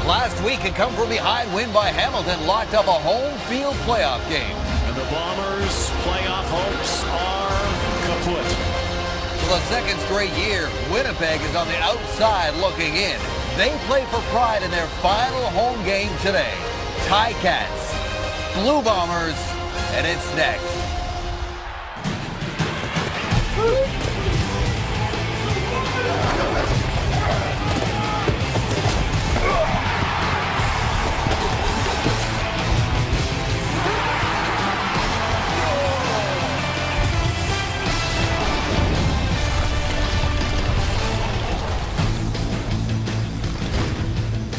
last week a come-from-behind win by Hamilton locked up a home field playoff game. And the Bombers' playoff hopes are kaput. For the second straight year, Winnipeg is on the outside looking in. They play for pride in their final home game today. Ticats, Blue Bombers, and it's next.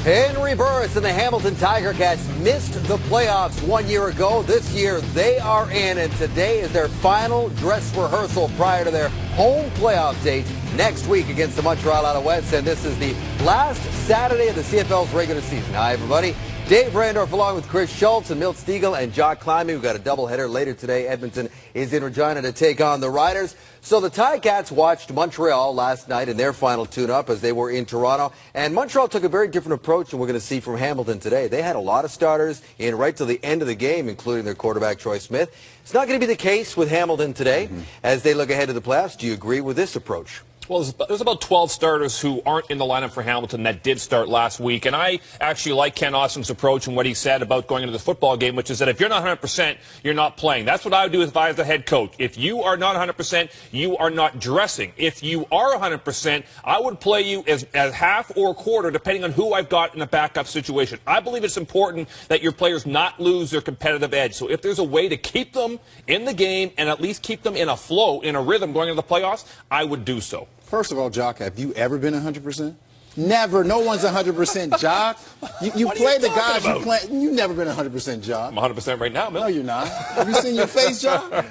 Henry Burris and the Hamilton Tiger Cats missed the playoffs 1 year ago. This year they are in, and today is their final dress rehearsal prior to their home playoff date next week against the Montreal Alouettes. And this is the last Saturday of the CFL's regular season. Hi, everybody. Dave Randorf along with Chris Schultz and Milt Stiegel and Jock Climbing. We've got a doubleheader later today. Edmonton is in Regina to take on the Riders. So the Ticats watched Montreal last night in their final tune-up as they were in Toronto. And Montreal took a very different approach than we're going to see from Hamilton today. They had a lot of starters in right till the end of the game, including their quarterback, Troy Smith. It's not going to be the case with Hamilton today as they look ahead to the playoffs. Do you agree with this approach? Well, there's about 12 starters who aren't in the lineup for Hamilton that did start last week. And I actually like Ken Austin's approach and what he said about going into the football game, which is that if you're not 100%, you're not playing. That's what I would do if I was the head coach. If you are not 100%, you are not dressing. If you are 100%, I would play you as half or quarter, depending on who I've got in a backup situation. I believe it's important that your players not lose their competitive edge. So if there's a way to keep them in the game and at least keep them in a flow, in a rhythm going into the playoffs, I would do so. First of all, Jock, have you ever been 100%? Never. No one's 100%, Jock. You play the guys you play. You've never been 100%, Jock. I'm 100% right now, Bill. No, you're not. Have you seen your face, Jock?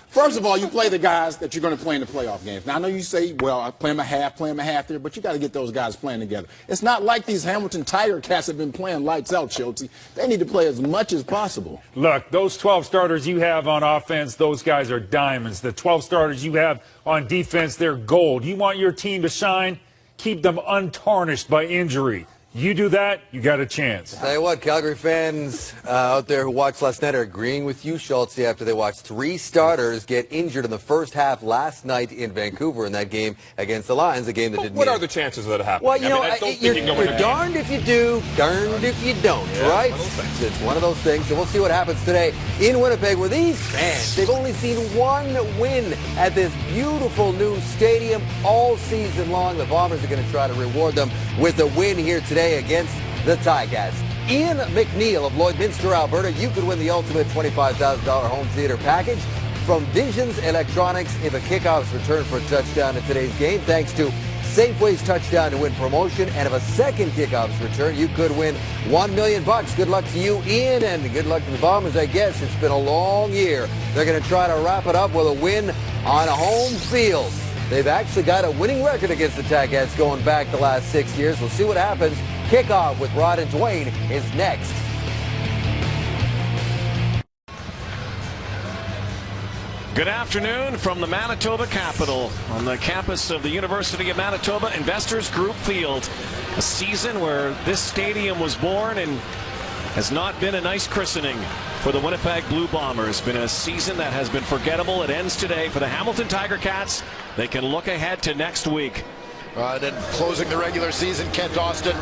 First of all, you play the guys that you're going to play in the playoff games. Now, I know you say, well, I play them a half there, but you got to get those guys playing together. It's not like these Hamilton Tiger Cats have been playing lights out, Schultz. They need to play as much as possible. Look, those 12 starters you have on offense, those guys are diamonds. The 12 starters you have on defense, they're gold. You want your team to shine, keep them untarnished by injury. You do that, you got a chance. Tell you what, Calgary fans out there who watched last night are agreeing with you, Schultz, after they watched 3 starters get injured in the first half last night in Vancouver in that game against the Lions, a game that didn't. What are the chances of that happening? Well, you know, you're darned if you do, darned if you don't, right? It's one of those things, and we'll see what happens today in Winnipeg where these fans, they've only seen one win at this beautiful new stadium all season long. The Bombers are going to try to reward them with a win here today against the Ticats. Ian McNeil of Lloydminster, Alberta, you could win the ultimate $25,000 home theater package from Visions Electronics if a kickoff's returned for a touchdown in today's game, thanks to Safeway's touchdown to win promotion. And if a second kickoff's returned, you could win $1 million. Good luck to you, Ian, and good luck to the Bombers. I guess it's been a long year. They're going to try to wrap it up with a win on a home field. They've actually got a winning record against the Ticats going back the last 6 years. We'll see what happens. Kickoff with Rod and Dwayne is next. Good afternoon from the Manitoba capital on the campus of the University of Manitoba Investors Group Field. A season where this stadium was born and has not been a nice christening for the Winnipeg Blue Bombers. Been a season that has been forgettable. It ends today for the Hamilton Tiger Cats. They can look ahead to next week. Then closing the regular season, Kent Austin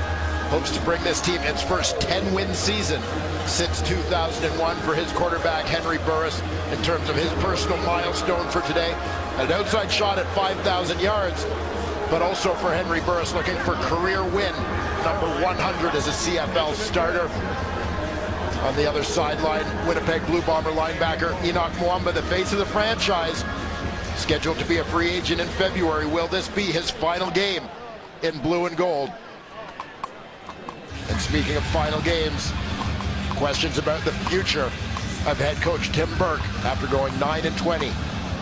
hopes to bring this team its first 10-win season since 2001 for his quarterback, Henry Burris, in terms of his personal milestone for today. An outside shot at 5,000 yards, but also for Henry Burris looking for career win, number 100 as a CFL starter. On the other sideline, Winnipeg Blue Bomber linebacker Enoch Mwamba, the face of the franchise, scheduled to be a free agent in February. Will this be his final game in blue and gold? And speaking of final games, questions about the future of head coach Tim Burke after going 9-20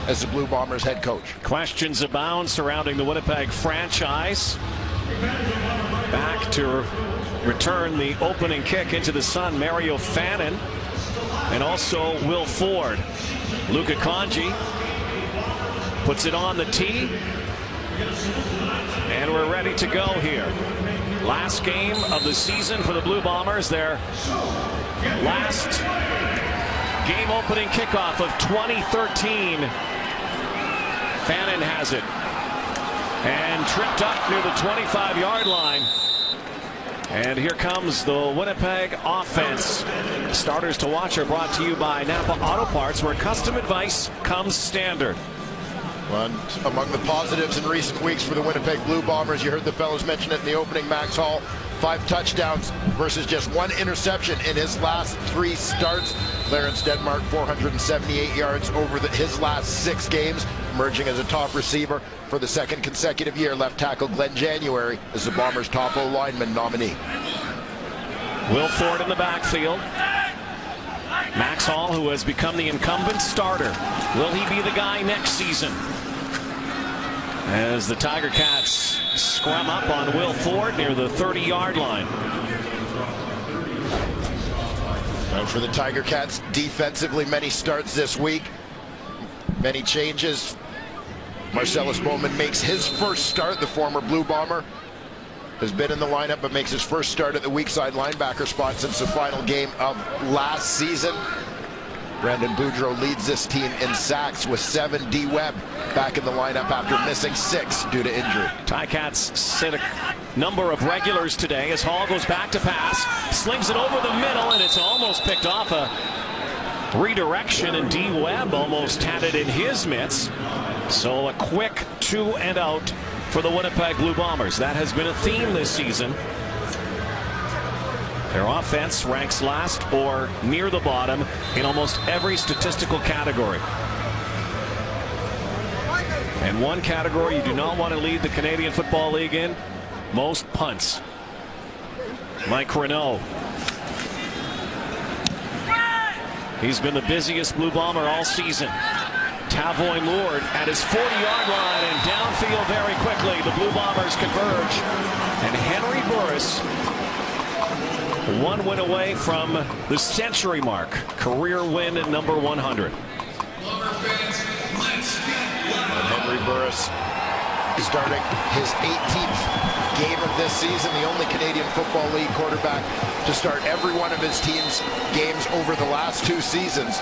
as the Blue Bombers head coach. Questions abound surrounding the Winnipeg franchise. Back to return the opening kick into the sun, Mario Fannin, and also Will Ford. Luka Kanji puts it on the tee, and we're ready to go here. Last game of the season for the Blue Bombers. Their last game opening kickoff of 2013. Fannin has it. And tripped up near the 25-yard line. And here comes the Winnipeg offense. Starters to watch are brought to you by Napa Auto Parts, where custom advice comes standard. Well, among the positives in recent weeks for the Winnipeg Blue Bombers, you heard the fellows mention it in the opening, Max Hall. 5 touchdowns versus just 1 interception in his last 3 starts. Clarence Denmark, 478 yards over his last 6 games, emerging as a top receiver for the 2nd consecutive year. Left tackle Glenn January is the Bombers' top O-lineman nominee. Will Ford in the backfield. Max Hall, who has become the incumbent starter. Will he be the guy next season? As the Tiger Cats scrum up on Will Ford near the 30-yard line. And for the Tiger Cats, defensively, many starts this week. Many changes. Marcellus Bowman makes his first start. The former Blue Bomber has been in the lineup, but makes his first start at the weak side linebacker spot since the final game of last season. Brandon Boudreau leads this team in sacks with 7. D. Webb back in the lineup after missing 6 due to injury. Ticats sit a number of regulars today as Hall goes back to pass, slings it over the middle, and it's almost picked off a redirection, and D. Webb almost had it in his mitts. So a quick 2 and out for the Winnipeg Blue Bombers. That has been a theme this season. Their offense ranks last or near the bottom in almost every statistical category. And one category you do not want to lead the Canadian Football League in: most punts. Mike Renaud. He's been the busiest Blue Bomber all season. Tavoy Lourdes at his 40-yard line and downfield very quickly. The Blue Bombers converge. And Henry Burris, 1 win away from the century mark. Career win at number 100. And Henry Burris starting his 18th game of this season, the only Canadian Football League quarterback to start every one of his team's games over the last 2 seasons.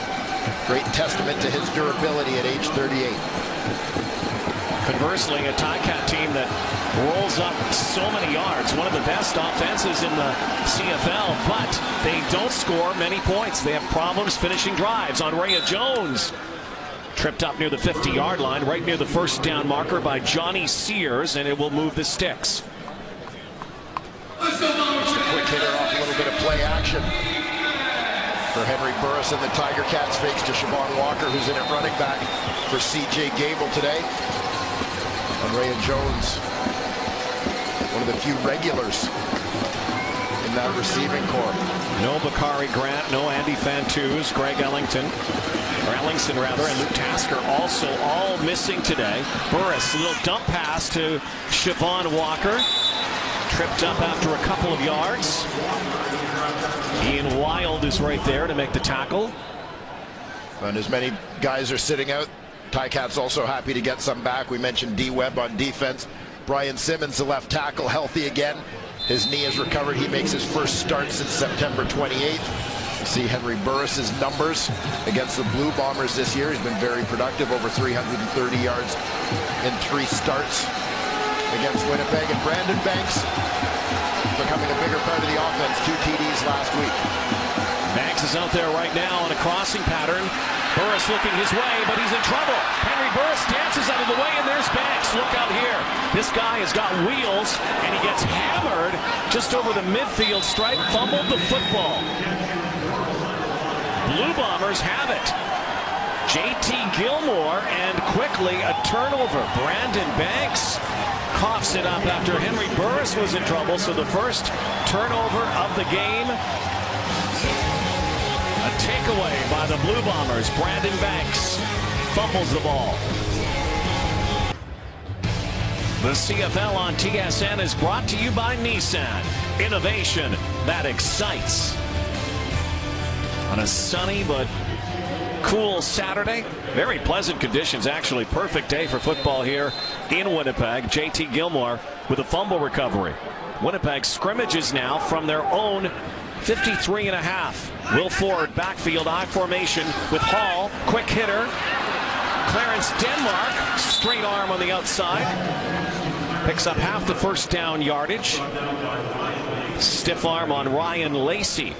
Great testament to his durability at age 38. Conversely, a Ticat team that rolls up so many yards, one of the best offenses in the CFL, but they don't score many points. They have problems finishing drives. Andrea Jones tripped up near the 50-yard line, right near the first down marker by Johnny Sears, and it will move the sticks. Just a quick hitter off a little bit of play action for Henry Burris, and the Tiger Cats fakes to Siobhan Walker, who's in at running back for C.J. Gable today. Andrea Jones, one of the few regulars in that receiving corps. No Bakari Grant, no Andy Fantuz, Greg Ellington, and Luke Tasker also all missing today. Burris, a little dump pass to Siobhan Walker. Tripped up after a couple of yards. Ian Wild is right there to make the tackle. And as many guys are sitting out, Ticats also happy to get some back. We mentioned D. Webb on defense. Brian Simmons, the left tackle, healthy again. His knee has recovered. He makes his first start since September 28th. You see Henry Burris's numbers against the Blue Bombers this year. He's been very productive, over 330 yards in 3 starts against Winnipeg. And Brandon Banks becoming a bigger part of the offense. 2 TDs last week. Banks is out there right now on a crossing pattern. Burris looking his way, but he's in trouble. Henry Burris dances out of the way, and there's Banks. Look out here. This guy has got wheels, and he gets hammered just over the midfield stripe. Fumbled the football. Blue Bombers have it. J.T. Gilmore, and quickly a turnover. Brandon Banks coughs it up after Henry Burris was in trouble. So the first turnover of the game. A takeaway by the Blue Bombers. Brandon Banks fumbles the ball. The CFL on TSN is brought to you by Nissan. Innovation that excites. On a sunny but cool Saturday. Very pleasant conditions, actually. Perfect day for football here in Winnipeg. J.T. Gilmore with a fumble recovery. Winnipeg scrimmages now from their own 53.5. Will Ford backfield I formation with Hall. Quick hitter. Clarence Denmark. Straight arm on the outside. Picks up half the first down yardage. Stiff arm on Ryan Lacey,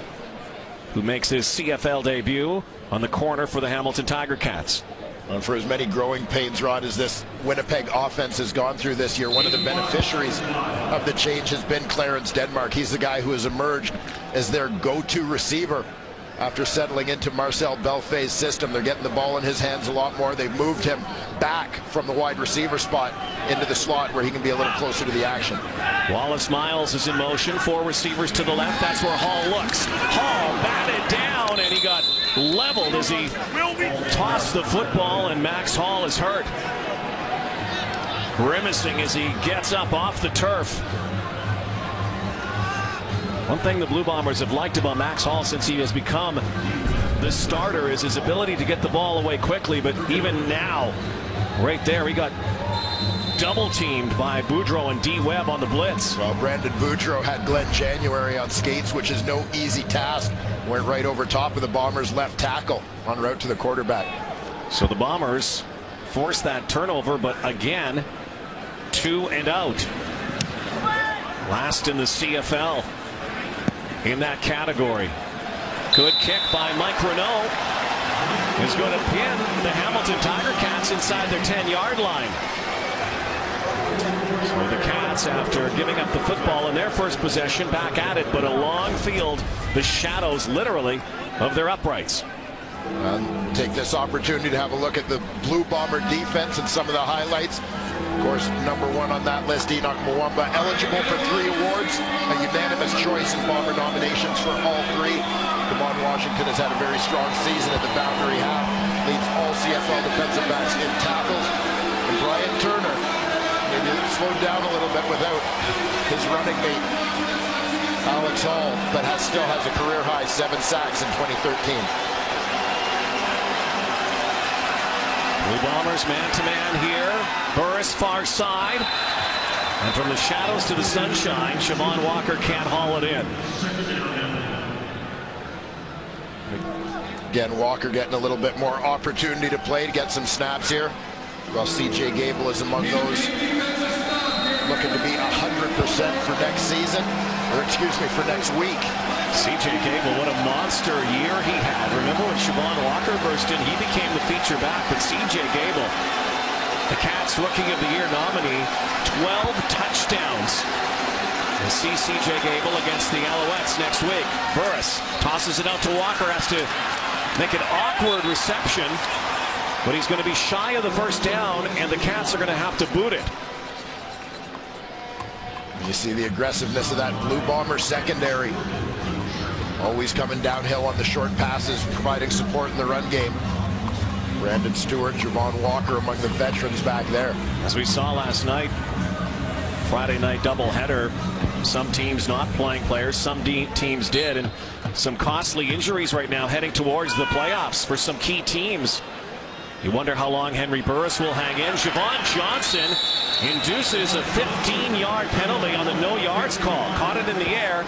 who makes his CFL debut on the corner for the Hamilton Tiger Cats. And for as many growing pains, Rod, as this Winnipeg offense has gone through this year, one of the beneficiaries of the change has been Clarence Denmark. He's the guy who has emerged as their go-to receiver after settling into Marcel Belfay's system. They're getting the ball in his hands a lot more. They've moved him back from the wide receiver spot into the slot where he can be a little closer to the action. Wallace Miles is in motion. 4 receivers to the left. That's where Hall looks. Hall batted down, and he got leveled as he tossed the football, and Max Hall is hurt. Grimacing as he gets up off the turf. One thing the Blue Bombers have liked about Max Hall since he has become the starter is his ability to get the ball away quickly, but even now, right there, he got double teamed by Boudreau and D. Webb on the blitz. Well, Brandon Boudreau had Glenn January on skates, which is no easy task. Went right over top of the Bombers' left tackle en route to the quarterback. So the Bombers forced that turnover, but again, 2 and out. Last in the CFL in that category. Good kick by Mike Renault is going to pin the Hamilton Tiger Cats inside their 10-yard line. So the Cats, after giving up the football in their first possession, back at it, but a long field, the shadows literally of their uprights. Take this opportunity to have a look at the Blue Bomber defense and some of the highlights. Of course, number 1 on that list, Enoch Mwamba, eligible for 3 awards, a unanimous choice in Bomber nominations for all 3. Devon Washington has had a very strong season at the boundary half, leads all CFL defensive backs in tackles. And Brian Turner maybe slowed down a little bit without his running mate, Alex Hall, but still has a career-high 7 sacks in 2013. Blue Bombers man-to-man here. Burris far side. And from the shadows to the sunshine, Siobhan Walker can't haul it in. Again, Walker getting a little bit more opportunity to play, to get some snaps here. Well, C.J. Gable is among those looking to be 100% for next season, or excuse me, for next week. C.J. Gable, what a monster year he had. Remember when Siobhan Walker burst in, he became the feature back, but C.J. Gable, the Cats Rookie of the Year nominee, 12 touchdowns. We'll see C.J. Gable against the Alouettes next week. Burris tosses it out to Walker, has to make an awkward reception, but he's going to be shy of the first down, and the Cats are going to have to boot it. You see the aggressiveness of that Blue Bomber secondary. Always coming downhill on the short passes, providing support in the run game. Brandon Stewart, Javon Walker among the veterans back there. As we saw last night, Friday night doubleheader, some teams not playing players, some teams did, and some costly injuries right now heading towards the playoffs for some key teams. You wonder how long Henry Burris will hang in. Javon Johnson induces a 15-yard penalty on the no yards call. Caught it in the air.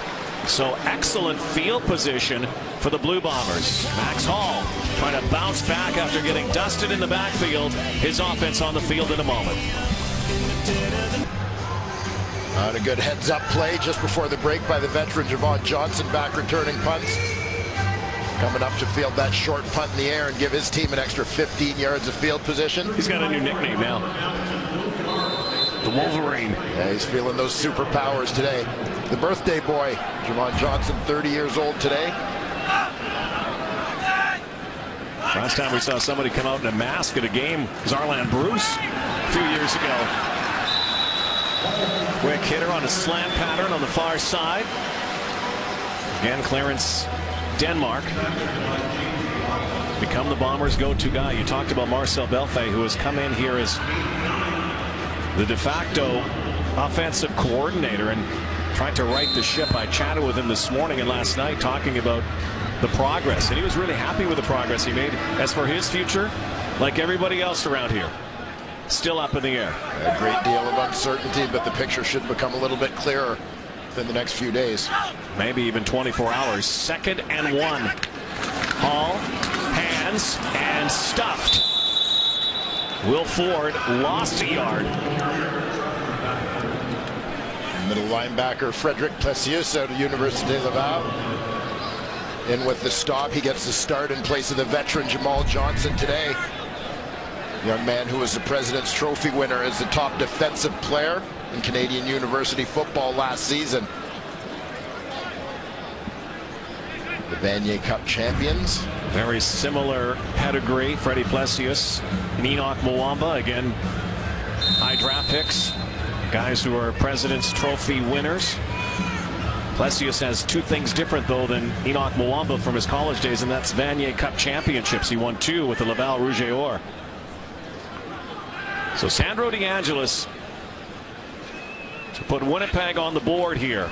So excellent field position for the Blue Bombers. Max Hall trying to bounce back after getting dusted in the backfield. His offense on the field in a moment. And a good heads-up play just before the break by the veteran Javon Johnson, back returning punts. Coming up to field that short punt in the air and give his team an extra 15 yards of field position. He's got a new nickname now. The Wolverine. Yeah, he's feeling those superpowers today. The birthday boy, Javon Johnson, 30 years old today. Last time we saw somebody come out in a mask at a game was Arland Bruce a few years ago. Quick hitter on a slant pattern on the far side. Again, Clarence Denmark become the Bombers' go-to guy. You talked about Marcel Belfay, who has come in here as the de facto offensive coordinator and tried to right the ship. I chatted with him this morning and last night talking about the progress, and he was really happy with the progress he made. As for his future, like everybody else around here, still up in the air. A great deal of uncertainty, but the picture should become a little bit clearer in the next few days. Maybe even 24 hours. 2nd and 1. Hall, hands, and stuffed. Will Ford lost a yard. Middle linebacker Frederic Plessius out of Université Laval. In with the stop. He gets the start in place of the veteran Jamal Johnson today. Young man who was the President's Trophy winner as the top defensive player in Canadian University football last season. The Vanier Cup champions. Very similar pedigree. Freddie Plessius and Enoch Mwamba, again, high draft picks. Guys who are President's Trophy winners. Plessius has two things different, though, than Enoch Mwamba from his college days, and that's Vanier Cup championships. He won 2 with the Laval Rouge et Or. So Sandro DeAngelis to put Winnipeg on the board here.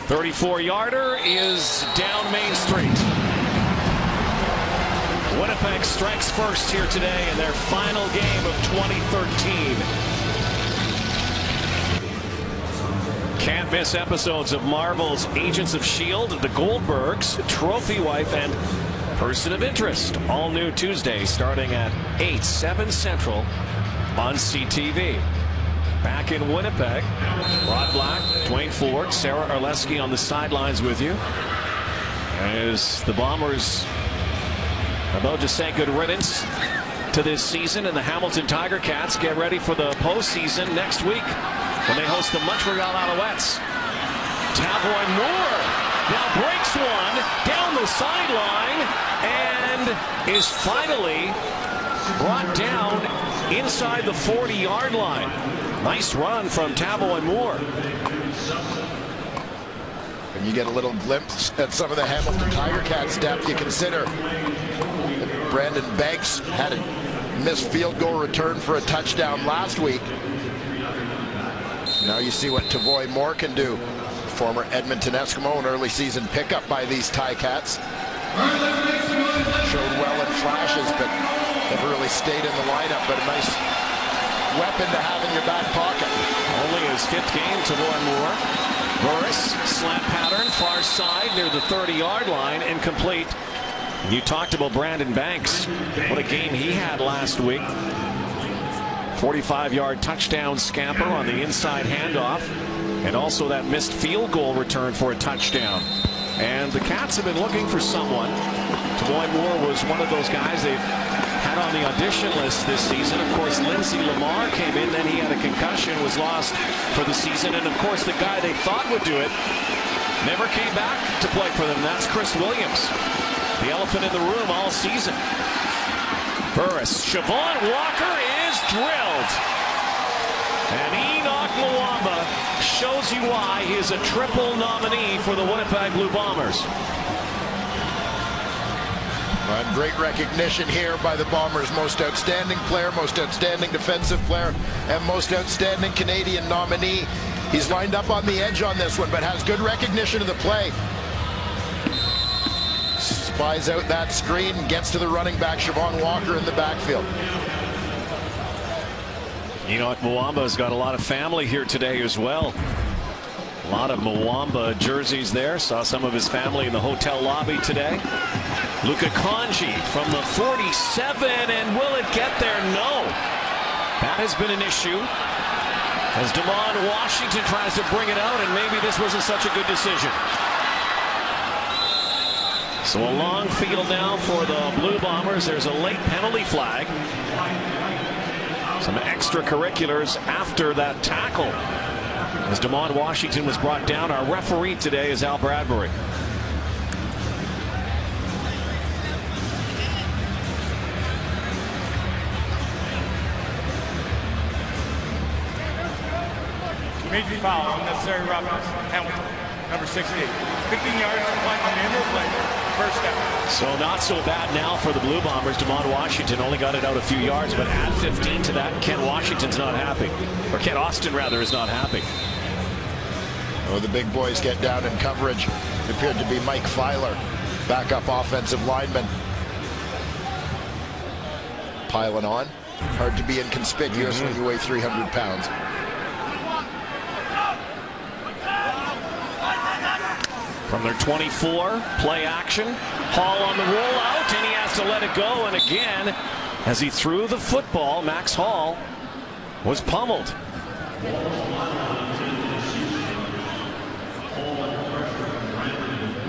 34-yarder is down Main Street. Winnipeg strikes first here today in their final game of 2013. Can't miss episodes of Marvel's Agents of S.H.I.E.L.D., The Goldbergs, Trophy Wife, and Person of Interest. All new Tuesday starting at 8, 7 Central on CTV. Back in Winnipeg, Rod Black, Dwayne Ford, Sarah Arleski on the sidelines with you. As the Bombers about to say good riddance to this season, and the Hamilton Tiger Cats get ready for the postseason next week when they host the Montreal Alouettes. Tavoy Moore now breaks one down the sideline and is finally brought down inside the 40-yard line. Nice run from Tavoy Moore. And you get a little glimpse at some of the Hamilton Tiger Cats depth. You consider Brandon Banks had a missed field goal return for a touchdown last week. Now you see what Tavoy Moore can do. Former Edmonton Eskimo, an early season pickup by these Ticats. Showed well in flashes, but never really stayed in the lineup. But a nice weapon to have in your back pocket. Only his 5th game, Tavoy Moore. Burris, slant pattern, far side near the 30-yard line, incomplete. You talked about Brandon Banks. What a game he had last week. 45-yard touchdown scamper on the inside handoff, and also that missed field goal return for a touchdown. And the Cats have been looking for someone. Tavoy Moore was one of those guys they've had on the audition list this season. Of course, Lindsay Lamar came in, then he had a concussion, was lost for the season. And of course, the guy they thought would do it never came back to play for them. That's Chris Williams, the elephant in the room all season. Burris, Siobhan Walker is drilled. And Enoch Mwamba shows you why he is a triple nominee for the Winnipeg Blue Bombers. And great recognition here by the Bombers. Most outstanding player, most outstanding defensive player, and most outstanding Canadian nominee. He's lined up on the edge on this one, but has good recognition of the play. Spies out that screen, gets to the running back, Siobhan Walker, in the backfield. Enoch Mwamba's got a lot of family here today as well. A lot of Mwamba jerseys there. Saw some of his family in the hotel lobby today. Luka Kanji from the 47, and will it get there? No. That has been an issue as Damon Washington tries to bring it out, and maybe this wasn't such a good decision. So a long field now for the Blue Bombers. There's a late penalty flag. Some extracurriculars after that tackle as Damon Washington was brought down. Our referee today is Al Bradbury. Immediately foul, unnecessary roughness. Hamilton, number 68. 15 yards from the end of the play. First down. So not so bad now for the Blue Bombers. Damon Washington only got it out a few yards, but add 15 to that, Ken Washington's not happy. Or Ken Austin, rather, is not happy. Oh, the big boys get down in coverage. It appeared to be Mike Filer, backup offensive lineman. Piling on. Hard to be inconspicuous when you weigh 300 pounds. From their 24, play action. Hall on the rollout, and he has to let it go. And again, as he threw the football, Max Hall was pummeled.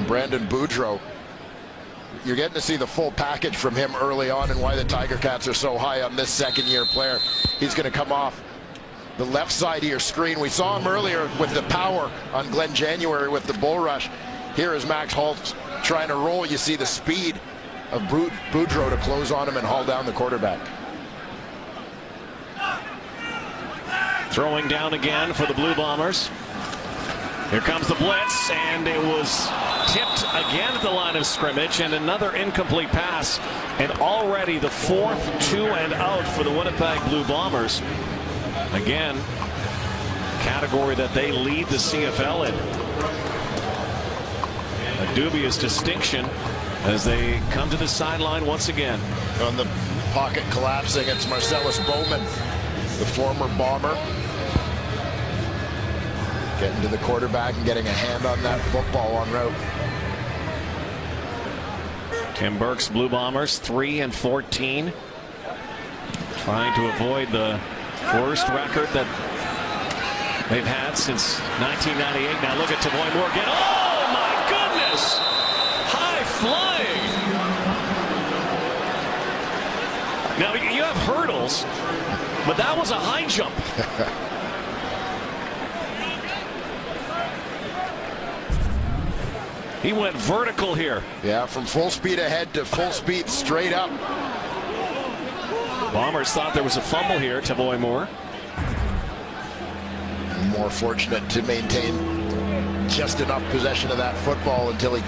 Brandon Boudreau, you're getting to see the full package from him early on and why the Tiger Cats are so high on this second-year player. He's going to come off the left side of your screen. We saw him earlier with the power on Glenn January with the bull rush. Here is Max Hall trying to roll. You see the speed of Boudreau to close on him and haul down the quarterback. Throwing down again for the Blue Bombers. Here comes the blitz, and it was tipped again at the line of scrimmage, and another incomplete pass, and already the 4th 2 and out for the Winnipeg Blue Bombers. Again, category that they lead the CFL in. A dubious distinction as they come to the sideline once again. On the pocket collapsing, it's Marcellus Bowman, the former Bomber, getting to the quarterback and getting a hand on that football en route. Tim Burke's Blue Bombers 3-14, trying to avoid the worst record that they've had since 1998. Now look at Tavoy Morgan. Oh my goodness! High flying. Now you have hurdles, but that was a high jump. He went vertical here. Yeah, from full speed ahead to full speed straight up. Bombers thought there was a fumble here, Tavoy Moore. More fortunate to maintain just enough possession of that football until he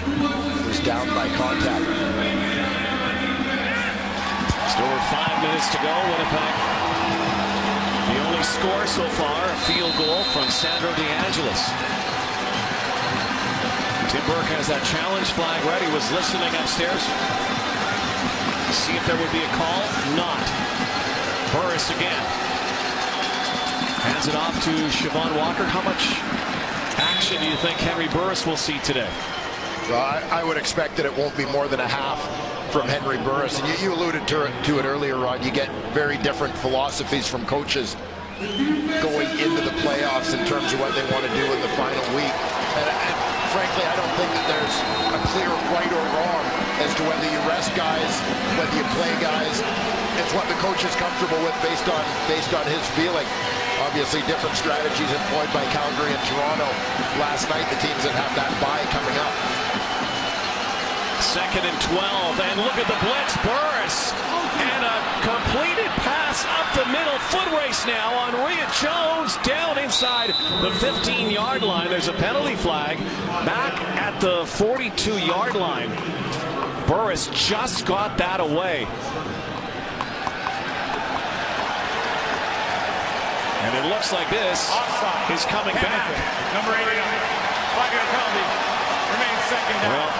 was down by contact. Still over 5 minutes to go, Winnipeg. The only score so far, a field goal from Sandro DeAngelis. Tim Burke has that challenge flag ready, was listening upstairs. See if there would be a call. Not. Burris again. Hands it off to Siobhan Walker. How much action do you think Henry Burris will see today? Well, I would expect that it won't be more than a half from Henry Burris. And you alluded to it earlier, Rod. You get very different philosophies from coaches going into the playoffs in terms of what they want to do in the final week. And frankly, I don't think that there's a clear right or wrong as to whether you rest guys, whether you play guys. It's what the coach is comfortable with based on his feeling. Obviously, different strategies employed by Calgary and Toronto last night, the teams that have that bye coming up. 2nd and 12, and look at the blitz. Burris, and a completed pass up the middle. Foot race now on Rhea Jones down inside the 15-yard line. There's a penalty flag back at the 42-yard line. Burris just got that away. And it looks like this is coming back. Number 89. 5-yard penalty. Remains second down. Well,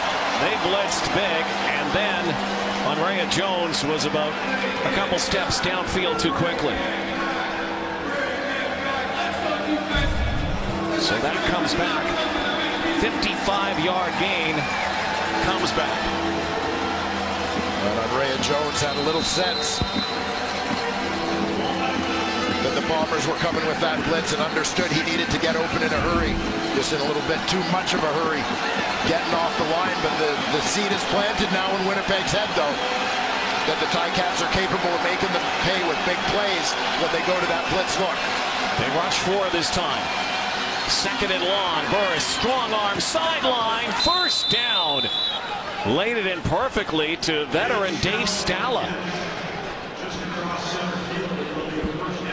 they blitzed big, and then Rhea Jones was about a couple steps downfield too quickly. So that comes back. 55-yard gain comes back. And Rhea Jones had a little sense that the Bombers were coming with that blitz and understood he needed to get open in a hurry. Just in a little bit too much of a hurry getting off the line, but the seed is planted now in Winnipeg's head, though, that the Ticats are capable of making them pay with big plays when they go to that blitz look. They rush 4 this time. 2nd and long. Burris, strong arm, sideline, first down. Laid it in perfectly to veteran Dave Stala.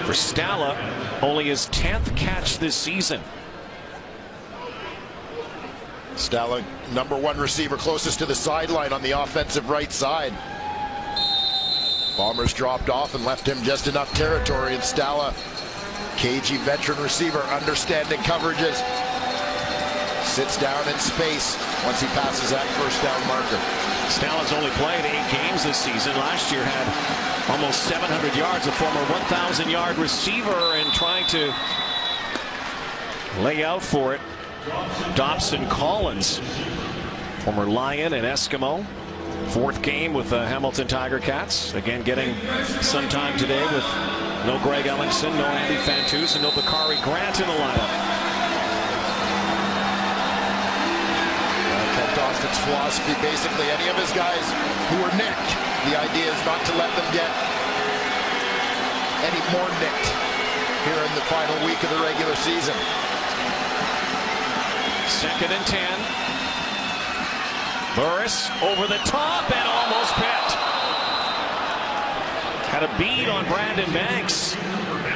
For Stala, only his 10th catch this season. Stala, number 1 receiver closest to the sideline on the offensive right side. Bombers dropped off and left him just enough territory, and Stala, cagey veteran receiver, understanding coverages, sits down in space once he passes that first down marker. Snell's only played 8 games this season. Last year had almost 700 yards, a former 1,000-yard receiver, and trying to lay out for it. Dobson Collins, former Lion and Eskimo. 4th game with the Hamilton Tiger Cats. Again, getting some time today with no Greg Ellingson, no Andy Fantus, and no Bakari Grant in the lineup. Kent Austin's philosophy, basically any of his guys who were nicked, the idea is not to let them get any more nicked here in the final week of the regular season. 2nd and 10. Burris over the top and almost picked. Had a bead on Brandon Banks,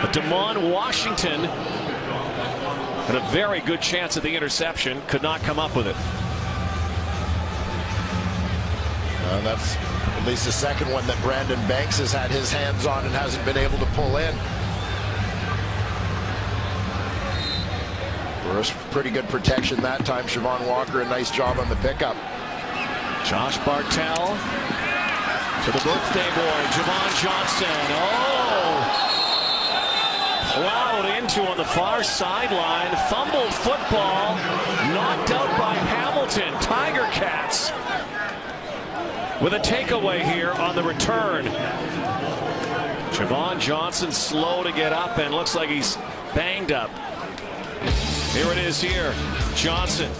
but Damon Washington had a very good chance at the interception, could not come up with it. That's at least the second one that Brandon Banks has had his hands on and hasn't been able to pull in. Burris, pretty good protection that time. Siobhan Walker, a nice job on the pickup. Josh Bartell to the birthday boy, Javon Johnson. Plowed into on the far sideline. Fumbled football. Knocked out by Hamilton. Tiger Cats with a takeaway here on the return. Javon Johnson slow to get up and looks like he's banged up. Here it is here. Johnson.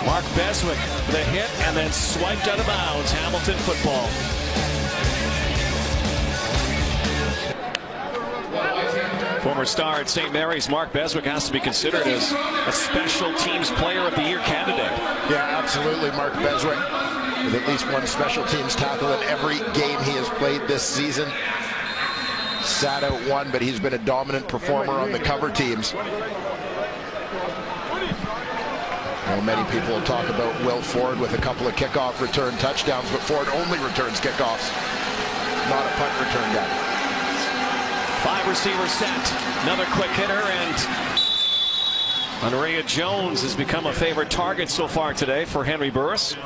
Mark Beswick with a hit and then swiped out of bounds. Hamilton football. Former star at St. Mary's, Mark Beswick has to be considered as a special teams player of the year candidate. Yeah, absolutely. Mark Beswick with at least one special teams tackle in every game he has played this season. Sat out one, but he's been a dominant performer on the cover teams. Well, many people will talk about Will Ford with a couple of kickoff return touchdowns, but Ford only returns kickoffs, not a punt return guy. 5 receivers set. Another quick hitter, and Andrea Jones has become a favorite target so far today for Henry Burris.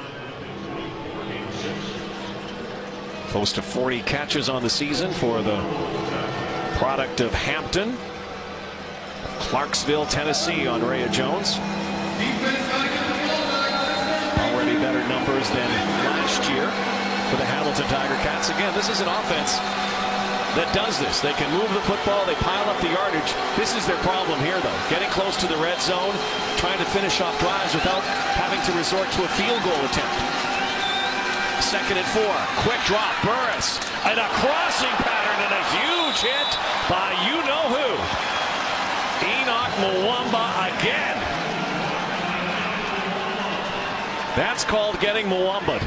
Close to 40 catches on the season for the product of Hampton. Clarksville, Tennessee, Andrea Jones. Already better numbers than last year for the Hamilton Tiger Cats. Again, this is an offense that does this. They can move the football, they pile up the yardage. This is their problem here, though. Getting close to the red zone, trying to finish off drives without having to resort to a field goal attempt. 2nd and 4. Quick drop. Burris. And a crossing pattern and a huge hit by you-know-who. Enoch Mwamba again. That's called getting Mwamba'd.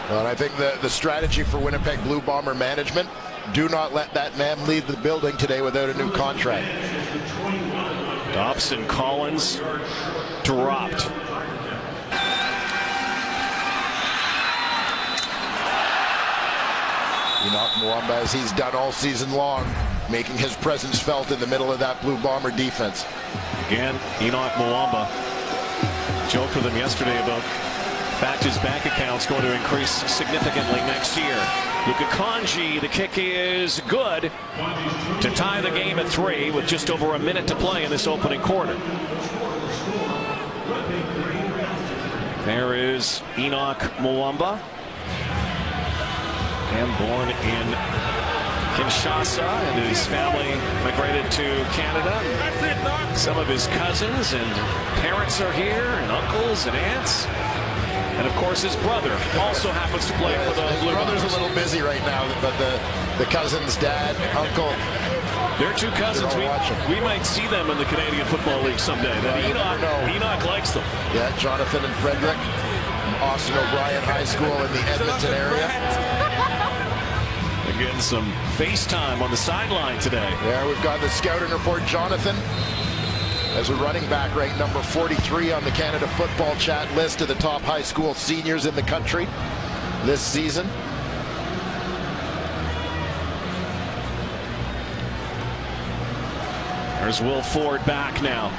Well, and I think the strategy for Winnipeg Blue Bomber management, do not let that man leave the building today without a new contract. Dobson Collins dropped. Enoch Mwamba, as he's done all season long, making his presence felt in the middle of that Blue Bomber defense. Again, Enoch Mwamba. Joked with him yesterday about the fact his bank account's going to increase significantly next year. Luka Kanji, the kick is good to tie the game at 3 with just over a minute to play in this opening quarter. There is Enoch Mwamba. And born in Kinshasa, and his family migrated to Canada. Some of his cousins and parents are here, and uncles and aunts. And of course his brother also happens to play for the Blue Bombers. Brother's a little busy right now, but the cousins, dad, uncle, they're 2 cousins. We might see them in the Canadian Football League someday. Enoch likes them. Yeah, Jonathan and Frederick from Austin O'Brien High School in the Edmonton area. Again, some FaceTime on the sideline today. Yeah, we've got the scouting report. Jonathan, as a running back, ranked number 43 on the Canada Football Chat list of the top high school seniors in the country this season. There's Will Ford back now.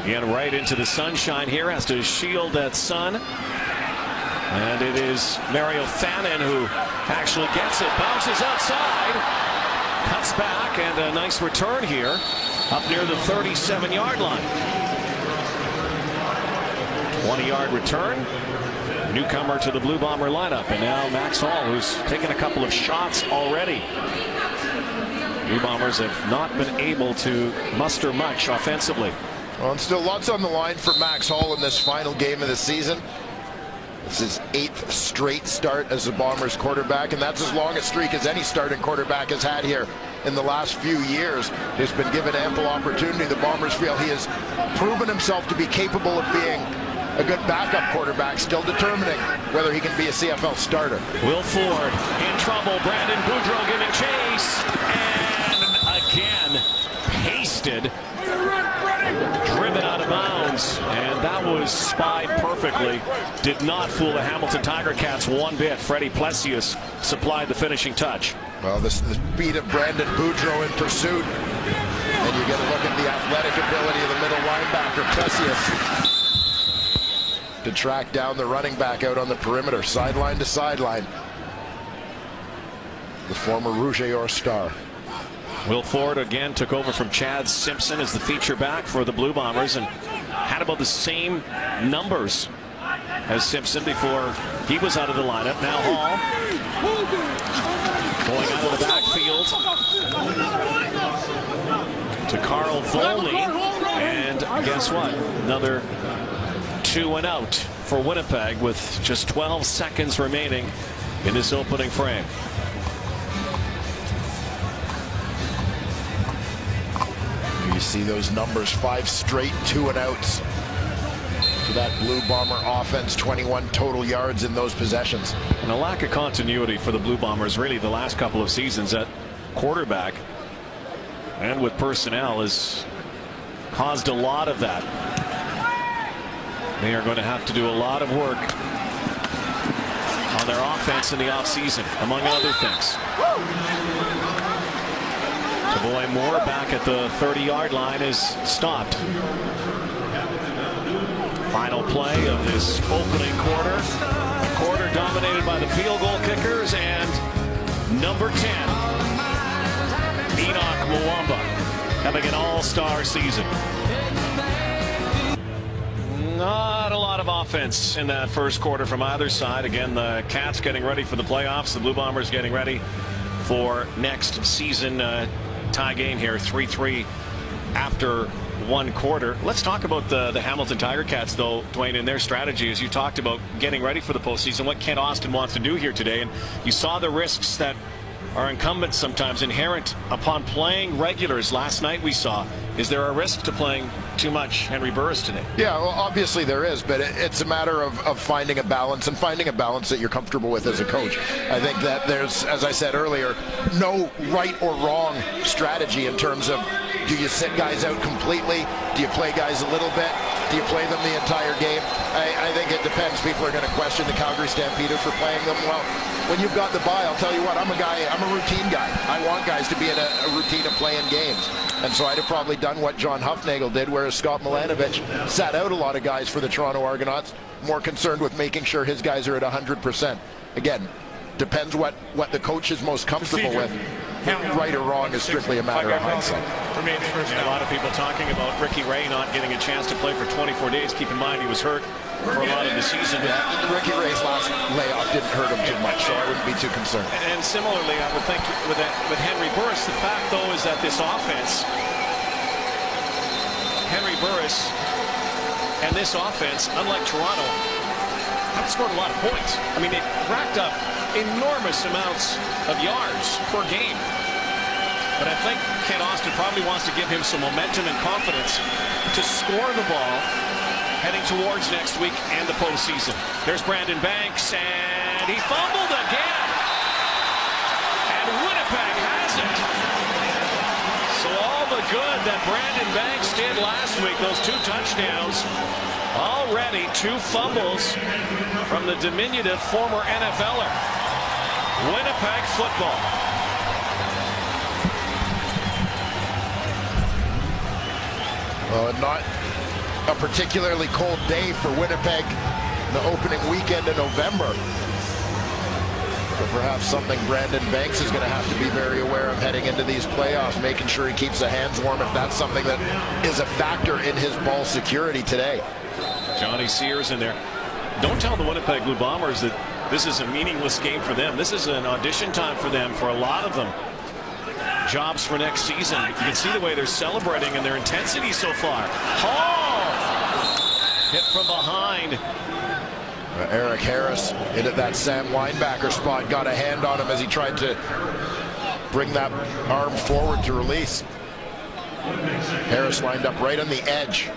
Again, right into the sunshine here. Has to shield that sun. And it is Mario Fannin who actually gets it. Bounces outside. Cuts back, and a nice return here up near the 37-yard line. 20-yard return. Newcomer to the Blue Bomber lineup. And now Max Hall, who's taken a couple of shots already. Blue Bombers have not been able to muster much offensively. Well, and still lots on the line for Max Hall in this final game of the season. This is his 8th straight start as the Bombers quarterback, and that's as long a streak as any starting quarterback has had here in the last few years. He's been given ample opportunity. The Bombers feel he has proven himself to be capable of being a good backup quarterback, still determining whether he can be a CFL starter. Will Ford in trouble. Brandon Boudreau giving chase, and again pasted. Driven out of bounds, and that was spied perfectly. Did not fool the Hamilton Tiger Cats one bit. Freddie Plessius supplied the finishing touch. Well, the speed of Brandon Boudreau in pursuit, and you get a look at the athletic ability of the middle linebacker Plessius to track down the running back out on the perimeter, sideline to sideline. The former Rouge et Or star. Will Ford again took over from Chad Simpson as the feature back for the Blue Bombers and had about the same numbers as Simpson before he was out of the lineup. Now Hall going out of the backfield to Carl Volney, and guess what? Another 2 and out for Winnipeg with just 12 seconds remaining in this opening frame. You see those numbers, 5 straight 2 and outs for that Blue Bomber offense, 21 total yards in those possessions. And a lack of continuity for the Blue Bombers really the last couple of seasons at quarterback and with personnel has caused a lot of that. They are going to have to do a lot of work on their offense in the offseason, among other things. Boy Moore back at the 30-yard line is stopped. Final play of this opening quarter. A quarter dominated by the field goal kickers, and number 10, Enoch Mwamba, having an all-star season. Not a lot of offense in that first quarter from either side. Again, the Cats getting ready for the playoffs. The Blue Bombers getting ready for next season. Tie game here, 3-3 after one quarter. Let's talk about the Hamilton Tiger Cats, though, Dwayne, and their strategy, as you talked about getting ready for the postseason, what Kent Austin wants to do here today. And you saw the risks that are incumbent sometimes, inherent upon playing regulars. Last night we saw. Is there a risk to playing too much Henry Burris today? Yeah, well, obviously there is, but it's a matter of finding a balance, and finding a balance that you're comfortable with as a coach. I think that there's, as I said earlier, no right or wrong strategy in terms of, do you sit guys out completely? Do you play guys a little bit? Do you play them the entire game? I think it depends. People are going to question the Calgary Stampeders for playing them. Well, when you've got the bye, I'll tell you what, I'm a routine guy. I want guys to be in a routine of playing games. And so I'd have probably done what John Huffnagel did, whereas Scott Milanovich sat out a lot of guys for the Toronto Argonauts, more concerned with making sure his guys are at 100%. Again, depends what the coach is most comfortable with. Right or wrong is strictly a matter of hindsight. A lot of people talking about Ricky Ray not getting a chance to play for 24 days. Keep in mind he was hurt for a lot of the season. Yeah, Ricky Ray's last layoff didn't hurt him too much, so I wouldn't be too concerned. And similarly, I would think with Henry Burris, the fact though is that this offense, Henry Burris and this offense, unlike Toronto, have scored a lot of points. I mean, they racked up enormous amounts of yards per game. But I think Kent Austin probably wants to give him some momentum and confidence to score the ball heading towards next week and the postseason. There's Brandon Banks, and he fumbled again. And Winnipeg has it. So all the good that Brandon Banks did last week, those 2 touchdowns, already 2 fumbles from the diminutive former NFLer. Winnipeg football. Well, not a particularly cold day for Winnipeg the opening weekend in November. So perhaps something Brandon Banks is going to have to be very aware of heading into these playoffs, making sure he keeps the hands warm if that's something that is a factor in his ball security today. Johnny Sears in there. Don't tell the Winnipeg Blue Bombers that this is a meaningless game for them. This is an audition time for them, for a lot of them. Jobs for next season. You can see the way they're celebrating and their intensity so far. Hall! Hit from behind. Eric Harris into that Sam linebacker spot, got a hand on him as he tried to bring that arm forward to release. Harris lined up right on the edge.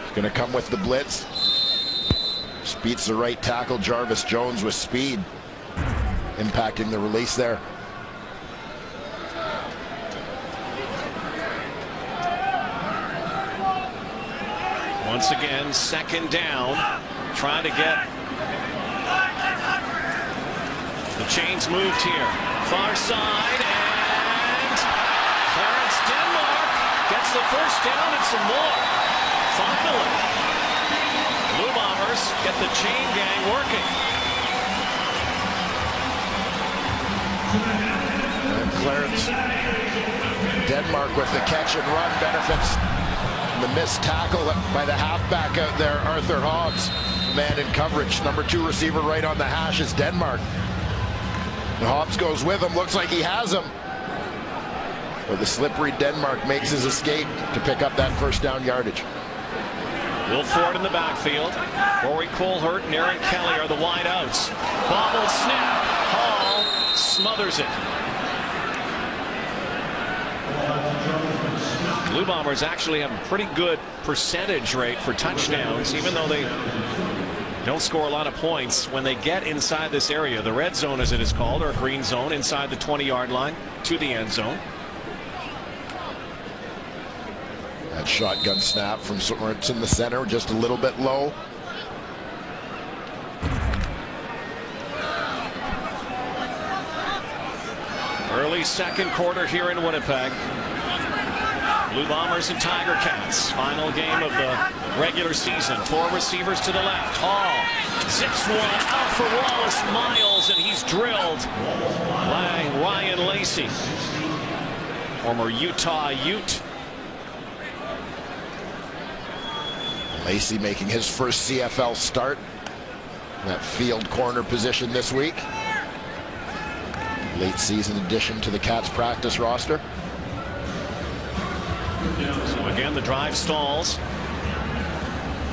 He's going to come with the blitz. Just beats the right tackle, Jarvis Jones, with speed, impacting the release there. Once again, second down. Trying to get the chains moved here. Far side, and Clarence Denmark gets the first down and some more. Fumbling. Blue Bombers get the chain gang working. And Clarence Denmark with the catch and run benefits the missed tackle by the halfback out there, Arthur Hobbs. Man in coverage. Number 2 receiver right on the hash is Denmark. And Hobbs goes with him. Looks like he has him. But the slippery Denmark makes his escape to pick up that first down yardage. Will Ford in the backfield. Rory Colehurt and Aaron Kelly are the wideouts. Bobble snap. Hall smothers it. Blue Bombers actually have a pretty good percentage rate for touchdowns, even though they don't score a lot of points when they get inside this area. The red zone, as it is called, or green zone, inside the 20-yard line to the end zone. That shotgun snap from Sorensen in the center, just a little bit low. Early second quarter here in Winnipeg. Blue Bombers and Tiger Cats. Final game of the regular season. 4 receivers to the left. Hall zips one out for Wallace Miles, and he's drilled by Ryan Lacey, former Utah Ute. Lacey making his first CFL start. That field corner position this week. Late season addition to the Cats practice roster. So again, the drive stalls.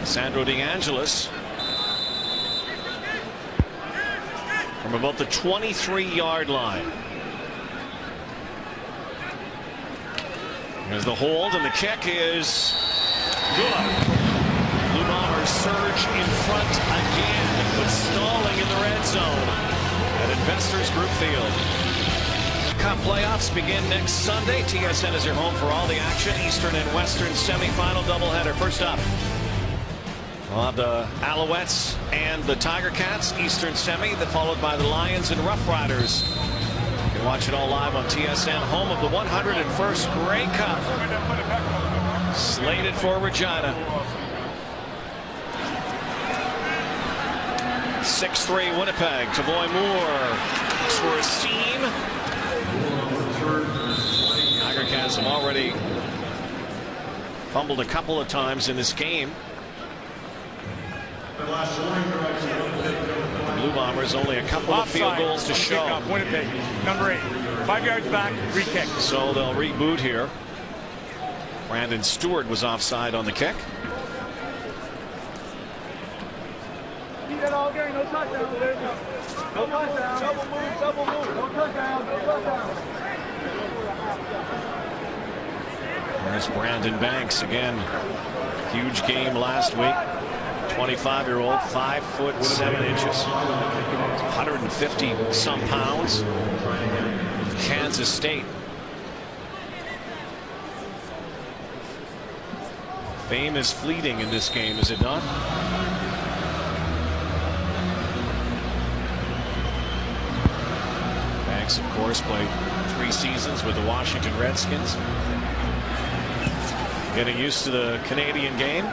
Sandro DeAngelis from about the 23-yard line. There's the hold, and the kick is good. Blue Bombers surge in front again, but stalling in the red zone at Investors Group Field. Cup playoffs begin next Sunday. TSN is your home for all the action. Eastern and Western semifinal doubleheader. First up, we'll have the Alouettes and the Tiger Cats. Eastern semi, followed by the Lions and Rough Riders. You can watch it all live on TSN, home of the 101st Grey Cup. Slated for Regina. 6-3 Winnipeg. Tavoy Moore for a seam. Tiger Cats have already fumbled a couple of times in this game. The Blue Bombers only a couple of field goals to show. Kickoff, Winnipeg, number 8. 5 yards back, re-kick. So they'll reboot here. Brandon Stewart was offside on the kick. Keep that all game, no touchdown. There you go. No touchdown. Double move, double move. No touchdown, no touchdown. There's Brandon Banks again. Huge game last week. 25-year-old, 5'7", 150 some pounds. Kansas State. Fame is fleeting in this game, is it not? Banks, of course, played 3 seasons with the Washington Redskins. Getting used to the Canadian game.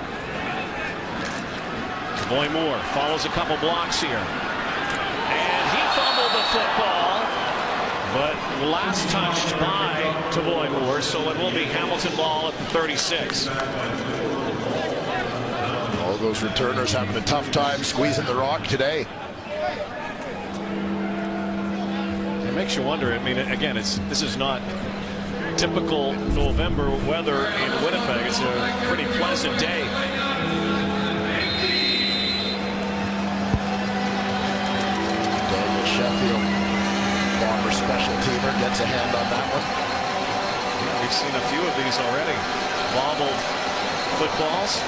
Boy Moore follows a couple blocks here. And he fumbled the football, but last touched by to Boy Moore, so it will be Hamilton ball at the 36. All those returners having a tough time squeezing the rock today. It makes you wonder. I mean, again, this is not typical November weather in Winnipeg. It's a pretty pleasant day. Daniel Sheffield, former special teamer, gets a hand on that one. Yeah, we've seen a few of these already. Bobbled footballs,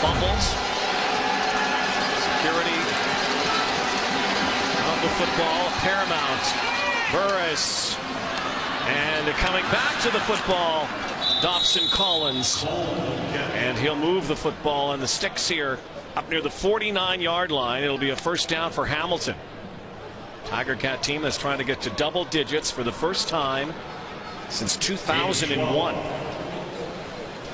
fumbles, security of the football, paramount. Burris, and coming back to the football, Dobson Collins, and he'll move the near the sticks here up near the 49-yard line. It'll be a first down for Hamilton. Tiger Cat team that's trying to get to double digits for the first time since 2001.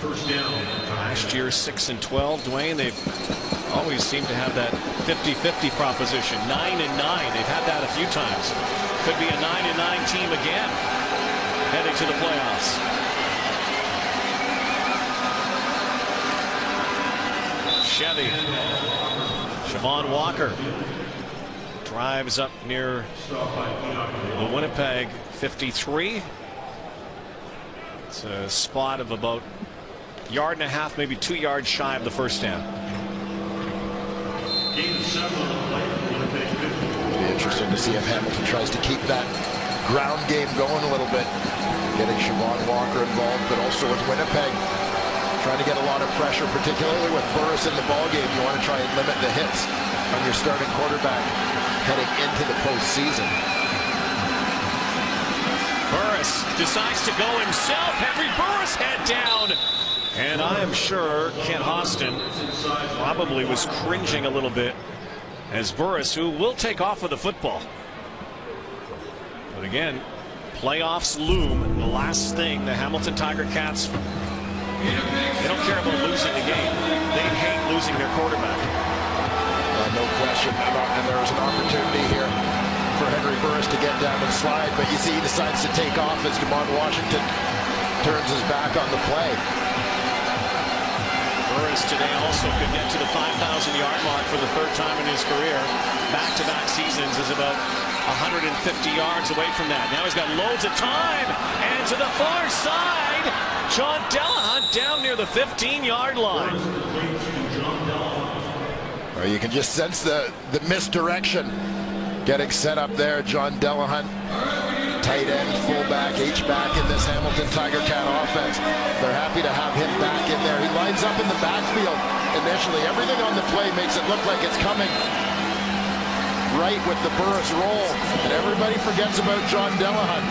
First down. Last year 6-12. Dwayne, they've always seemed to have that 50-50 proposition. 9-9. They've had that a few times. Could be a 9-9 team again heading to the playoffs. Chevy. Siobhan Walker drives up near the Winnipeg 53. It's a spot of about a yard and a half, maybe 2 yards shy of the first down. Game 7 Winnipeg 50. It'll be interesting to see if Hamilton tries to keep that ground game going a little bit. Getting Siobhan Walker involved, but also with Winnipeg trying to get a lot of pressure, particularly with Burris in the ballgame. You want to try and limit the hits on your starting quarterback heading into the postseason. Burris decides to go himself. Henry Burris head down. And I am sure Kent Austin probably was cringing a little bit as Burris, who will take off with the football. But again, playoffs loom. The last thing the Hamilton Tiger Cats, they don't care about losing the game. They hate losing their quarterback. No question. And there was an opportunity here for Henry Burris to get down and slide, but you see he decides to take off as DeMond Washington turns his back on the play. Burris today also could get to the 5,000-yard mark for the third time in his career. Back-to-back seasons is about 150 yards away from that. Now he's got loads of time, and to the far side, John Delahunt down near the 15-yard line. Well, you can just sense the misdirection getting set up there. John Delahunt, tight end, fullback, H-back in this Hamilton Tiger Cat offense. They're happy to have him back in there. He lines up in the backfield initially. Everything on the play makes it look like it's coming right with the Burris roll, and everybody forgets about John Delahunt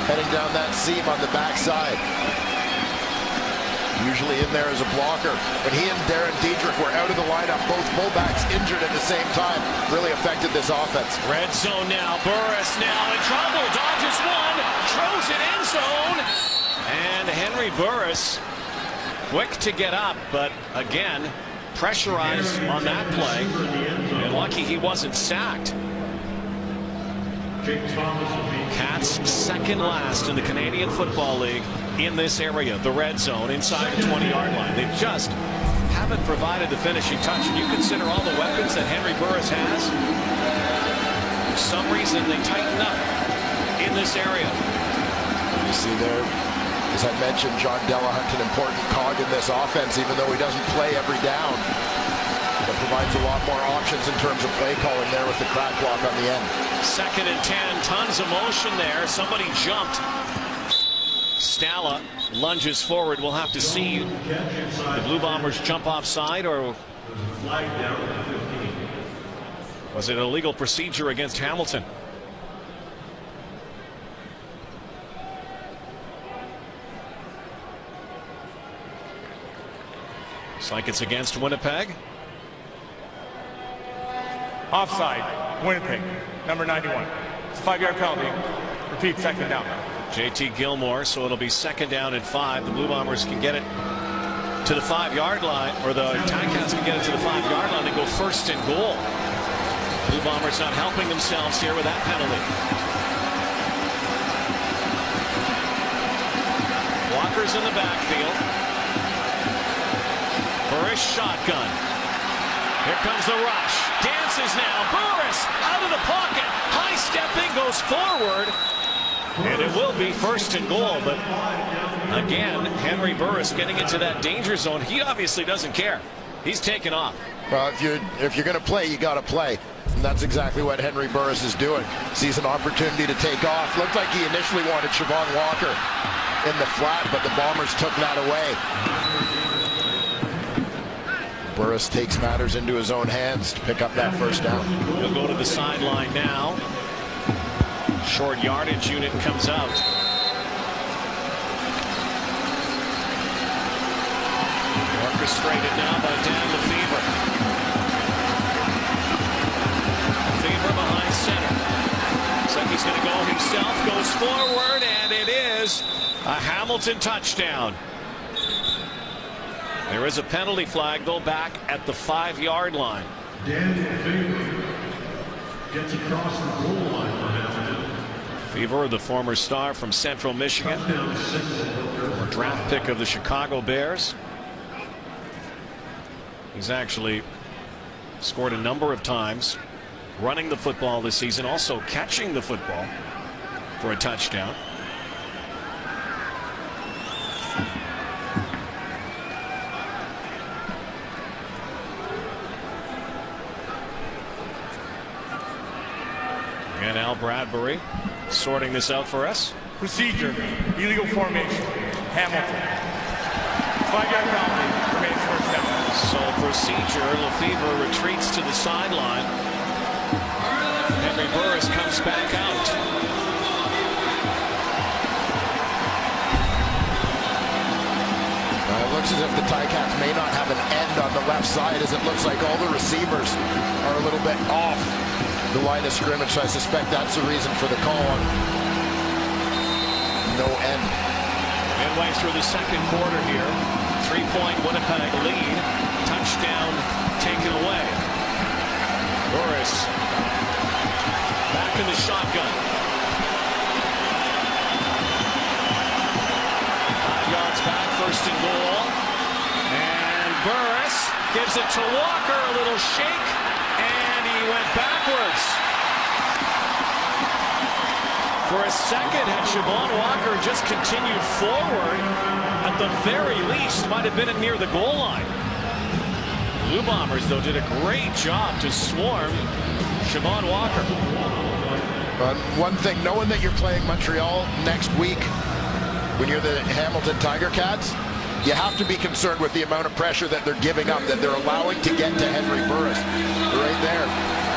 heading down that seam on the backside. Usually in there as a blocker. When he and Darren Diedrich were out of the lineup, both fullbacks injured at the same time, really affected this offense. Red zone now. Burris now in trouble. Dodges one. Throws it end zone. And Henry Burris quick to get up, but again, pressurized on that play. And lucky he wasn't sacked. Cats second last in the Canadian Football League in this area, the red zone, inside the 20-yard line. They just haven't provided the finishing touch. And you consider all the weapons that Henry Burris has, for some reason they tighten up in this area. You see there, as I mentioned, John Delahunt, an important cog in this offense, even though he doesn't play every down. That provides a lot more options in terms of play calling there with the crack block on the end. 2nd and 10, tons of motion there. Somebody jumped. Stala lunges forward. We'll have to see the Blue Bombers jump offside, or was it a legal procedure against Hamilton? Looks like it's against Winnipeg. Offside, Winnipeg, number 91. It's a 5-yard penalty. Repeat, second down. JT Gilmore, so it'll be 2nd down and 5. The Blue Bombers can get it to the 5-yard line, or the Ticats can get it to the 5-yard line and go first and goal. Blue Bombers not helping themselves here with that penalty. Walker's in the backfield. Burris shotgun. Here comes the rush. Dances now. Burris out of the pocket. High stepping, goes forward. And it will be first and goal. But again, Henry Burris getting into that danger zone. He obviously doesn't care. He's taking off. Well, if you're going to play, you got to play. And that's exactly what Henry Burris is doing. Sees an opportunity to take off. Looked like he initially wanted Siobhan Walker in the flat, but the Bombers took that away. Burris takes matters into his own hands to pick up that first down. He'll go to the sideline now. Short yardage unit comes out. Orchestrated now by Dan Lefevre. Lefevre behind center. Looks like he's going to go himself. Goes forward, and it is a Hamilton touchdown. There is a penalty flag, though, back at the 5-yard line. Dan Lefevre gets across the goal line for Hamilton. Lefevre, the former star from Central Michigan, draft pick of the Chicago Bears. He's actually scored a number of times running the football this season, also catching the football for a touchdown. And Al Bradbury sorting this out for us. Procedure, illegal formation, Hamilton. 5-yard penalty, remains first down. So procedure, Lefevre retreats to the sideline. Henry Burris comes back out. It looks as if the Ticats may not have an end on the left side, as it looks like all the receivers are a little bit off the line of scrimmage, so I suspect that's the reason for the call on no end. Midway through the second quarter here, 3-point Winnipeg lead. Touchdown taken away. Burris back in the shotgun. 5 yards back, first and goal. And Burris gives it to Walker, a little shake, and he went backwards. For a second, had Siobhan Walker just continued forward, at the very least, might have been near the goal line. Blue Bombers, though, did a great job to swarm Siobhan Walker. But one thing, knowing that you're playing Montreal next week, when you're the Hamilton Tiger Cats, you have to be concerned with the amount of pressure that they're giving up, that they're allowing to get to Henry Burris. Right there.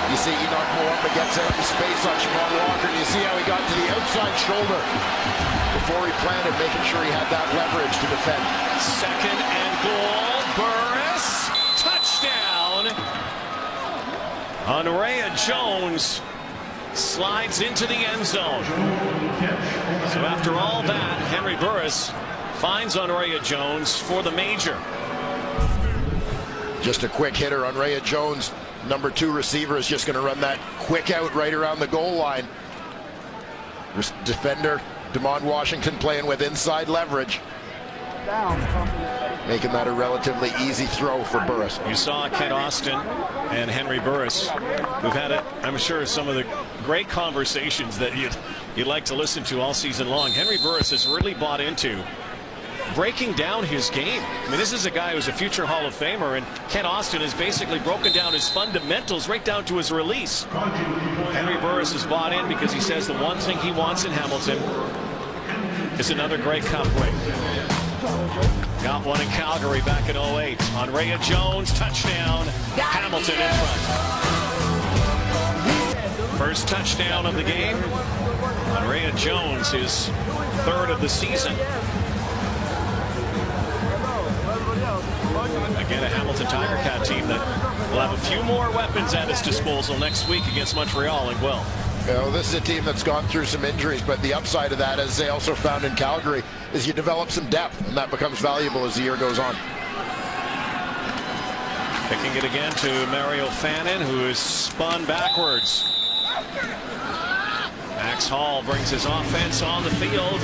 You see Enoch Mwamba gets out in space on Siobhan Walker. You see how he got to the outside shoulder before he planted, making sure he had that leverage to defend. Second and goal. Burris. Touchdown. Andrea Jones slides into the end zone. So after all that, Henry Burris finds Andrea Jones for the major. Just a quick hitter. Andrea Jones, number 2 receiver, is just going to run that quick out right around the goal line. Defender Damon Washington playing with inside leverage, making that a relatively easy throw for Burris. You saw Kent Austin and Henry Burris, who've had, I'm sure, some of the great conversations that you'd like to listen to all season long. Henry Burris has really bought into breaking down his game. I mean, this is a guy who's a future Hall of Famer, and Kent Austin has basically broken down his fundamentals right down to his release. Henry Burris has bought in because he says the one thing he wants in Hamilton is another Grey Cup ring. Got one in Calgary back in 08. Andrea Jones, touchdown, Hamilton in front. First touchdown of the game. Andrea Jones, his 3rd of the season. Again, a Hamilton Tiger Cat team that will have a few more weapons at its disposal next week against Montreal in Guelph. You know, this is a team that's gone through some injuries, but the upside of that, as they also found in Calgary, is you develop some depth, and that becomes valuable as the year goes on. Kicking it again to Mario Fannin, who is spun backwards. Max Hall brings his offense on the field.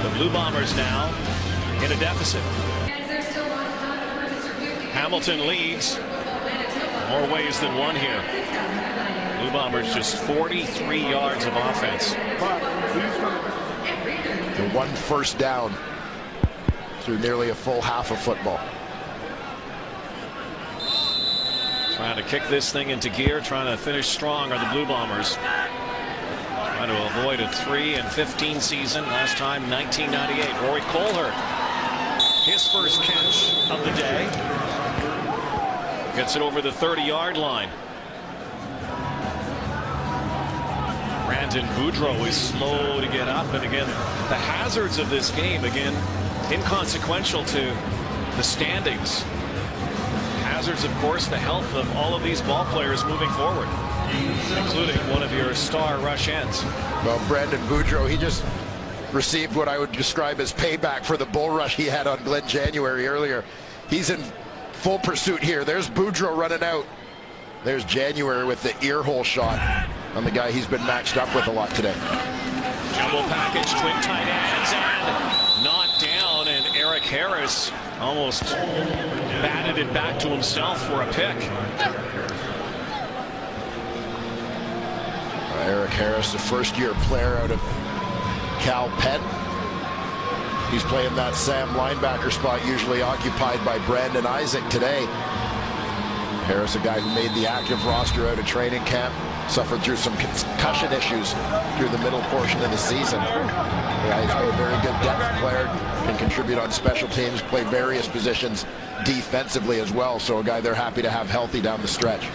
The Blue Bombers now in a deficit. Hamilton leads more ways than one here. Blue Bombers just 43 yards of offense. The one first down through nearly a full half of football. Trying to kick this thing into gear, trying to finish strong are the Blue Bombers. Trying to avoid a 3-15 season. Last time, 1998. Rory Colhart, his first catch of the day. Gets it over the 30-yard line. Brandon Boudreau is slow to get up, and again, the hazards of this game, again, inconsequential to the standings. Hazards, of course, the health of all of these ball players moving forward, including one of your star rush ends. Well, Brandon Boudreau, he just received what I would describe as payback for the bull rush he had on Glenn January earlier. He's in full pursuit here. There's Boudreau running out. There's January with the ear hole shot on the guy he's been matched up with a lot today. Jumbo package, twin tight ends, and knocked down, and Eric Harris almost batted it back to himself for a pick. Eric Harris, the first-year player out of Cal Penn. He's playing that Sam linebacker spot usually occupied by Brandon Isaac today. Harris, a guy who made the active roster out of training camp, suffered through some concussion issues through the middle portion of the season. Yeah, he's a very good depth player, can contribute on special teams, play various positions defensively as well. So a guy they're happy to have healthy down the stretch.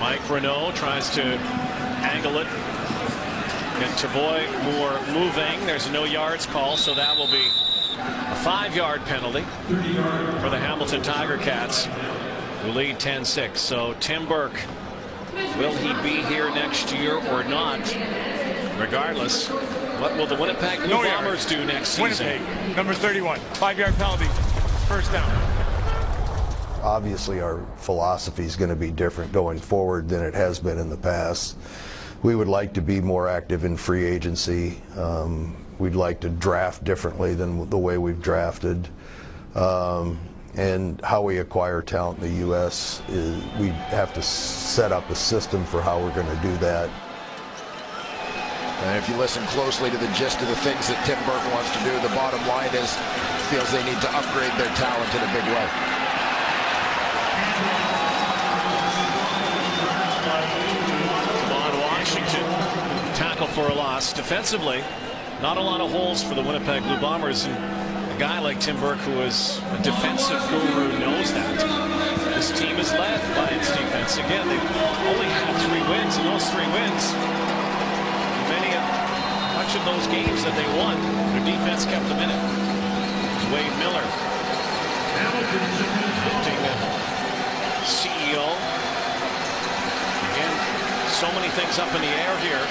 Mike Renault tries to angle it. Get Tavoy Moore moving. There's a no yards call, so that will be a 5-yard penalty for the Hamilton Tiger Cats, who lead 10-6. So Tim Burke, will he be here next year or not? Regardless, what will the Winnipeg Blue Bombers do next season? Winnipeg, number 31, 5-yard penalty, first down. Obviously, our philosophy is going to be different going forward than it has been in the past. We would like to be more active in free agency. We'd like to draft differently than the way we've drafted. And how we acquire talent in the U.S. is we have to set up a system for how we're going to do that. And if you listen closely to the gist of the things that Tim Burke wants to do, the bottom line is feels they need to upgrade their talent in a big way. Tackle for a loss. Defensively, not a lot of holes for the Winnipeg Blue Bombers, and a guy like Tim Burke, who is a defensive guru, knows that. This team is led by its defense. Again, they've only had 3 wins, and those 3 wins, much of those games that they won, their defense kept them in it. Wade Miller, acting CEO. Again, so many things up in the air here.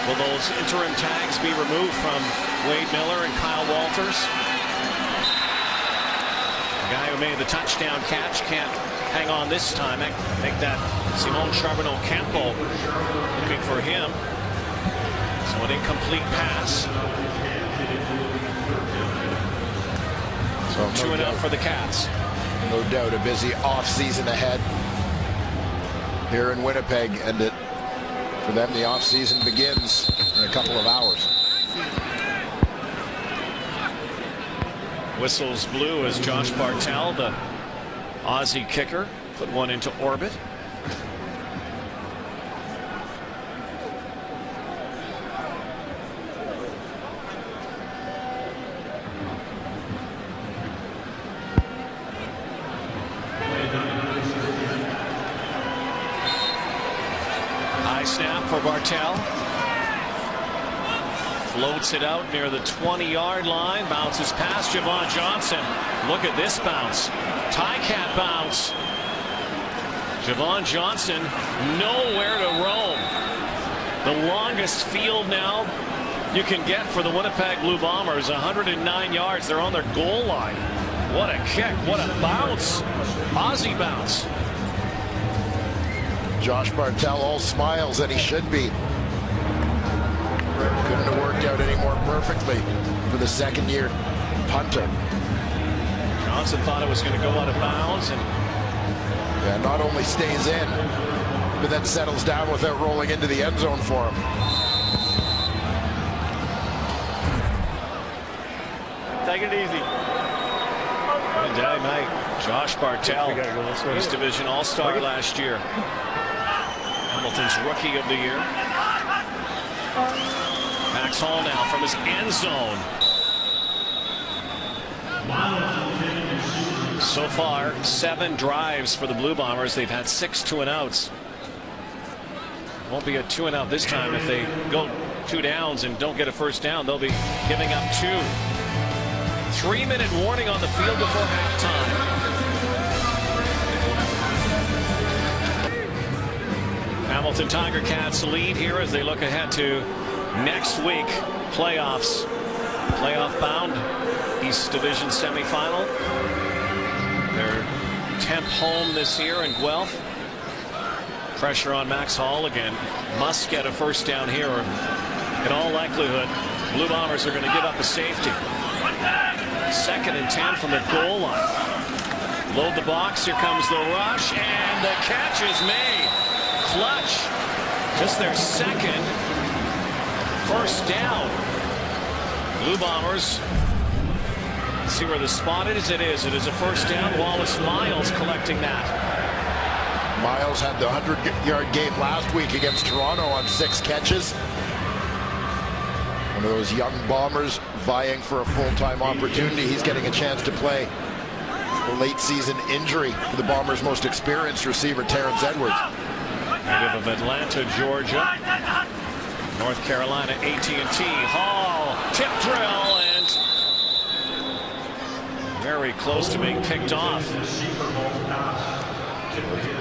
Will those interim tags be removed from Wade Miller and Kyle Walters? The guy who made the touchdown catch can't hang on this time. Make that Simon Charbonneau-Campo looking for him. So an incomplete pass. So 2-0 for the Cats. No doubt a busy off-season ahead here in Winnipeg, and for them the off-season begins in a couple of hours. Whistles blew as Josh Bartel, the Aussie kicker, put one into orbit. Snap for Bartel. Floats it out near the 20-yard line. Bounces past Javon Johnson. Look at this bounce. Tie-cat bounce. Javon Johnson nowhere to roam. The longest field now you can get for the Winnipeg Blue Bombers. 109 yards. They're on their goal line. What a kick. What a bounce. Aussie bounce. Josh Bartel all smiles, and he should be. Couldn't have worked out any more perfectly for the second-year punter. Johnson thought it was going to go out of bounds, and not only stays in, but then settles down without rolling into the end zone for him. Take it easy. Good day, mate. Josh Bartel, East Division All-Star last year. Hamilton's Rookie of the Year. Max Hall now from his end zone. So far, 7 drives for the Blue Bombers. They've had 6 2-and-outs. Won't be a 2-and-out this time. If they go 2 downs and don't get a first down, they'll be giving up 2. 3-minute warning on the field before halftime. Hamilton Tiger Cats lead here as they look ahead to next week. Playoffs. Playoff bound. East Division semifinal. Their 10th home this year in Guelph. Pressure on Max Hall again. Must get a first down here, or in all likelihood, Blue Bombers are going to give up a safety. 2nd and 10 from the goal line. Load the box. Here comes the rush, and the catch is made. Clutch. Just their 2nd first down. Blue Bombers. Let's see where the spot is. It is a first down. Wallace Miles collecting that. Miles had the 100-yard game last week against Toronto on 6 catches. One of those young Bombers vying for a full-time opportunity. He's getting a chance to play. A late season injury for the Bombers' most experienced receiver, Terrence Edwards. Native of Atlanta, Georgia. North Carolina, AT&T. Hall, tip drill, and very close to being picked off.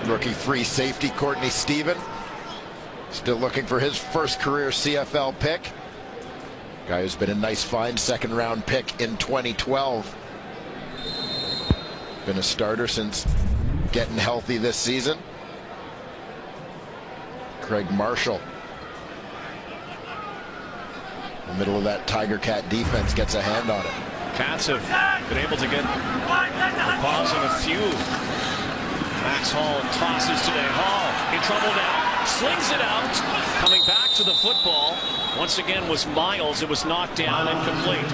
Rookie free safety Courtney Stephen. Still looking for his first career CFL pick. Guy who's been a nice find, 2nd-round pick in 2012. Been a starter since getting healthy this season. Craig Marshall. In the middle of that Tiger Cat defense, gets a hand on it. Cats have been able to get the paws on a few. Max Hall tosses today. Hall in trouble now. Slings it out. Coming back to the football. Once again was Miles. It was knocked down and complete.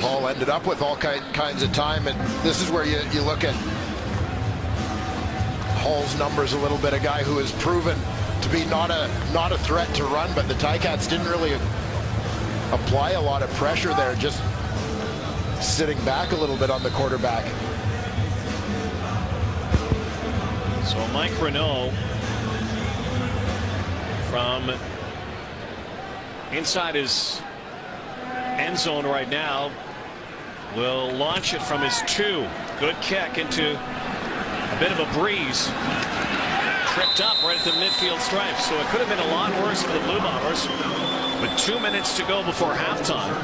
Hall ended up with all kinds of time, and this is where you look at Hall's numbers a little bit. A guy who has proven to be not a threat to run, but the Ticats didn't really apply a lot of pressure there, just sitting back a little bit on the quarterback. So Mike Renault from inside his end zone right now will launch it from his 2. Good kick into a bit of a breeze. Tripped up right at the midfield stripe, so it could have been a lot worse for the Blue Bombers. But 2 minutes to go before halftime.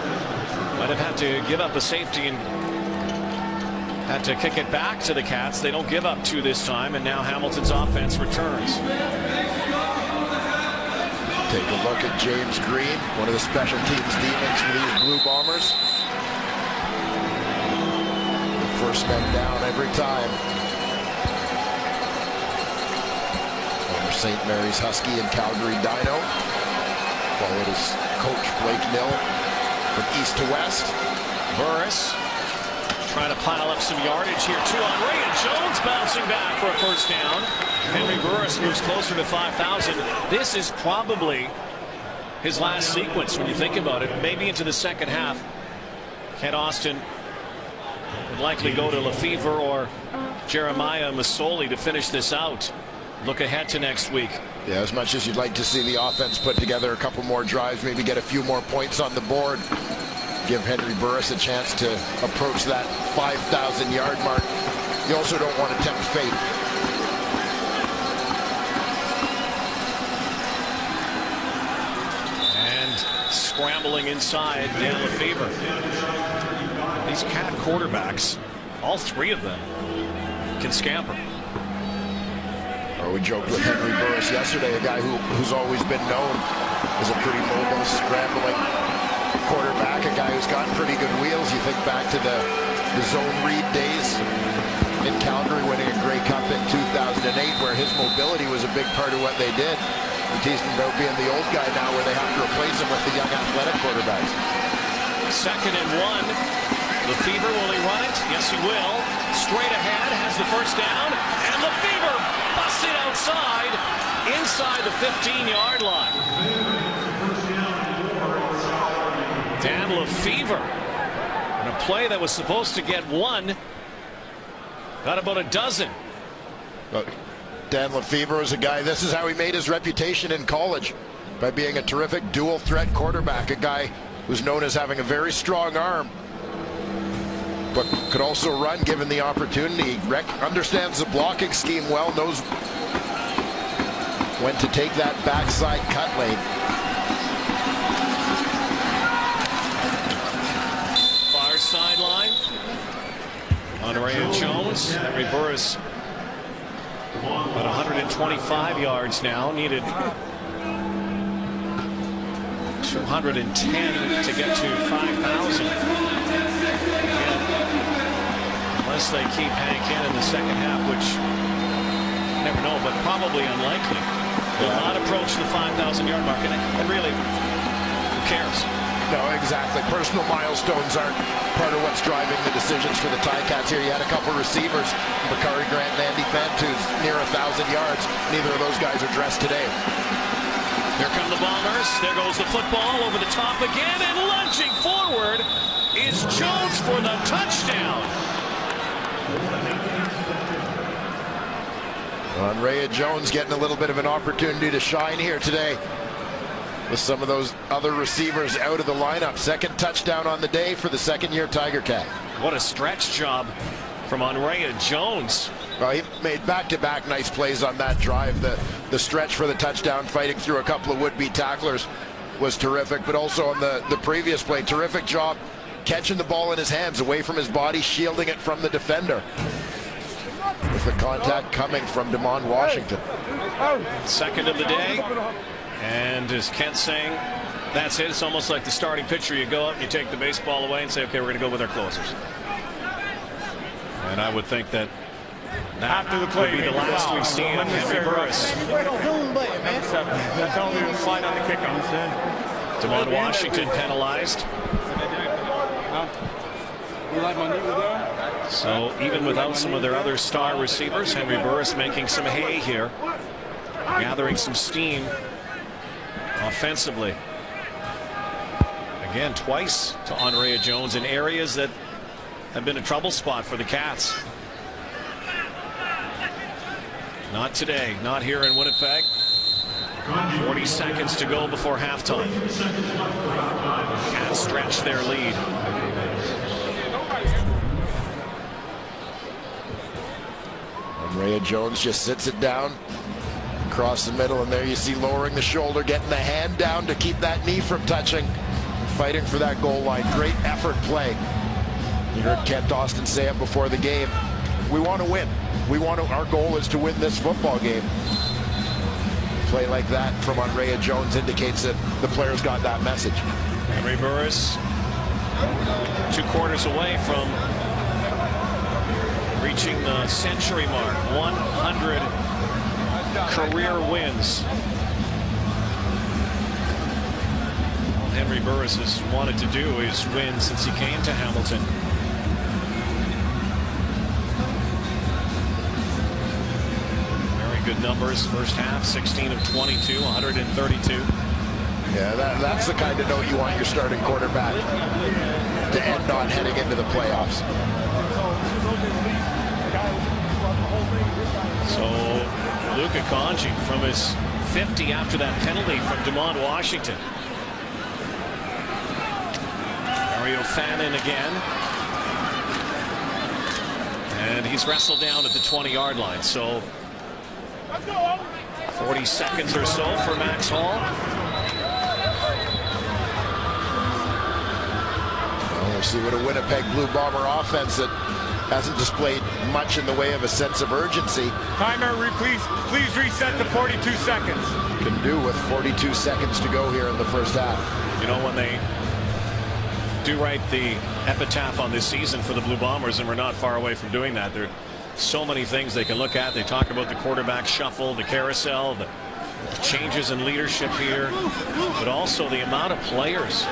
Might have had to give up a safety and had to kick it back to the Cats. They don't give up 2 this time, and now Hamilton's offense returns. Take a look at James Green, one of the special teams demons for these Blue Bombers. The first man down every time. Former St. Mary's Husky and Calgary Dino. Followed his coach Blake Mill from east to west. Burris trying to pile up some yardage here. 2 on Ray, and Jones bouncing back for a first down. Henry Burris moves closer to 5,000. This is probably his last sequence when you think about it. Maybe into the second half. Kent Austin would likely go to Lefevre or Jeremiah Masoli to finish this out. Look ahead to next week. Yeah, as much as you'd like to see the offense put together a couple more drives, maybe get a few more points on the board, give Henry Burris a chance to approach that 5,000-yard mark. You also don't want to tempt fate. And scrambling inside, Dan Lefevre. These Cat quarterbacks, all 3 of them, can scamper. We joked with Henry Burris yesterday, a guy who's always been known as a pretty mobile, scrambling quarterback, a guy who's got pretty good wheels. You think back to the zone read days in Calgary, winning a Grey Cup in 2008, where his mobility was a big part of what they did. We're teasing about being the old guy now, where they have to replace him with the young athletic quarterbacks. 2nd and 1. Lefebvre, will he run it? Yes, he will. Straight ahead, has the first down, and Lefebvre busts it outside, inside the 15-yard line. Dan Lefebvre, in a play that was supposed to get 1, got about a dozen. Dan Lefebvre is a guy, this is how he made his reputation in college, by being a terrific dual threat quarterback, a guy who's known as having a very strong arm, but could also run given the opportunity. Understands the blocking scheme well, knows when to take that backside cut lane. Far sideline. Andrea Jones. Henry Burris about 125 yards now. Needed 210 to get to 5,000. Unless they keep Hank in the second half, which you never know, but probably unlikely. Will not approach the 5,000-yard mark, and really, who cares? No, exactly. Personal milestones aren't part of what's driving the decisions for the Ticats here. You had a couple receivers, Bakari Grant and Andy Fantus, near 1,000 yards. Neither of those guys are dressed today. Here come the Bombers. There goes the football over the top again, and lunging forward is Jones for the touchdown. Andrea Jones getting a little bit of an opportunity to shine here today with some of those other receivers out of the lineup. Second touchdown on the day for the second-year Tiger Cat. What a stretch job from Andrea Jones. Well, he made back-to-back nice plays on that drive. The stretch for the touchdown, fighting through a couple of would-be tacklers, was terrific. But also on the previous play, terrific job catching the ball in his hands, away from his body, shielding it from the defender. With the contact coming from DeMond Washington. Second of the day. And as Kent's saying, that's it. It's almost like the starting pitcher. You go up and you take the baseball away and say, okay, we're going to go with our closers. And I would think that after the play, would be the last we've seen of Henry Burris. That's only the slide on the kickoff. DeMond Washington penalized. So even without some of their other star receivers, Henry Burris making some hay here, gathering some steam offensively. Again, twice to Andrea Jones in areas that have been a trouble spot for the Cats. Not today, not here in Winnipeg. 40 seconds to go before halftime. Cats stretch their lead. Andrea Jones just sits it down across the middle, and there you see lowering the shoulder, getting the hand down to keep that knee from touching, fighting for that goal line. Great effort play. You heard Kent Austin say it before the game. We want to win. Our goal is to win this football game. A play like that from Andrea Jones indicates that the players got that message. Henry Burris 2 quarters away from reaching the century mark. 100 career wins. All Henry Burris has wanted to do is win since he came to Hamilton. Very good numbers. First half, 16 of 22, 132. Yeah, that's the kind of note you want your starting quarterback to end on heading into the playoffs. So Luka Conji from his 50 after that penalty from DeMond Washington. Mario Fannin again. And he's wrestled down at the 20-yard line. So 40 seconds or so for Max Hall. Well, we'll see what a Winnipeg Blue Bomber offense that hasn't displayed much in the way of a sense of urgency. Timer, please reset to 42 seconds. Can do with 42 seconds to go here in the first half. You know, when they do write the epitaph on this season for the Blue Bombers, and we're not far away from doing that, there are so many things they can look at. They talk about the quarterback shuffle, the carousel, the changes in leadership here, but also the amount of players.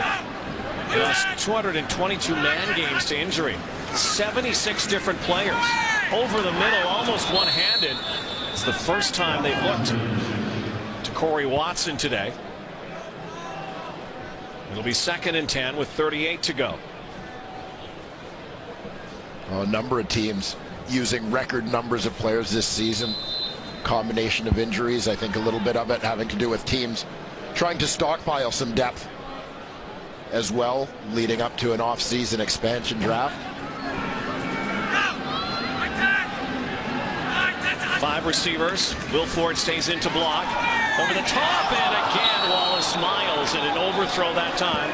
They lost 222 man games to injury. 76 different players over the middle, almost one-handed. It's the first time they've looked to Corey Watson today. It'll be 2nd and 10 with 38 to go. A number of teams using record numbers of players this season. Combination of injuries, I think a little bit of it having to do with teams trying to stockpile some depth as well, leading up to an off-season expansion draft. 5 receivers. Will Ford stays into block. Over the top, and again Wallace Miles, and an overthrow that time.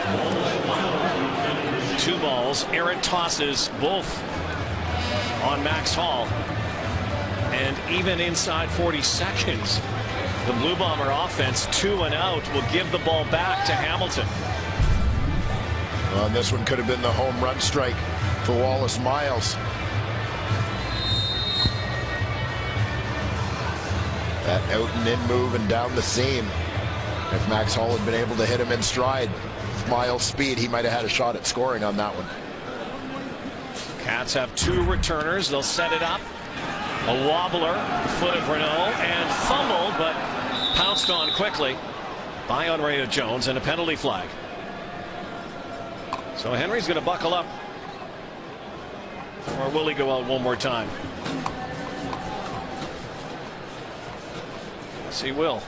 2 balls. Aaron tosses both on Max Hall. And even inside 40 seconds, the Blue Bomber offense 2 and out will give the ball back to Hamilton. Well, this one could have been the home run strike for Wallace Miles. That out and in move and down the seam. If Max Hall had been able to hit him in stride with Miles' speed, he might have had a shot at scoring on that one. Cats have 2 returners. They'll set it up. A wobbler, foot of Renault, and fumbled, but pounced on quickly by Onrea Jones, and a penalty flag. So Henry's going to buckle up. Or will he go out one more time? Yes, he will.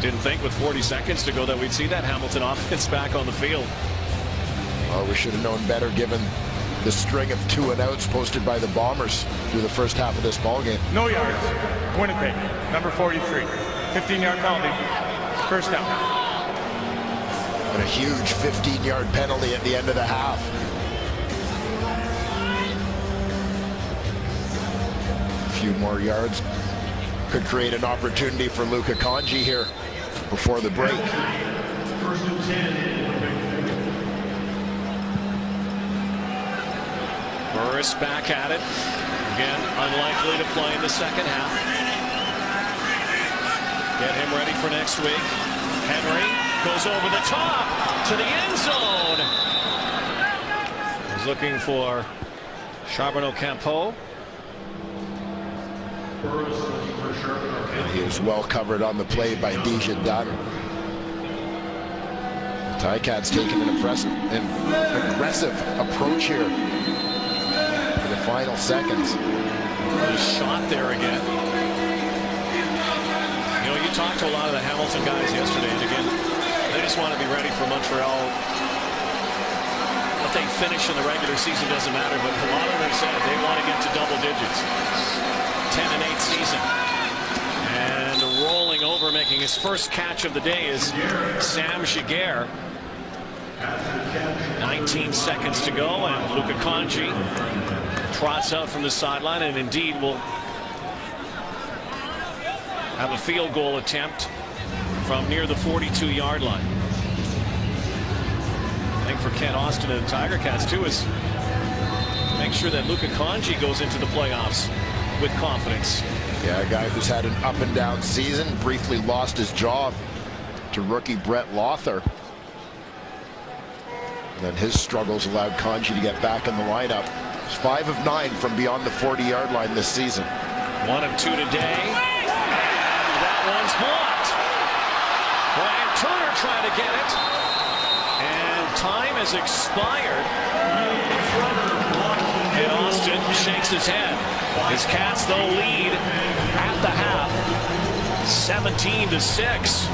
Didn't think with 40 seconds to go that we'd see that Hamilton offense back on the field. Well, we should have known better given the string of 2 and outs posted by the Bombers through the first half of this ball game. No yards. Winnipeg, number 43. 15-yard penalty. First down. And a huge 15-yard penalty at the end of the half. A few more yards could create an opportunity for Luka Kanji here before the break. First and 10. Burris back at it. Again, unlikely to play in the second half. Get him ready for next week. Henry goes over the top to the end zone. He's looking for Charbonneau Campeau. And he was well covered on the play by Deja Dunn. The Ticats taking an aggressive approach here for the final seconds. Shot there again. You know, you talked to a lot of the Hamilton guys yesterday, and again, they just want to be ready for Montreal. What they finish in the regular season doesn't matter, but a lot of them said they want to get to double digits. 10-8 season. And rolling over, making his first catch of the day is Sam Giguère. 19 seconds to go, and Luka Kanji trots out from the sideline, and indeed will have a field goal attempt from near the 42-yard line. I think for Kent Austin and the Tiger Cats too is make sure that Luka Kanji goes into the playoffs with confidence. Yeah, a guy who's had an up and down season, briefly lost his job to rookie Brett Lothar. And then his struggles allowed Kanji to get back in the lineup. He's 5 of 9 from beyond the 40-yard line this season. 1 of 2 today. That one's blocked. Brian Turner trying to get it. And time has expired. And Austin shakes his head. His Cats, though, lead at the half. 17-6.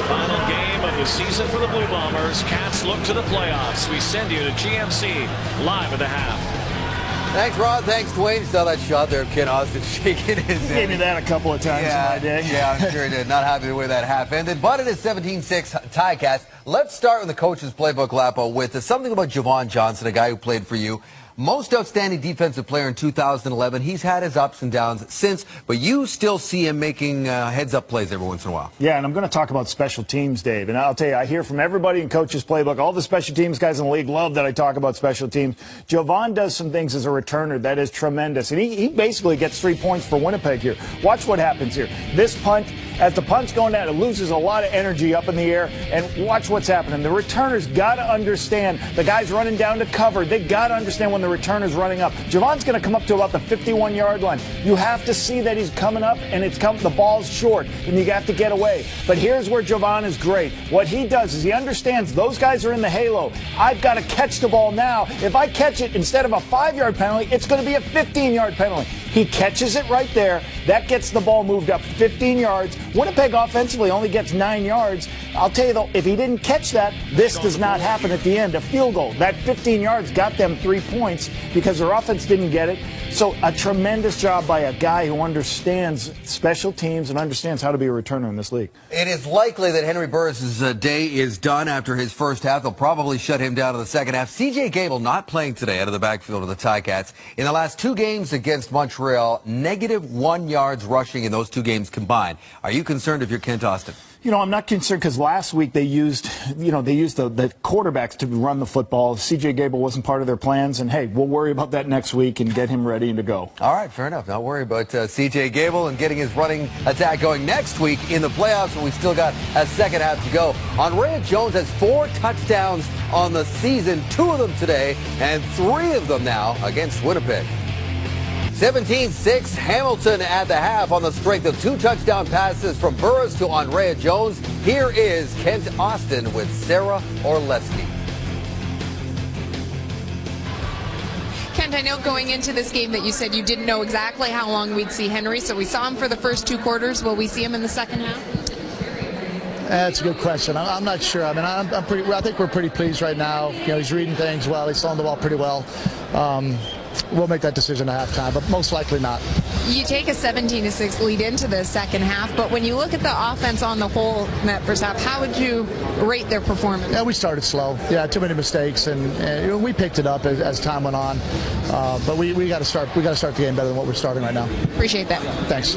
Final game of the season for the Blue Bombers. Cats look to the playoffs. We send you to GMC live at the half. Thanks, Rod. Thanks, Dwayne. You saw that shot there of Ken Austin shaking his head. Gave me that a couple of times in my day. Yeah, I'm sure he did. Not happy the way that half ended, but it is 17-6 Ticats. Let's start with the coach's playbook, Lapo, with something about Javon Johnson, a guy who played for you. Most outstanding defensive player in 2011. He's had his ups and downs since, but you still see him making heads-up plays every once in a while. Yeah, and I'm going to talk about special teams, Dave. And I'll tell you, I hear from everybody in Coach's Playbook. All the special teams guys in the league love that I talk about special teams. Javon does some things as a returner that is tremendous. And he basically gets 3 points for Winnipeg here. Watch what happens here. This punt, as the punt's going down, it loses a lot of energy up in the air. And watch what's happening. The returners got to understand. The guys running down to cover, they got to understand when the returner's running up. Javon's going to come up to about the 51-yard line. You have to see that he's coming up, and the ball's short, and you have to get away. But here's where Javon is great. What he does is he understands those guys are in the halo. I've got to catch the ball now. If I catch it, instead of a 5-yard penalty, it's going to be a 15-yard penalty. He catches it right there. That gets the ball moved up 15 yards. Winnipeg offensively only gets 9 yards. I'll tell you, though, if he didn't catch that, this does not happen at the end. A field goal. That 15 yards got them 3 points because their offense didn't get it. So a tremendous job by a guy who understands special teams and understands how to be a returner in this league. It is likely that Henry Burris' day is done after his first half. They'll probably shut him down in the second half. C.J. Gable not playing today out of the backfield of the Ticats. In the last 2 games against Montreal, -1 yards rushing in those 2 games combined. Are you concerned if you're Kent Austin? You know, I'm not concerned because last week they used the quarterbacks to run the football. C.J. Gable wasn't part of their plans, and hey, we'll worry about that next week and get him ready to go. All right, fair enough. Not worry about C.J. Gable and getting his running attack going next week in the playoffs, when we still got a second half to go. Andrea Jones has 4 touchdowns on the season, 2 of them today, and 3 of them now against Winnipeg. 17-6 Hamilton at the half on the strength of 2 touchdown passes from Burris to Andrea Jones. Here is Kent Austin with Sarah Orleski. Kent, I know going into this game that you said you didn't know exactly how long we'd see Henry, so we saw him for the first 2 quarters. Will we see him in the second half? That's a good question. I'm not sure. I mean, I think we're pretty pleased right now. You know, he's reading things well. He's throwing the ball pretty well. We'll make that decision at halftime, but most likely not. You take a 17-6 lead into the second half, but when you look at the offense on the whole in that first half, how would you rate their performance? Yeah, we started slow. Yeah, too many mistakes, and we picked it up as time went on. But we got to start. We got to start the game better than what we're starting right now. Appreciate that. Thanks.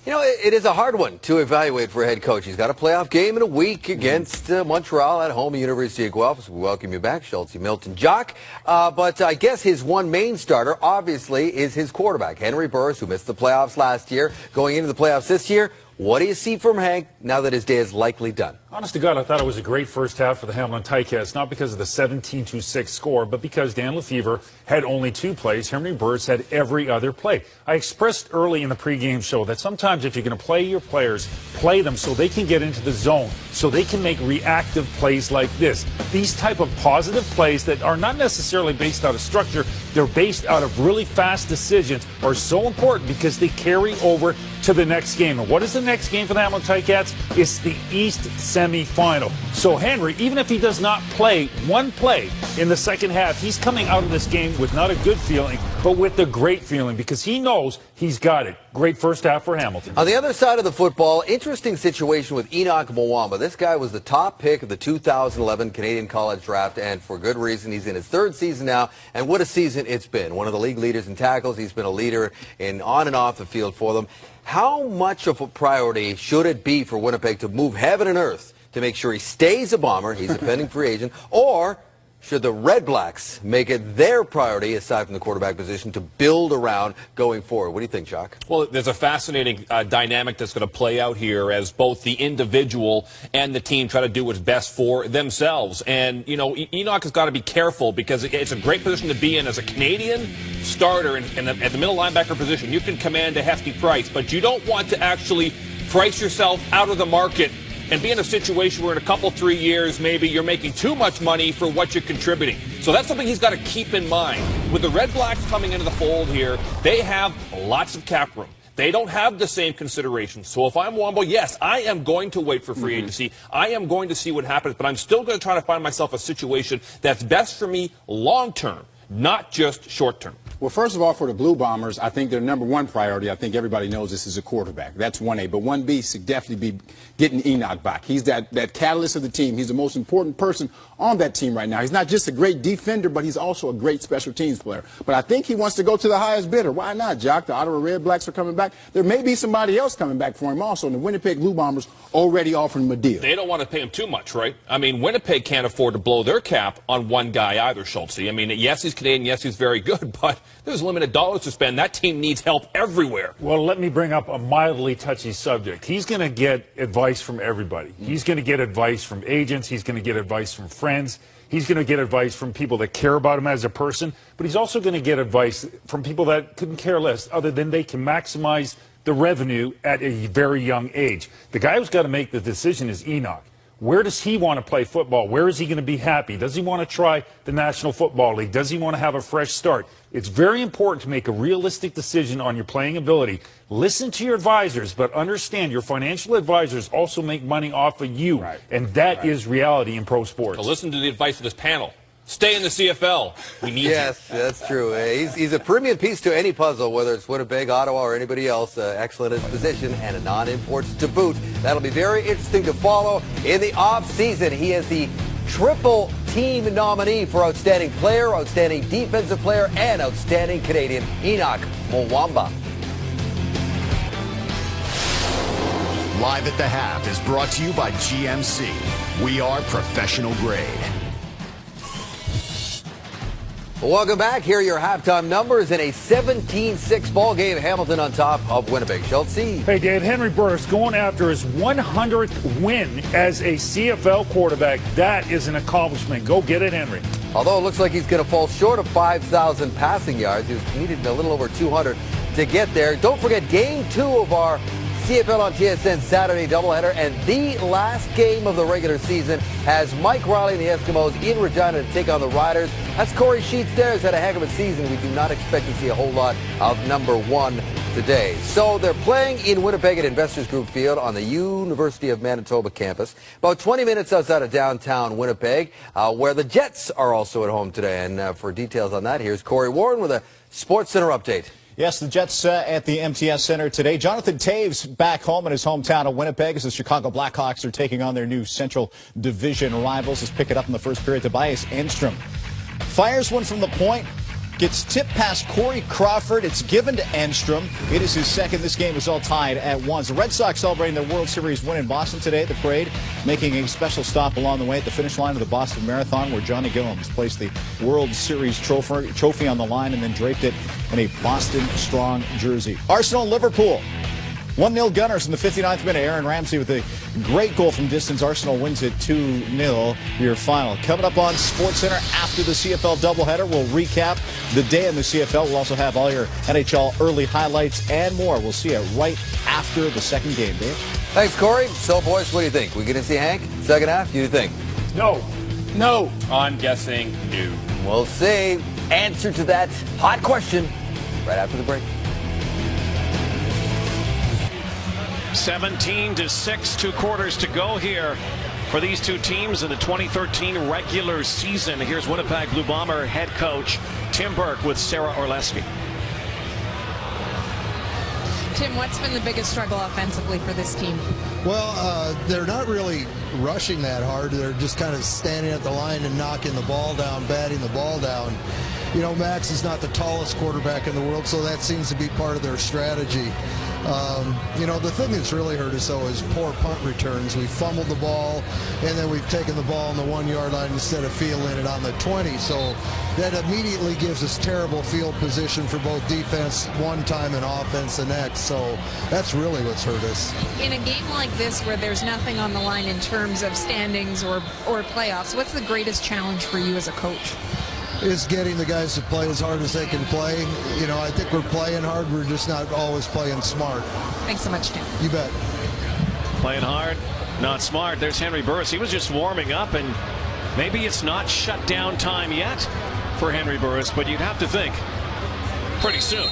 You know, it is a hard one to evaluate for a head coach. He's got a playoff game in a week against Montreal at home at University of Guelph. So we welcome you back, Schultz, Milton, Jock. But I guess his one main starter, obviously, is his quarterback, Henry Burris, who missed the playoffs last year. Going into the playoffs this year, what do you see from Hank now that his day is likely done? Honest to God, I thought it was a great first half for the Hamilton Ticats, not because of the 17-6 score, but because Dan Lefevre had only 2 plays. Henry Burris had every other play. I expressed early in the pregame show that sometimes if you're going to play your players, play them so they can get into the zone, so they can make reactive plays like this. These type of positive plays that are not necessarily based out of structure, they're based out of really fast decisions, are so important because they carry over to the next game. And what is the next game for the Hamilton Ticats? It's the East semifinal. So Henry, even if he does not play one play in the second half, he's coming out of this game with not a good feeling, but with a great feeling because he knows he's got it. Great first half for Hamilton. On the other side of the football, interesting situation with Enoch Mwamba. This guy was the top pick of the 2011 Canadian College Draft, and for good reason. He's in his 3rd season now, and what a season it's been. One of the league leaders in tackles. He's been a leader in on and off the field for them. How much of a priority should it be for Winnipeg to move heaven and earth to make sure he stays a Bomber, he's a pending free agent, or should the Red Blacks make it their priority, aside from the quarterback position, to build around going forward? What do you think, Jacques? Well, there's a fascinating dynamic that's going to play out here as both the individual and the team try to do what's best for themselves. And, you know, Enoch has got to be careful because it's a great position to be in as a Canadian starter at the middle linebacker position. You can command a hefty price, but you don't want to actually price yourself out of the market and be in a situation where in a couple, 3 years, maybe you're making too much money for what you're contributing. So that's something he's got to keep in mind. With the Red Blacks coming into the fold here, they have lots of cap room. They don't have the same considerations. So if I'm Wombo, yes, I am going to wait for free agency. I am going to see what happens, but I'm still going to try to find myself a situation that's best for me long term. not just short term. Well, first of all, for the Blue Bombers, I think their number one priority, I think everybody knows this, is a quarterback. That's 1A. But 1B should definitely be getting Enoch back. He's that catalyst of the team. He's the most important person on that team right now. He's not just a great defender, but he's also a great special teams player. But I think he wants to go to the highest bidder. Why not, Jock? The Ottawa Red Blacks are coming back. There may be somebody else coming back for him also, and the Winnipeg Blue Bombers already offered him a deal. They don't want to pay him too much, right? I mean, Winnipeg can't afford to blow their cap on one guy either, Schultz. I mean, yes, he's Canadian, yes, he's very good, but there's limited dollars to spend. That team needs help everywhere. Well, let me bring up a mildly touchy subject. He's going to get advice from everybody. He's going to get advice from agents. He's going to get advice from friends. He's going to get advice from people that care about him as a person. But he's also going to get advice from people that couldn't care less, other than they can maximize the revenue at a very young age. The guy who's got to make the decision is Enoch. Where does he want to play football? Where is he going to be happy? Does he want to try the National Football League? Does he want to have a fresh start? It's very important to make a realistic decision on your playing ability. Listen to your advisors, but understand your financial advisors also make money off of you. Right. And that is reality in pro sports. So listen to the advice of this panel. Stay in the CFL. We need you. Yes, that's true. He's a premium piece to any puzzle, whether it's Winnipeg, Ottawa, or anybody else. Excellent at his position and a non-import to boot. That'll be very interesting to follow in the off-season. He is the triple team nominee for Outstanding Player, Outstanding Defensive Player, and Outstanding Canadian, Enoch Mwamba. Live at the Half is brought to you by GMC. We are professional grade. Welcome back. Here are your halftime numbers in a 17-6 ball game. Hamilton on top of Winnipeg. Schultz. Hey, Dave. Henry Burris going after his 100th win as a CFL quarterback. That is an accomplishment. Go get it, Henry. Although it looks like he's going to fall short of 5,000 passing yards. He's needed a little over 200 to get there. Don't forget game 2 of our CFL on TSN Saturday doubleheader, and the last game of the regular season has Mike Riley and the Eskimos in Regina to take on the Riders. That's Corey Sheets there. He's had a heck of a season. We do not expect to see a whole lot of number 1 today. So they're playing in Winnipeg at Investors Group Field on the University of Manitoba campus, about 20 minutes outside of downtown Winnipeg, where the Jets are also at home today. And for details on that, here's Corey Warren with a Sports Center update. Yes, the Jets at the MTS Center today. Jonathan Taves back home in his hometown of Winnipeg as the Chicago Blackhawks are taking on their new Central Division rivals. Let's pick it up in the first period. Tobias Enstrom fires one from the point. Gets tipped past Corey Crawford. It's given to Enstrom. It is his second. This game is all tied at 1. The Red Sox celebrating their World Series win in Boston today at the parade, making a special stop along the way at the finish line of the Boston Marathon, where Johnny Gillums placed the World Series trophy on the line and then draped it in a Boston Strong jersey. Arsenal and Liverpool. 1-0 Gunners in the 59th minute. Aaron Ramsey with a great goal from distance. Arsenal wins it 2-0. Your final. Coming up on SportsCenter after the CFL doubleheader, we'll recap the day in the CFL. We'll also have all your NHL early highlights and more. We'll see you right after the second game, Dave. Thanks, Corey. So, boys, what do you think? We going to see Hank second half? Do you think? No. No. I'm guessing no. We'll see. Answer to that hot question right after the break. 17-6, 2 quarters to go here for these two teams in the 2013 regular season. Here's Winnipeg Blue Bomber head coach Tim Burke with Sarah Orlesky. Tim, what's been the biggest struggle offensively for this team? Well, they're not really rushing that hard. They're just kind of standing at the line and knocking the ball down, batting the ball down. You know, Max is not the tallest quarterback in the world, so that seems to be part of their strategy. You know, the thing that's really hurt us, though, is poor punt returns. We fumbled the ball, and then we've taken the ball on the 1-yard line instead of fielding it on the 20. So that immediately gives us terrible field position for both defense one time and offense the next. So that's really what's hurt us. In a game like this where there's nothing on the line in terms of standings or playoffs, what's the greatest challenge for you as a coach? Is getting the guys to play as hard as they can play. You know, I think we're playing hard. We're just not always playing smart. Thanks so much, Tim. You bet. Playing hard, not smart. There's Henry Burris. He was just warming up, and maybe it's not shut down time yet for Henry Burris, but you'd have to think pretty soon.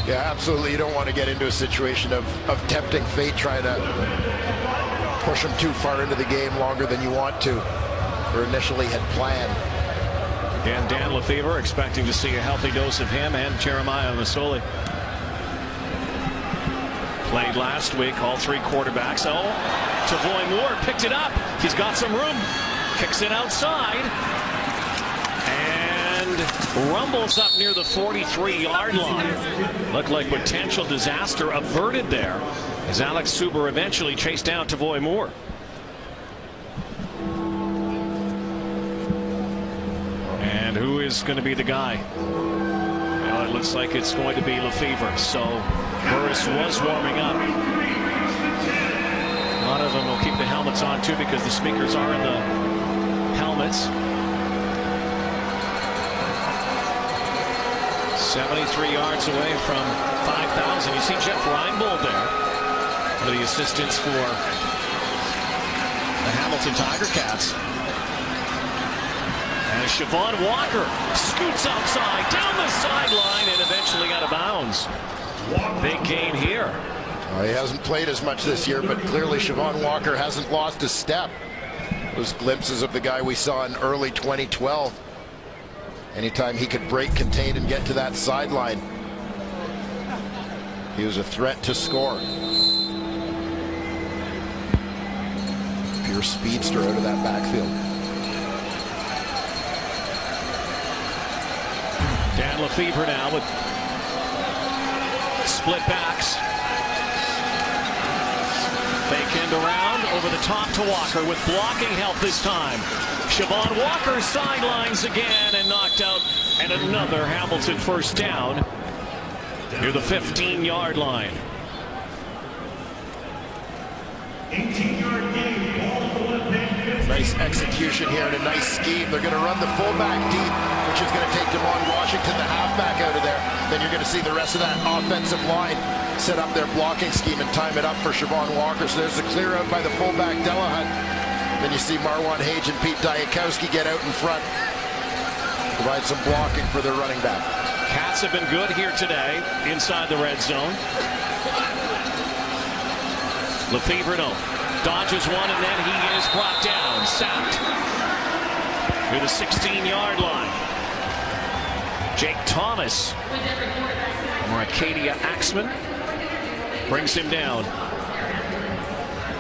Yeah, absolutely. You don't want to get into a situation of tempting fate, trying to push them too far into the game longer than you want to or initially had planned. Again, Dan Lefebvre expecting to see a healthy dose of him and Jeremiah Masoli. Played last week, all three quarterbacks. Oh, Tavoy Moore picked it up. He's got some room. Kicks it outside. And rumbles up near the 43-yard line. Looked like potential disaster averted there as Alex Suber eventually chased down Tavoy Moore. And who is going to be the guy? Well, it looks like it's going to be Lefebvre. So Burris was warming up. A lot of them will keep the helmets on too because the speakers are in the helmets. 73 yards away from 5,000. You see Jeff Reinbold there, one of the assistants for the Hamilton Tiger Cats. And Siobhan Walker scoots outside, down the sideline, and eventually out of bounds. Big gain here. He hasn't played as much this year, but clearly Siobhan Walker hasn't lost a step. Those glimpses of the guy we saw in early 2012. Anytime he could break, contain, and get to that sideline, he was a threat to score. Pure speedster out of that backfield. Dan Lefebvre now with split backs. Fake end around, over the top to Walker with blocking help this time. Siobhan Walker sidelines again and knocked out, and another Hamilton first down near the 15-yard line. 18-yard gain, ball to Winnipeg. Nice execution here and a nice scheme. They're going to run the fullback deep, which is going to take DeMond Washington, the halfback, out of there. Then you're going to see the rest of that offensive line set up their blocking scheme and time it up for Siobhan Walker. So there's a clear out by the fullback, Delahunt. Then you see Marwan Hage and Pete Diakowski get out in front, provide some blocking for their running back. Cats have been good here today inside the red zone. Lefebvre dodges one, and then he is brought down, sacked near the 16-yard line. Jake Thomas from Arcadia Axman brings him down.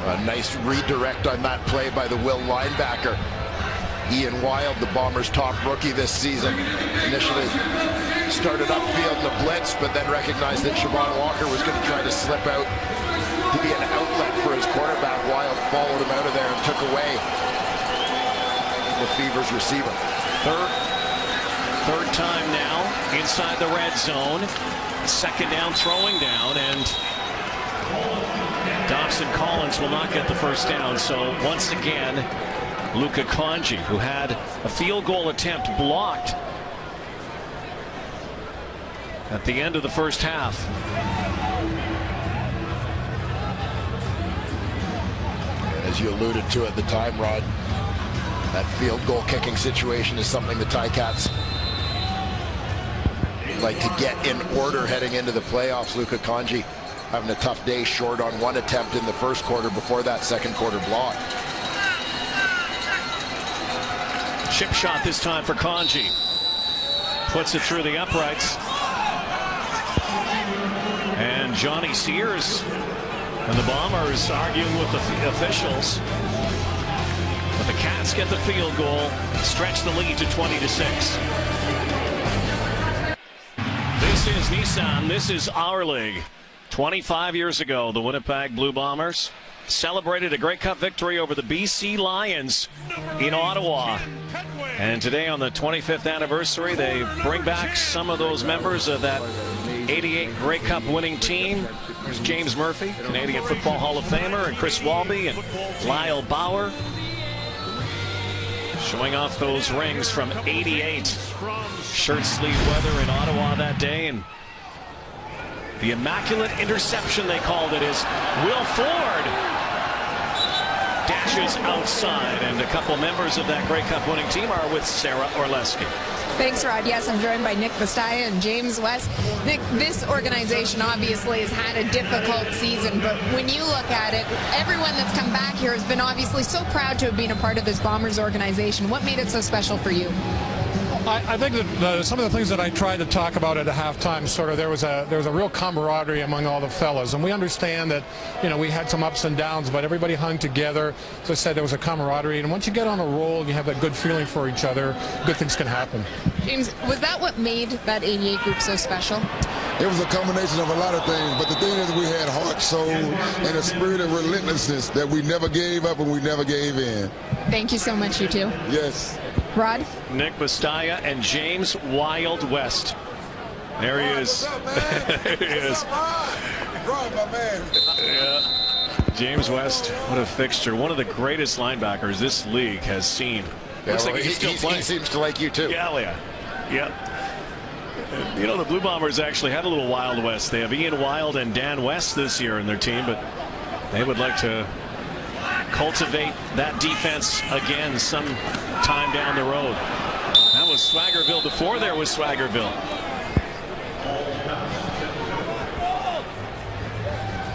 A nice redirect on that play by the Will linebacker. Ian Wild, the Bombers' top rookie this season, initially started upfield in the blitz, but then recognized that Siobhan Walker was going to try to slip out to be an outlet for his quarterback. Wild followed him out of there and took away Lefebvre's receiver. Third time now inside the red zone. Second down, throwing down, and Dobson Collins will not get the first down. So once again, Luka Kanji, who had a field goal attempt blocked at the end of the first half. As you alluded to at the time, Rod, that field goal kicking situation is something the Ticats like to get in order heading into the playoffs. Luka Kanji having a tough day, short on one attempt in the first quarter before that second quarter block. Chip shot this time for Kanji. Puts it through the uprights. And Johnny Sears and the Bombers arguing with the officials. But the Cats get the field goal, stretch the lead to 20-6. This is Nissan. This is our league. 25 years ago, the Winnipeg Blue Bombers celebrated a Grey Cup victory over the BC Lions in Ottawa. And today, on the 25th anniversary, they bring back some of those members of that 88 Grey Cup winning team. There's James Murphy, Canadian Football Hall of Famer, and Chris Walby and Lyle Bauer, showing off those rings from 88. Shirt sleeve weather in Ottawa that day, and the immaculate interception, they called it, is Will Ford dashes outside, and a couple members of that Grey Cup winning team are with Sarah Orleski. Thanks, Rod. Yes, I'm joined by Nick Vastaya and James West. Nick, this organization obviously has had a difficult season, but when you look at it, everyone that's come back here has been obviously so proud to have been a part of this Bombers organization. What made it so special for you? I think that some of the things that I tried to talk about at a halftime, sort of, there was a real camaraderie among all the fellas, and we understand that, you know, we had some ups and downs, but everybody hung together. As I said, there was a camaraderie, and once you get on a roll and you have that good feeling for each other, good things can happen. James, was that what made that 88 group so special? It was a combination of a lot of things, but the thing is we had heart, soul, and a spirit of relentlessness that we never gave up and we never gave in. Thank you so much, you two. Yes. Rod? Nick Bastaya and James Wild West. There he is. There he is. Yeah. James West, what a fixture. One of the greatest linebackers this league has seen. Yeah, Looks well, like he's still playing. He seems to like you, too. Yeah. You know, the Blue Bombers actually had a little Wild West. They have Ian Wild and Dan West this year in their team, but they would like to cultivate that defense again some time down the road. That was Swaggerville. Before there was Swaggerville.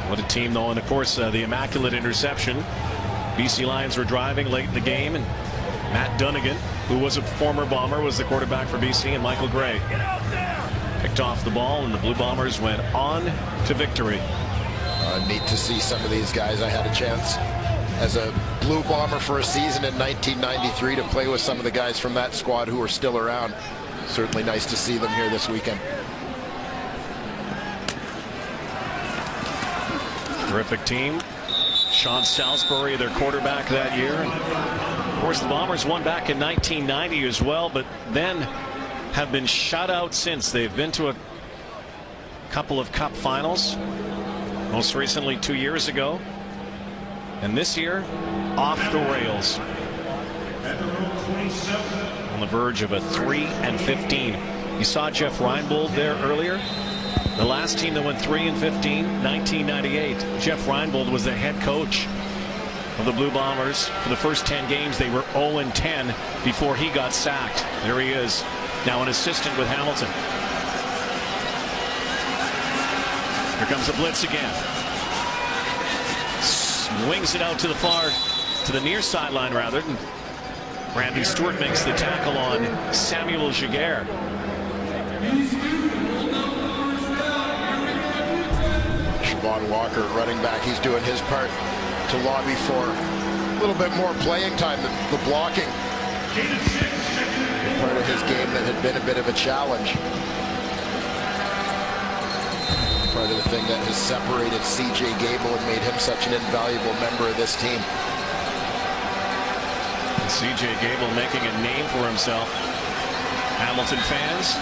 What a team, though, and of course the immaculate interception. BC Lions were driving late in the game, and Matt Dunnigan, who was a former Bomber, was the quarterback for BC, and Michael Gray picked off the ball, and the Blue Bombers went on to victory. Neat to see some of these guys. I had a chance as a Blue Bomber for a season in 1993 to play with some of the guys from that squad who are still around. Certainly nice to see them here this weekend. Terrific team. Sean Salisbury, their quarterback that year. And of course, the Bombers won back in 1990 as well, but then have been shut out since. They've been to a couple of Cup finals, most recently 2 years ago. And this year, off the rails. On the verge of a 3-15. You saw Jeff Reinbold there earlier. The last team that went 3-15, 1998. Jeff Reinbold was the head coach of the Blue Bombers. For the first 10 games, they were 0-10 before he got sacked. There he is, now an assistant with Hamilton. Here comes the blitz again. Swings it out to the far, to the near sideline rather. And Randy Stewart makes the tackle on Samuel Giguère. Siobhan Walker, running back, he's doing his part to lobby for a little bit more playing time, the blocking. Part of his game that had been a bit of a challenge. Part of the thing that has separated C.J. Gable and made him such an invaluable member of this team. C.J. Gable making a name for himself. Hamilton fans,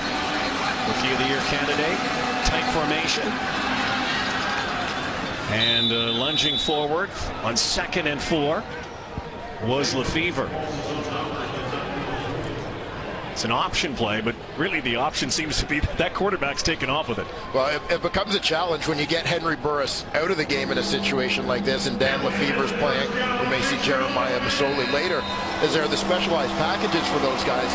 Rookie of the Year candidate, tight formation. And lunging forward on 2nd and 4 was Lefevre. It's an option play, but really the option seems to be that quarterback's taken off with it. Well, it becomes a challenge when you get Henry Burris out of the game in a situation like this, and Dan Lefevre's playing. We may see Jeremiah Masoli later, as there are the specialized packages for those guys.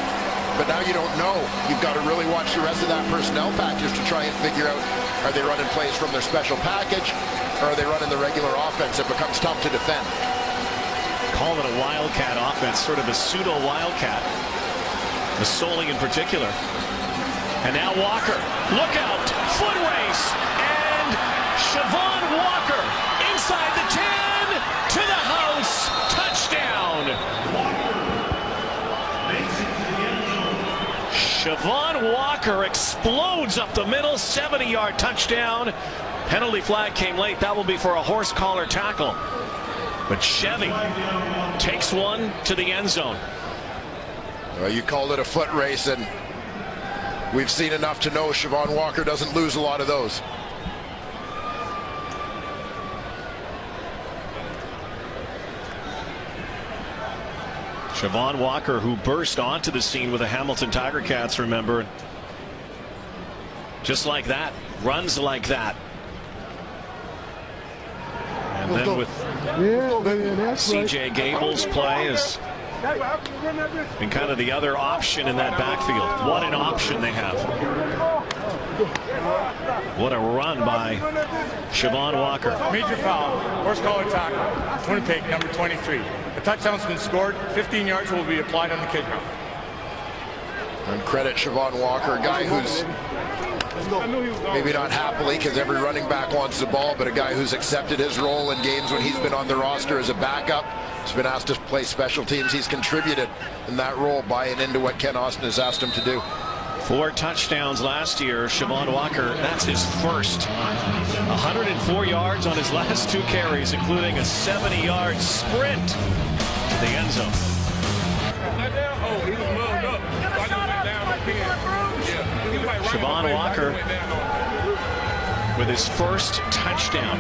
But now you don't know. You've got to really watch the rest of that personnel package to try and figure out, are they running plays from their special package, or are they running the regular offense? It becomes tough to defend. Call it a wildcat offense, sort of a pseudo wildcat. Masoli in particular. And now Walker. Look out! Foot race! And Siobhan Walker inside the 10 to the house. Touchdown! Siobhan Walker explodes up the middle. 70-yard touchdown. Penalty flag came late. That will be for a horse collar tackle. But Chevy takes one to the end zone. Well, you called it a foot race, and we've seen enough to know Siobhan Walker doesn't lose a lot of those. Siobhan Walker, who burst onto the scene with the Hamilton Tiger Cats, remember. Just like that, runs like that. And then with C.J. Gable's play has been kind of the other option in that backfield. What an option they have. What a run by Siobhan Walker. Major foul, horse collar tackle, Winnipeg, number 23. A touchdown's been scored. 15 yards will be applied on the kickoff. And credit Siobhan Walker, a guy who's maybe not happily, because every running back wants the ball, but a guy who's accepted his role in games when he's been on the roster as a backup. He's been asked to play special teams. He's contributed in that role, buying into what Ken Austin has asked him to do. 4 touchdowns last year. Siobhan Walker, that's his first. 104 yards on his last 2 carries, including a 70-yard sprint to the end zone. Siobhan Walker with his first touchdown.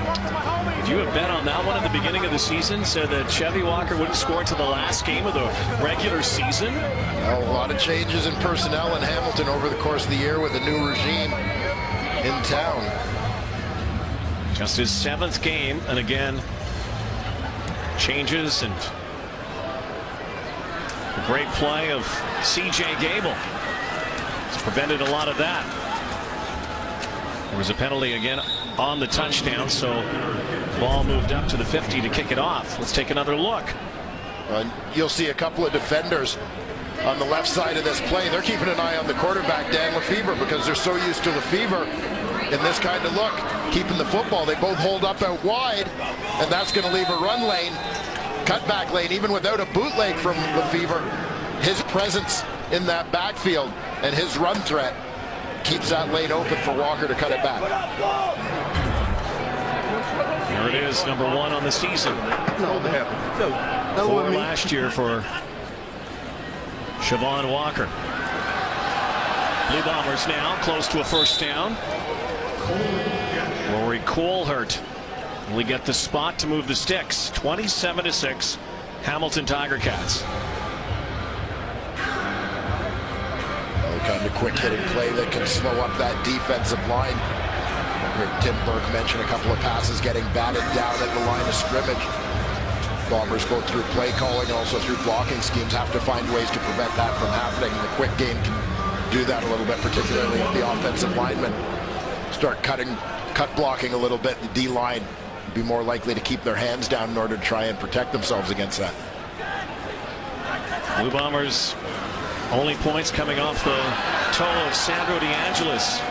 If you have bet on that one at the beginning of the season, said that Chevy Walker wouldn't score until the last game of the regular season. Well, a lot of changes in personnel in Hamilton over the course of the year with a new regime in town. Just his 7th game, and again, changes and a great play of C.J. Gable. It's prevented a lot of that. There was a penalty again on the touchdown, so the ball moved up to the 50 to kick it off. Let's take another look. You'll see a couple of defenders on the left side of this play. They're keeping an eye on the quarterback, Dan Lefevre, because they're so used to Lefevre in this kind of look, keeping the football. They both hold up out wide, and that's going to leave a run lane, cutback lane, even without a bootleg from Lefevre. His presence in that backfield and his run threat keeps that lane open for Walker to cut it back. There it is, number 1 on the season. 4 last year for Siobhan Walker. Blue Bombers now close to a first down. Rory Colehurt will get the spot to move the sticks. 27-6, Hamilton Tiger Cats. Kind of quick hitting play that can slow up that defensive line. I heard Tim Burke mention a couple of passes getting batted down at the line of scrimmage. Bombers, both through play calling and also through blocking schemes, have to find ways to prevent that from happening. The quick game can do that a little bit, particularly if the offensive linemen start cut blocking a little bit. The D-line would be more likely to keep their hands down in order to try and protect themselves against that. Blue Bombers only points coming off the toe of Sandro DeAngelis.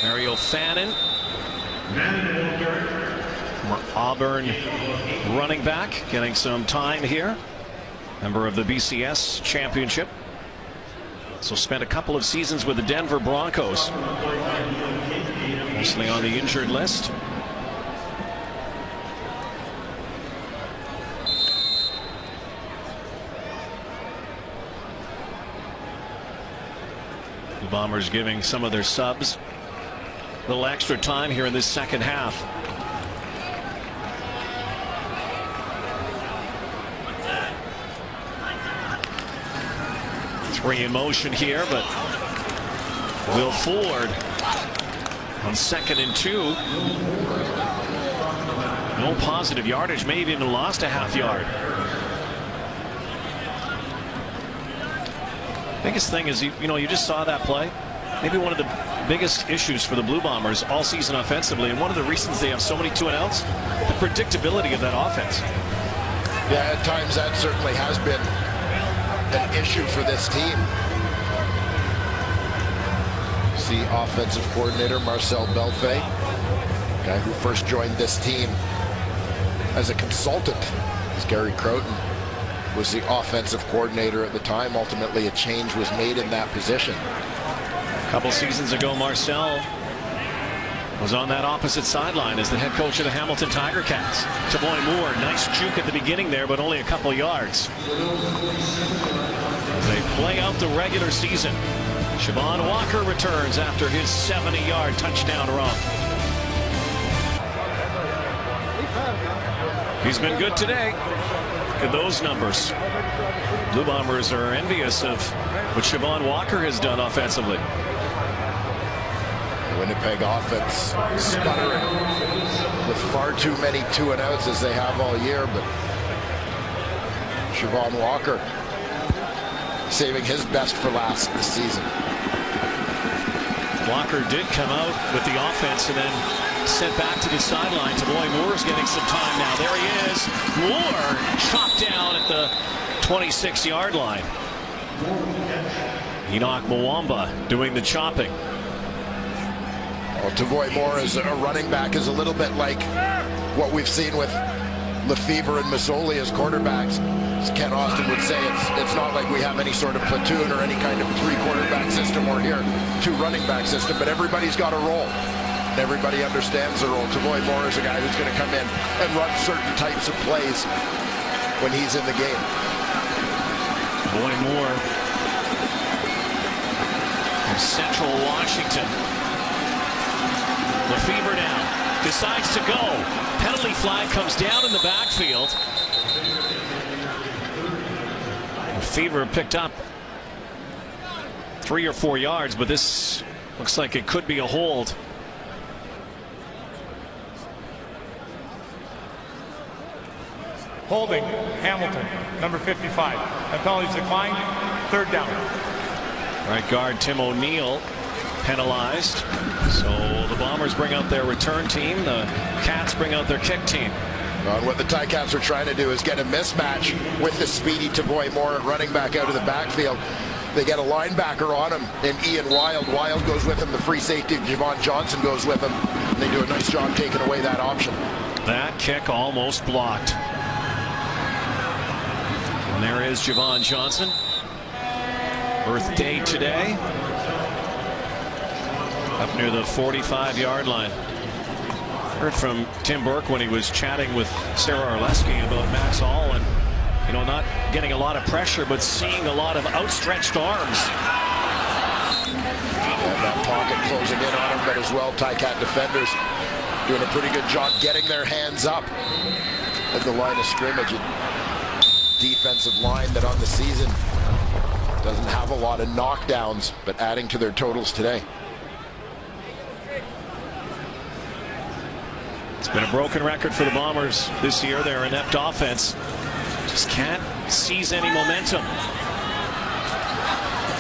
Mario Fannin, Auburn running back, getting some time here. Member of the BCS championship. So spent a couple of seasons with the Denver Broncos. Mostly on the injured list. The Bombers giving some of their subs a little extra time here in this second half. Three in motion here, but Will Ford on 2nd and 2. No positive yardage, maybe even lost a half yard. Biggest thing is, you just saw that play. Maybe one of the biggest issues for the Blue Bombers all season offensively, and one of the reasons they have so many 2 and outs, the predictability of that offense. Yeah, at times that certainly has been an issue for this team. See offensive coordinator Marcel Belfay, guy who first joined this team as a consultant, as Gary Croton was the offensive coordinator at the time. Ultimately, a change was made in that position. A couple seasons ago, Marcel was on that opposite sideline as the head coach of the Hamilton Tiger Cats. Tavoy Moore, nice juke at the beginning there, but only a couple yards. As they play out the regular season, Siobhan Walker returns after his 70-yard touchdown run. He's been good today. Look at those numbers. Blue Bombers are envious of what Siobhan Walker has done offensively. The Winnipeg offense sputtering with far too many 2 and outs as they have all year, but Siobhan Walker saving his best for last this season. Walker did come out with the offense and then sent back to the sideline. Tavoy Moore's getting some time now. There he is. Moore chopped down at the 26-yard line. Enoch Mwamba doing the chopping. Well, Tavoy Moore as a running back is a little bit like what we've seen with Lefevre and Mazzoli as quarterbacks. As Ken Austin would say, it's not like we have any sort of platoon or any kind of 3-quarterback system or here 2 running back system, but everybody's got a role. And everybody understands the role. Tavoy Moore is a guy who's going to come in and run certain types of plays when he's in the game. Tavoy Moore from Central Washington. Lefevre now decides to go. Penalty flag comes down in the backfield. Lefevre picked up 3 or 4 yards, but this looks like it could be a hold. Holding Hamilton, number 55. That penalty is declined. 3rd down. Right guard Tim O'Neill penalized. So the Bombers bring out their return team. The Cats bring out their kick team. Well, what the Ticats are trying to do is get a mismatch with the speedy Tavoy Moore running back out of the backfield. They get a linebacker on him in Ian Wild. Wild goes with him. The free safety Javon Johnson goes with him. And they do a nice job taking away that option. That kick almost blocked. And there is Javon Johnson. Birthday today. Up near the 45-yard line. Heard from Tim Burke when he was chatting with Sarah Orleski about Max Hall, and not getting a lot of pressure, but seeing a lot of outstretched arms. And that pocket closing in on him, but as well, Ticat defenders doing a pretty good job getting their hands up at the line of scrimmage. A defensive line that on the season doesn't have a lot of knockdowns, but adding to their totals today. It's been a broken record for the Bombers this year. They're an inept offense. Just can't seize any momentum.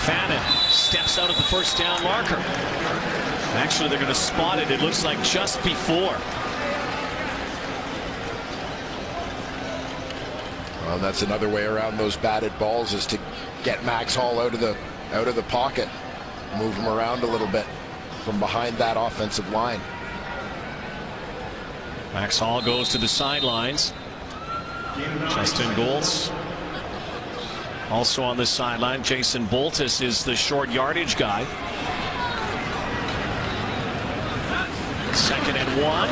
Fannin steps out at the first down marker. Actually, they're going to spot it, it looks like, just before. Well, that's another way around those batted balls, is to get Max Hall out of the pocket, move him around a little bit from behind that offensive line. Max Hall goes to the sidelines. Justin Goltz also on the sideline. Jason Boltis is the short yardage guy. 2nd and 1.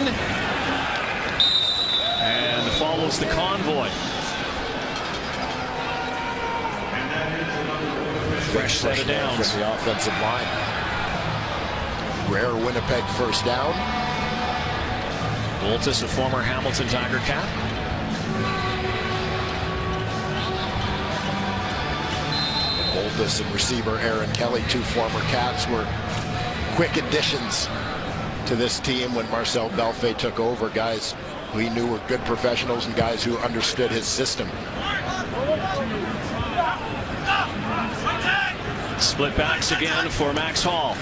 And follows the convoy. Fresh set of downs from the offensive line. Rare Winnipeg first down. Boltis, a former Hamilton Tiger Cat. Boltis and receiver Aaron Kelly, 2 former Cats, were quick additions to this team when Marcel Belfait took over. Guys who he knew were good professionals and guys who understood his system. Split backs again for Max Hall.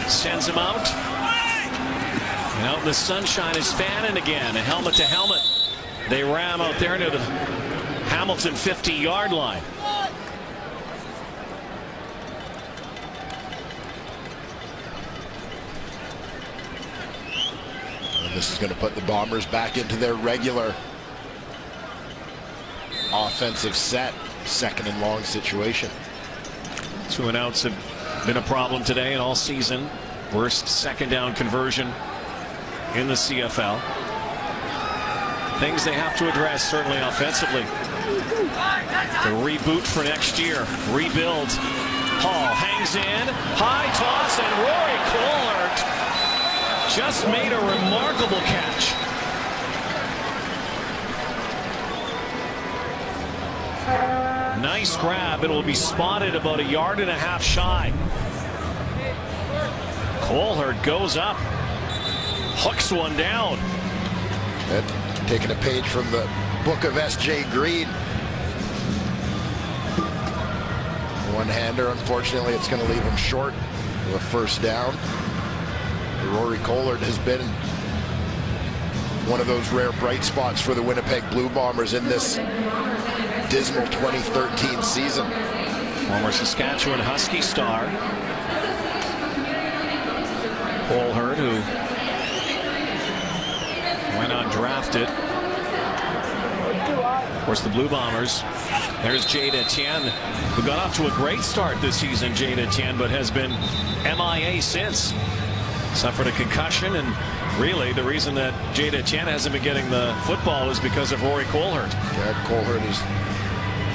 Sends him out. And out in the sunshine is Fannin again. A helmet to helmet. They ram out there near the Hamilton 50-yard line. And this is going to put the Bombers back into their regular offensive set. 2nd and long situation. 2 and outs have been a problem today and all season. Worst 2nd down conversion in the CFL. Things they have to address, certainly offensively. The reboot for next year. Rebuild. Hall hangs in. High toss, and Rory Kohlert just made a remarkable catch. Nice grab. It will be spotted about 1.5 yards shy. Kohlert goes up. Hooks one down. And taking a page from the book of S.J. Green. One-hander, unfortunately, it's going to leave him short of a first down. Rory Kohlert has been one of those rare bright spots for the Winnipeg Blue Bombers in this dismal 2013 season. Former Saskatchewan Husky star. Colhert, who went undrafted. Of course, the Blue Bombers. There's Jade Etienne, who got off to a great start this season, Jade Etienne, but has been MIA since. Suffered a concussion, and really the reason that Jade Etienne hasn't been getting the football is because of Rory Colhert. Yeah, Colhert has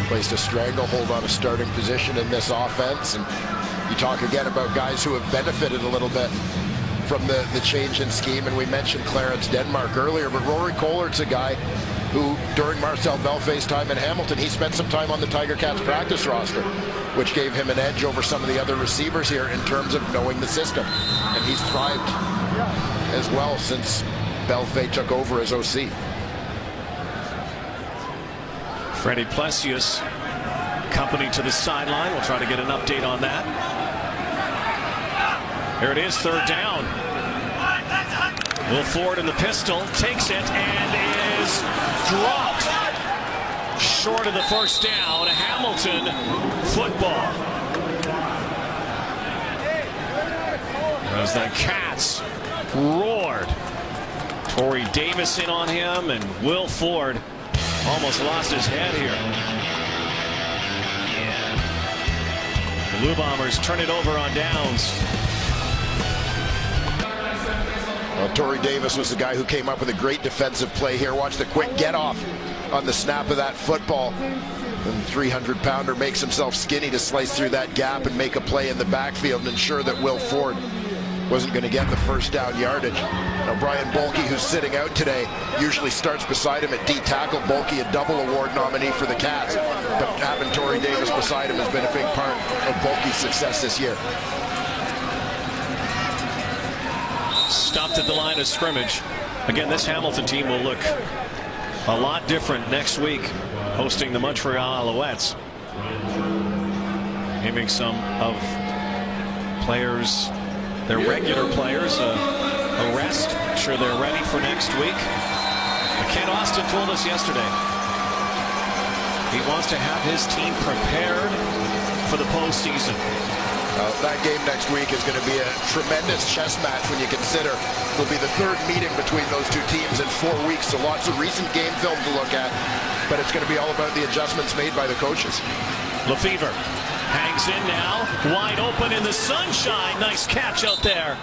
placed a stranglehold on a starting position in this offense, and you talk again about guys who have benefited a little bit from the change in scheme, and we mentioned Clarence Denmark earlier, but Rory Colhart's a guy who, during Marcel Belfay's time in Hamilton, he spent some time on the Tiger Cats practice roster, which gave him an edge over some of the other receivers here in terms of knowing the system. And he's thrived as well since Belfay took over as OC. Freddie Plessius, company to the sideline. We'll try to get an update on that. Here it is, third down. Will Ford in the pistol, takes it, and is dropped short of the first down. Hamilton football. As the Cats roared. Torrey Davis in on him, and Will Ford almost lost his head here. The Blue Bombers turn it over on downs. Well, Torrey Davis was the guy who came up with a great defensive play here. Watch the quick get off on the snap of that football. And the 300-pounder makes himself skinny to slice through that gap and make a play in the backfield and ensure that Will Ford wasn't going to get the first down yardage. Now, Brian Bolke, who's sitting out today, usually starts beside him at D tackle. Bolke, a double award nominee for the Cats. But having Torrey Davis beside him has been a big part of Bolke's success this year. Stopped at the line of scrimmage. Again, this Hamilton team will look a lot different next week, hosting the Montreal Alouettes. Giving some of players, their regular players, a rest. Make sure they're ready for next week. Ken Austin told us yesterday he wants to have his team prepared for the postseason. That game next week is going to be a tremendous chess match when you consider it'll be the third meeting between those two teams in 4 weeks. So lots of recent game film to look at, but it's going to be all about the adjustments made by the coaches. Lefevre hangs in now, wide open in the sunshine. Nice catch out there.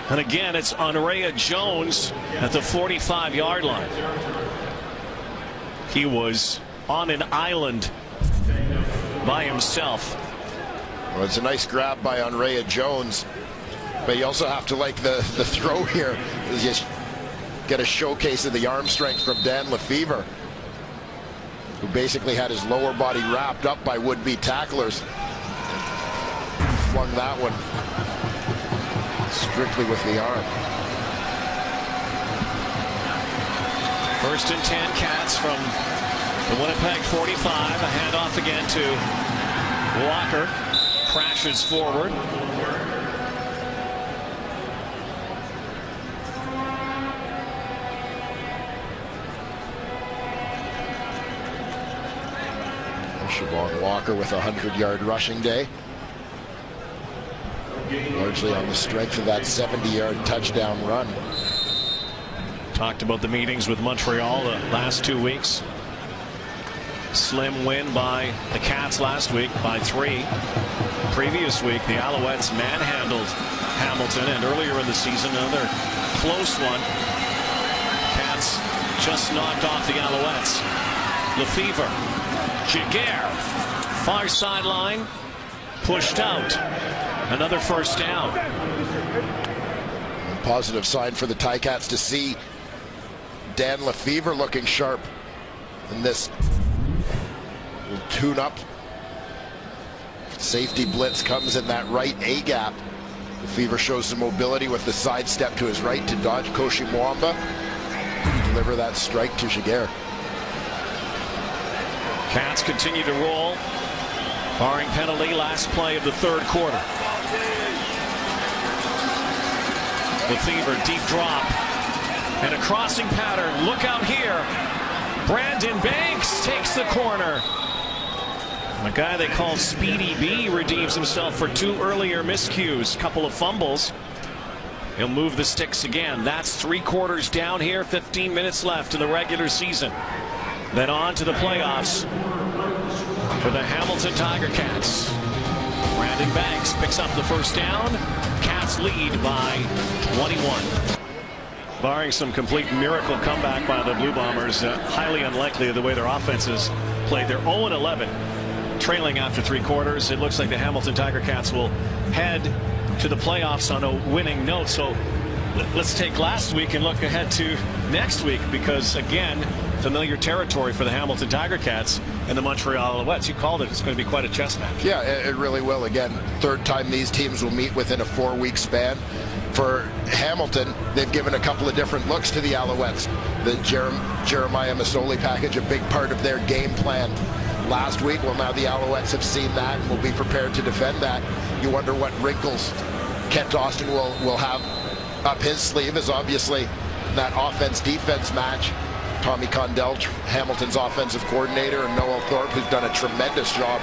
And again, it's Andrea Jones at the 45-yard line. He was on an island by himself. Well, it's a nice grab by Andrea Jones, but you also have to like the throw here. You just get a showcase of the arm strength from Dan Lefevre, who basically had his lower body wrapped up by would-be tacklers. Flung that one strictly with the arm. First and 10, Cats from the Winnipeg 45. A handoff again to Walker. Crashes forward. Siobhan Walker with a 100-yard rushing day. Largely on the strength of that 70-yard touchdown run. Talked about the meetings with Montreal the last 2 weeks. Slim win by the Cats last week by 3. Previous week, the Alouettes manhandled Hamilton, and earlier in the season, another close one. Cats just knocked off the Alouettes. Lefevre, Giguère, far sideline, pushed out. Another first down. A positive sign for the Ticats to see Dan Lefevre looking sharp in this tune-up. Safety blitz comes in that right A gap. Lefevre shows some mobility with the side step to his right to dodge Koshi Mwamba. Deliver that strike to Giguère. Cats continue to roll, barring penalty. Last play of the third quarter. Lefevre, deep drop, and a crossing pattern. Look out here. Brandon Banks takes the corner. The guy they call Speedy B redeems himself for 2 earlier miscues, couple of fumbles. He'll move the sticks again. That's 3 quarters down here, 15 minutes left in the regular season. Then on to the playoffs for the Hamilton Tiger Cats. Brandon Banks picks up the first down. Cats lead by 21. Barring some complete miracle comeback by the Blue Bombers, highly unlikely the way their offenses played. They're 0-11, trailing after 3 quarters. It looks like the Hamilton Tiger Cats will head to the playoffs on a winning note. So let's take last week and look ahead to next week, because again, familiar territory for the Hamilton Tiger Cats and the Montreal Alouettes. You called it. It's going to be quite a chess match. Yeah, it really will. Again, 3rd time these teams will meet within a 4-week span. For Hamilton, they've given a couple of different looks to the Alouettes. The Jeremiah Masoli package, a big part of their game plan last week. Well, now the Alouettes have seen that and will be prepared to defend that. You wonder what wrinkles Kent Austin will have up his sleeve, is obviously that offense-defense match. Tommy Condell, Hamilton's offensive coordinator, and Noel Thorpe, who's done a tremendous job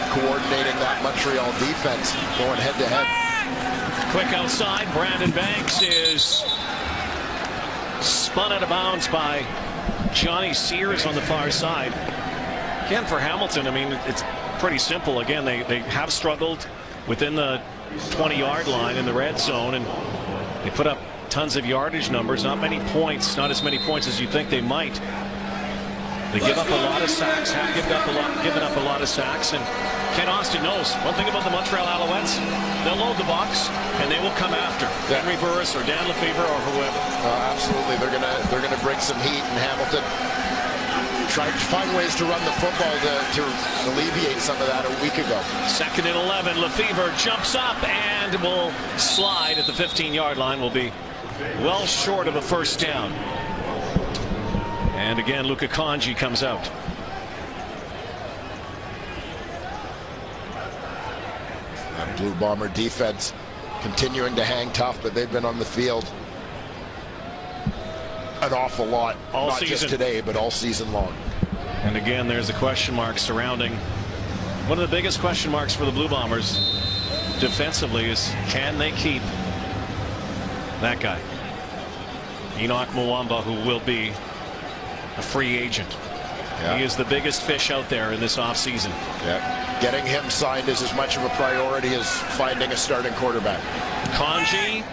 coordinating that Montreal defense, going head-to-head. Quick outside, Brandon Banks is spun out of bounds by Johnny Sears on the far side. Again, for Hamilton, I mean, it's pretty simple. Again, they have struggled within the 20-yard line in the red zone, and they put up tons of yardage numbers, not many points, not as many points as you think they might. They give up a lot of sacks, have given up a lot of sacks, and Ken Austin knows one thing about the Montreal Alouettes: they'll load the box and they will come after Henry Burris or Dan Lefebvre or whoever. Absolutely, they're gonna bring some heat, and Hamilton tried to find ways to run the football to alleviate some of that a week ago. 2nd and 11. Lefebvre jumps up and will slide at the 15-yard line. Will be well short of a first down. And again, Luka Kanji comes out. That Blue Bomber defense continuing to hang tough, but they've been on the field an awful lot, all not season. Just today, but all season long. And again, there's the question mark surrounding one of the biggest question marks for the Blue Bombers defensively is, can they keep that guy, Enoch Mwamba, who will be a free agent. Yeah. He is the biggest fish out there in this offseason. Yeah. Getting him signed is as much of a priority as finding a starting quarterback. Kanji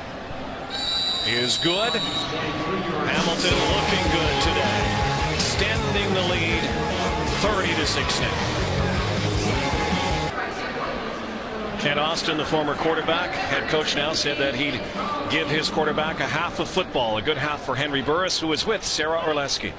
is good. Hamilton looking good today, extending the lead 30-6 now. Kent Austin, the former quarterback, head coach now, said that he'd give his quarterback a half of football, a good half for Henry Burris, who is with Sarah Orleski.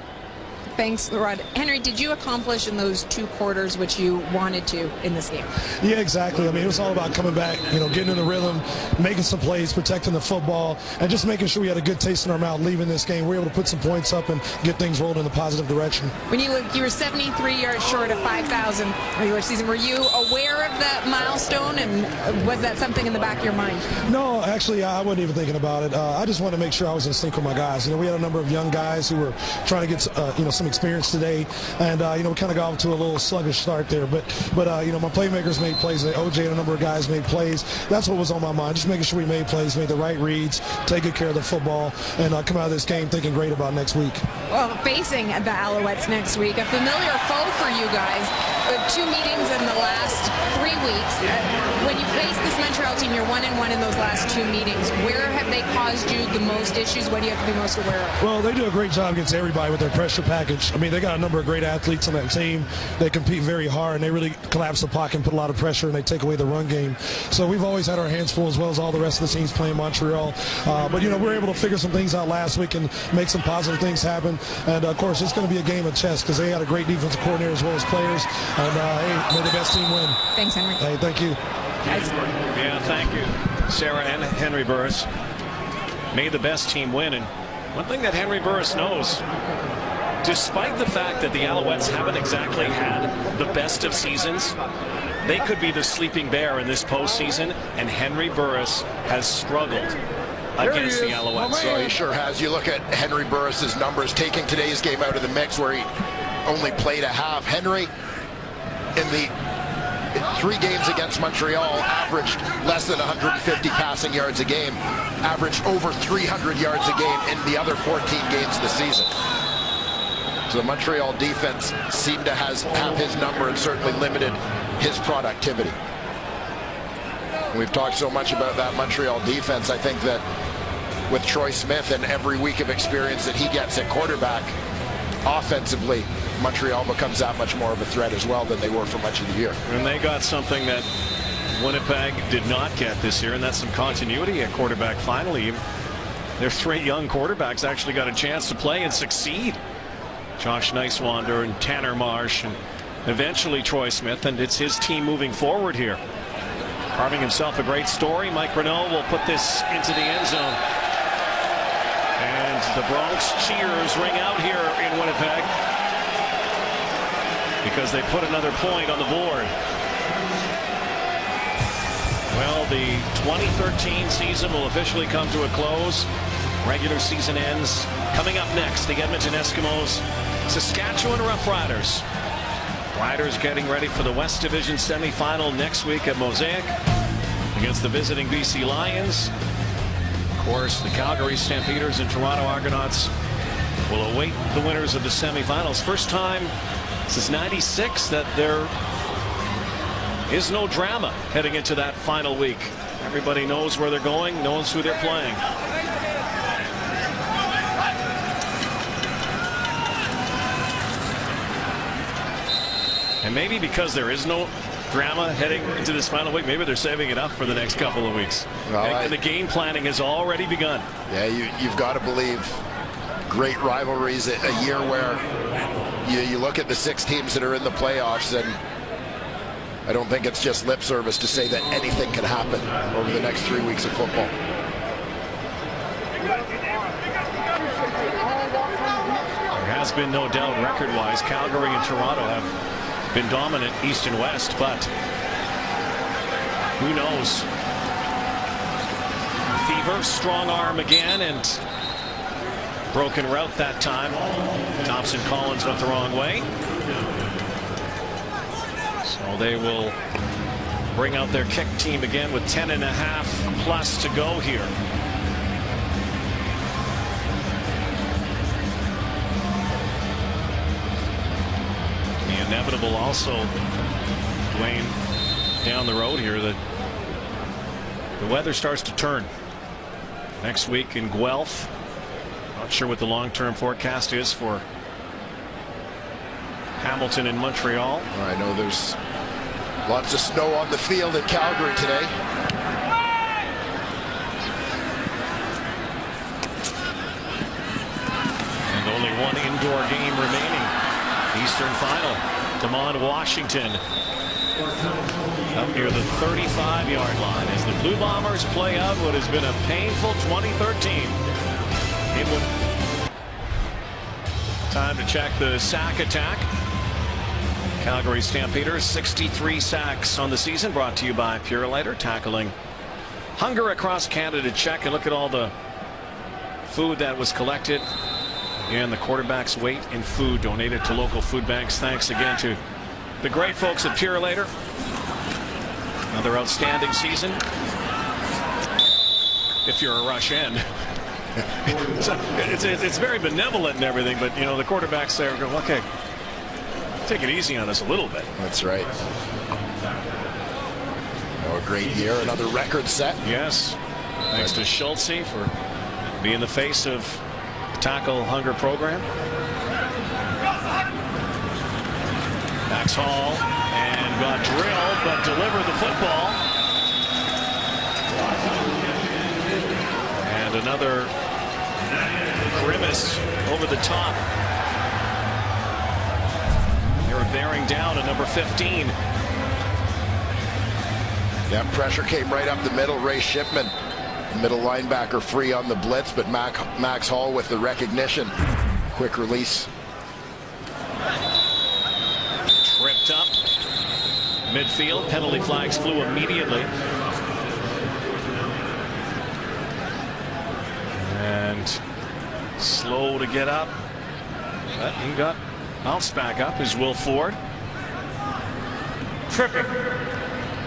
Thanks, Rod. Henry, did you accomplish in those 2 quarters what you wanted to in this game? Yeah, exactly. I mean, it was all about coming back, getting in the rhythm, making some plays, protecting the football, and just making sure we had a good taste in our mouth leaving this game. We were able to put some points up and get things rolled in a positive direction. When you were 73 yards short of 5,000 regular season, were you aware of that milestone, and was that something in the back of your mind? No, actually, I wasn't even thinking about it. I just wanted to make sure I was in sync with my guys. We had a number of young guys who were trying to get, some experience today, and we kind of got off to a little sluggish start there. But my playmakers made plays. OJ and a number of guys made plays. That's what was on my mind, just making sure we made plays, made the right reads, take good care of the football, and come out of this game thinking great about next week. Well, facing the Alouettes next week, a familiar foe for you guys. 2 meetings in the last 3 weeks. When you face this Montreal team, you're 1-1 in those last 2 meetings. Where have they caused you the most issues? What do you have to be most aware of? Well, they do a great job against everybody with their pressure package. I mean, they got a number of great athletes on that team. They compete very hard, and they really collapse the pocket and put a lot of pressure, and they take away the run game. So we've always had our hands full, as well as all the rest of the teams playing Montreal. But we were able to figure some things out last week and make some positive things happen. And, of course, it's going to be a game of chess because they had a great defensive coordinator as well as players. And, hey, may the best team win. Thanks, Henry. Hey, thank you. Yeah, thank you, Sarah and Henry Burris. May the best team win. And one thing that Henry Burris knows, despite the fact that the Alouettes haven't exactly had the best of seasons, they could be the sleeping bear in this postseason, and Henry Burris has struggled against the Alouettes. So he sure has. You look at Henry Burris's numbers, taking today's game out of the mix where he only played a half. Henry in the 3 games against Montreal, averaged less than 150 passing yards a game, averaged over 300 yards a game in the other 14 games of the season. So the Montreal defense seemed to have his number and certainly limited his productivity. We've talked so much about that Montreal defense. I think that with Troy Smith and every week of experience that he gets at quarterback, offensively, Montreal becomes that much more of a threat as well than they were for much of the year. And they got something that Winnipeg did not get this year, and that's some continuity at quarterback. Finally, their 3 young quarterbacks actually got a chance to play and succeed. Josh Nicewander and Tanner Marsh and eventually Troy Smith, and it's his team moving forward here. Carving himself a great story. Mike Renaud will put this into the end zone. And the Bronx cheers ring out here in Winnipeg because they put another point on the board. Well, the 2013 season will officially come to a close. Regular season ends. Coming up next, the Edmonton Eskimos, Saskatchewan Roughriders. Riders getting ready for the West Division semifinal next week at Mosaic against the visiting BC Lions. Of course, the Calgary Stampeders and Toronto Argonauts will await the winners of the semifinals. First time since '96 that there is no drama heading into that final week. Everybody knows where they're going, knows who they're playing. And maybe because there is no drama heading into this final week, maybe they're saving it up for the next couple of weeks. Well, the game planning has already begun. Yeah, you've got to believe great rivalries, a year where you look at the 6 teams that are in the playoffs, and I don't think it's just lip service to say that anything can happen over the next 3 weeks of football. There has been no doubt record-wise, Calgary and Toronto have been dominant East and West, but who knows? Fever, strong arm again, and broken route that time. Thompson Collins went the wrong way. So they will bring out their kick team again with 10.5 plus to go here. Inevitable also, Dwayne, down the road here, that the weather starts to turn next week in Guelph. Not sure what the long-term forecast is for Hamilton and Montreal. I know there's lots of snow on the field in Calgary today. And only one indoor game remaining. Eastern final. Damon Washington up near the 35-yard line as the Blue Bombers play out what has been a painful 2013. Time to check the sack attack. Calgary Stampeders 63 sacks on the season, brought to you by Purolator, tackling hunger across Canada. Check and look at all the food that was collected. And the quarterback's weight in food donated to local food banks. Thanks again to the great folks at Purolator. Another outstanding season. If you're a rush end. It's very benevolent and everything, but you know the quarterbacks there go, okay, take it easy on us a little bit. That's right. Oh, a great year, another record set. Yes. Thanks to Schultze for being the face of tackle hunger program. Max Hall and got drilled but delivered the football. And another grimace over the top. They were bearing down at number 15. Yeah, pressure came right up the middle. Ray Shipman, middle linebacker, free on the blitz, but Max Hall with the recognition. Quick release. Tripped up. Midfield. Penalty flags flew immediately. And slow to get up. But he got bounced back up is Will Ford. Tripping.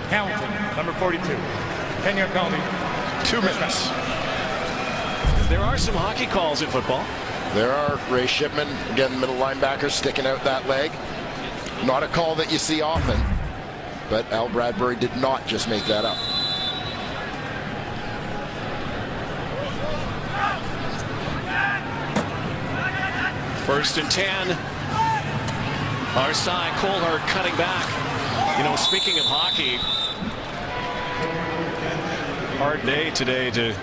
Hamilton, number 42. 10-yard penalty. 2 minutes. There are some hockey calls in football. There are. Ray Shipman, again, middle linebacker, sticking out that leg. Not a call that you see often, but Al Bradbury did not just make that up. First and 10. Our side, Colhart cutting back. You know, speaking of hockey, hard day today to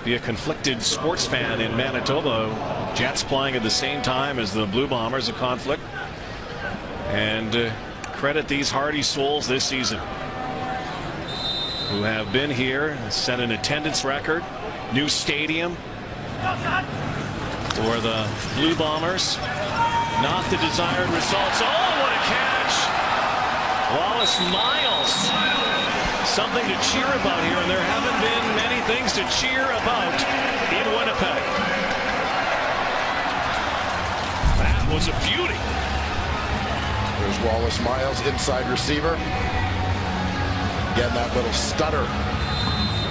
be a conflicted sports fan in Manitoba. Jets playing at the same time as the Blue Bombers, a conflict. And credit these hardy souls this season who have been here, set an attendance record, new stadium for the Blue Bombers. Not the desired results. Oh, what a catch! Wallace Miles. Something to cheer about here, and there haven't been many things to cheer about in Winnipeg. That was a beauty. There's Wallace Miles, inside receiver. Again, that little stutter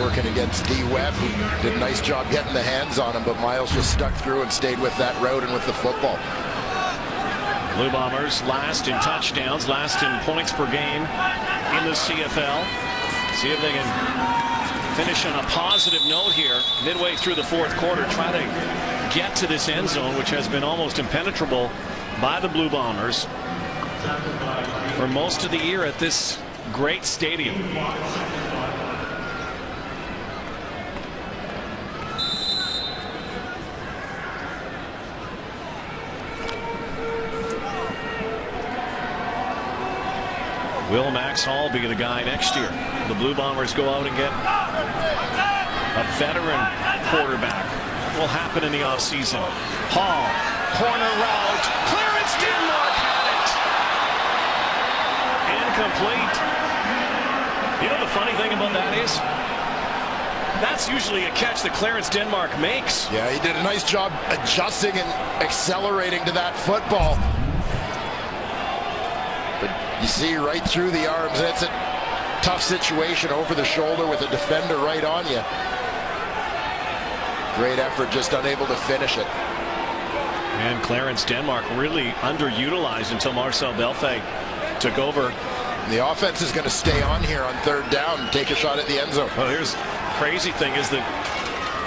working against D. Webb, who did a nice job getting the hands on him, but Miles just stuck through and stayed with that route and with the football. Blue Bombers last in touchdowns, last in points per game in the CFL. See if they can finish on a positive note here midway through the fourth quarter. Try to get to this end zone, which has been almost impenetrable by the Blue Bombers for most of the year at this great stadium. Will Max Hall be the guy next year? The Blue Bombers go out and get a veteran quarterback. Will happen in the offseason. Hall, corner route, Clarence Denmark had it. Incomplete. You know the funny thing about that is? That's usually a catch that Clarence Denmark makes. Yeah, he did a nice job adjusting and accelerating to that football. You see right through the arms. It's a tough situation over the shoulder with a defender right on you. Great effort, just unable to finish it. And Clarence Denmark really underutilized until Marcel Belfay took over. The offense is going to stay on here on third down and take a shot at the end zone. Well, here's the crazy thing is the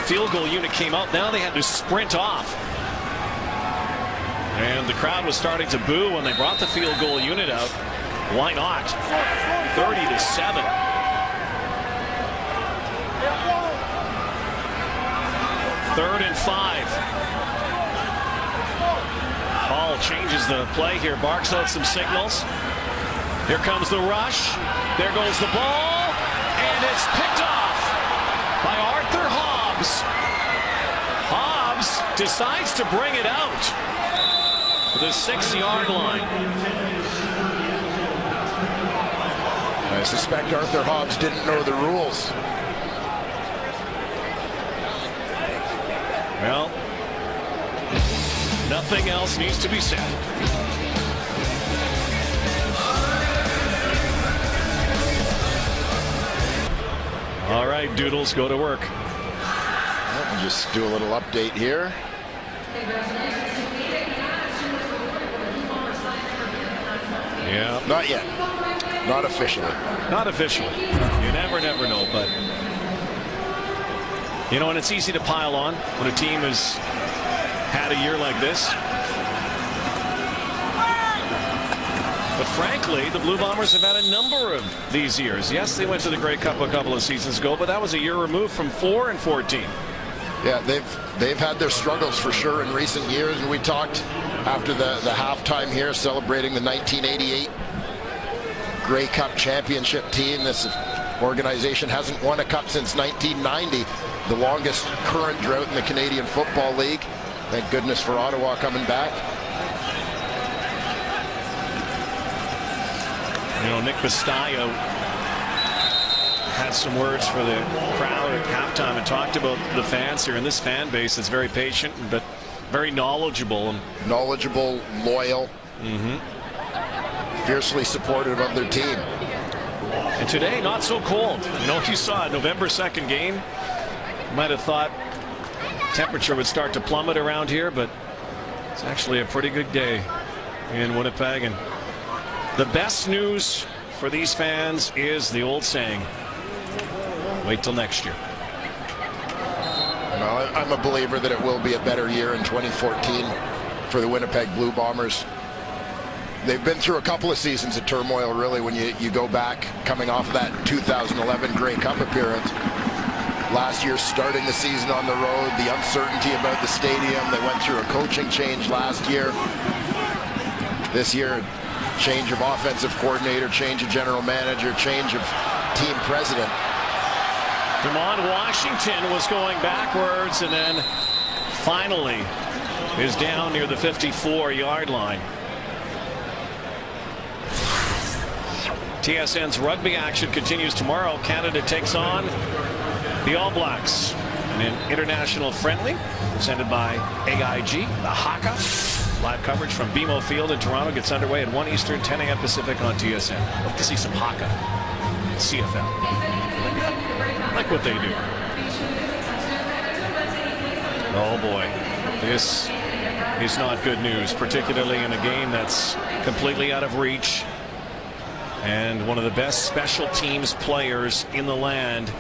field goal unit came out. Now they had to sprint off. And the crowd was starting to boo when they brought the field goal unit out. Why not? 30-7. Third and 5. Hall changes the play here, barks out some signals. Here comes the rush. There goes the ball. And it's picked off by Arthur Hobbs. Hobbs decides to bring it out to the 6-yard line. I suspect Arthur Hobbs didn't know the rules. Well, nothing else needs to be said. All right, Doodles, go to work. Well, just do a little update here. Yeah. Not yet. Not officially. Not officially. You never know, but you know, and it's easy to pile on when a team has had a year like this. But frankly, the Blue Bombers have had a number of these years. Yes, they went to the Grey Cup a couple of seasons ago, but that was a year removed from 4 and 14. Yeah, they've had their struggles for sure in recent years. And we talked after the halftime here celebrating the 1988 Grey Cup championship team. This organization hasn't won a cup since 1990, the longest current drought in the Canadian Football League. Thank goodness for Ottawa coming back. You know, Nick Bastaio had some words for the crowd at halftime and talked about the fans here, and this fan base is very patient but very knowledgeable. Knowledgeable, loyal. fiercely supportive of their team. And today, not so cold. You know, you saw a November 2nd game. You might have thought temperature would start to plummet around here, but it's actually a pretty good day in Winnipeg. And the best news for these fans is the old saying, wait till next year. Well, I'm a believer that it will be a better year in 2014 for the Winnipeg Blue Bombers. They've been through a couple of seasons of turmoil, really, when you go back, coming off that 2011 Grey Cup appearance. Last year, starting the season on the road, the uncertainty about the stadium. They went through a coaching change last year. This year, change of offensive coordinator, change of general manager, change of team president. Demond Washington was going backwards and then finally is down near the 54-yard line. TSN's rugby action continues tomorrow. Canada takes on the All Blacks in an international friendly presented by AIG. The Haka. Live coverage from BMO Field in Toronto gets underway at 1 Eastern, 10 a.m. Pacific on TSN. Hope to see some Haka. CFL. I like what they do. Oh boy, this is not good news, particularly in a game that's completely out of reach. And one of the best special teams players in the land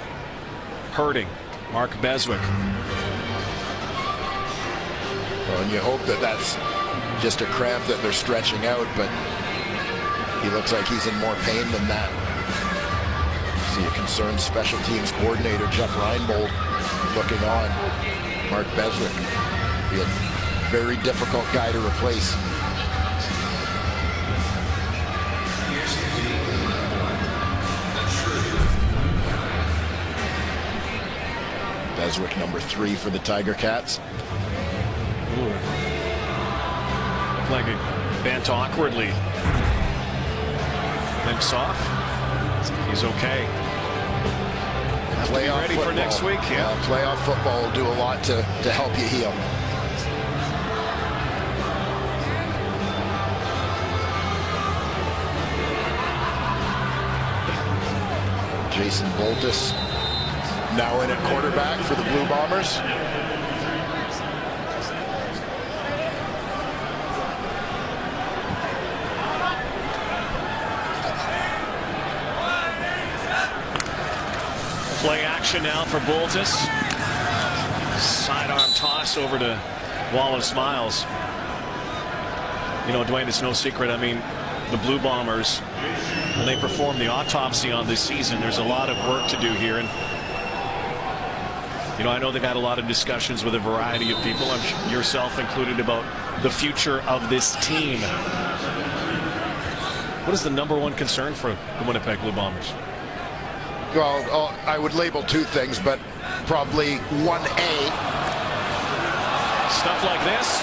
hurting, Mark Beswick. Well, and you hope that that's just a cramp that they're stretching out, but he looks like he's in more pain than that. See a concerned special teams coordinator, Jeff Reinbold, looking on. Mark Beswick, be a very difficult guy to replace. Beswick, number 3 for the Tiger Cats. Like it bent awkwardly. Limps off. He's okay. Have to be ready for next week. Yeah, playoff football will do a lot to help you heal. Jason Boltus now in at quarterback for the Blue Bombers. Play action now for Boltus. Sidearm toss over to Wallace Miles. You know, Dwayne, it's no secret. I mean, the Blue Bombers, when they perform the autopsy on this season, there's a lot of work to do here. And, you know, I know they've had a lot of discussions with a variety of people, yourself included, about the future of this team. What is the #1 concern for the Winnipeg Blue Bombers? Well, I would label 2 things, but probably 1A. Stuff like this.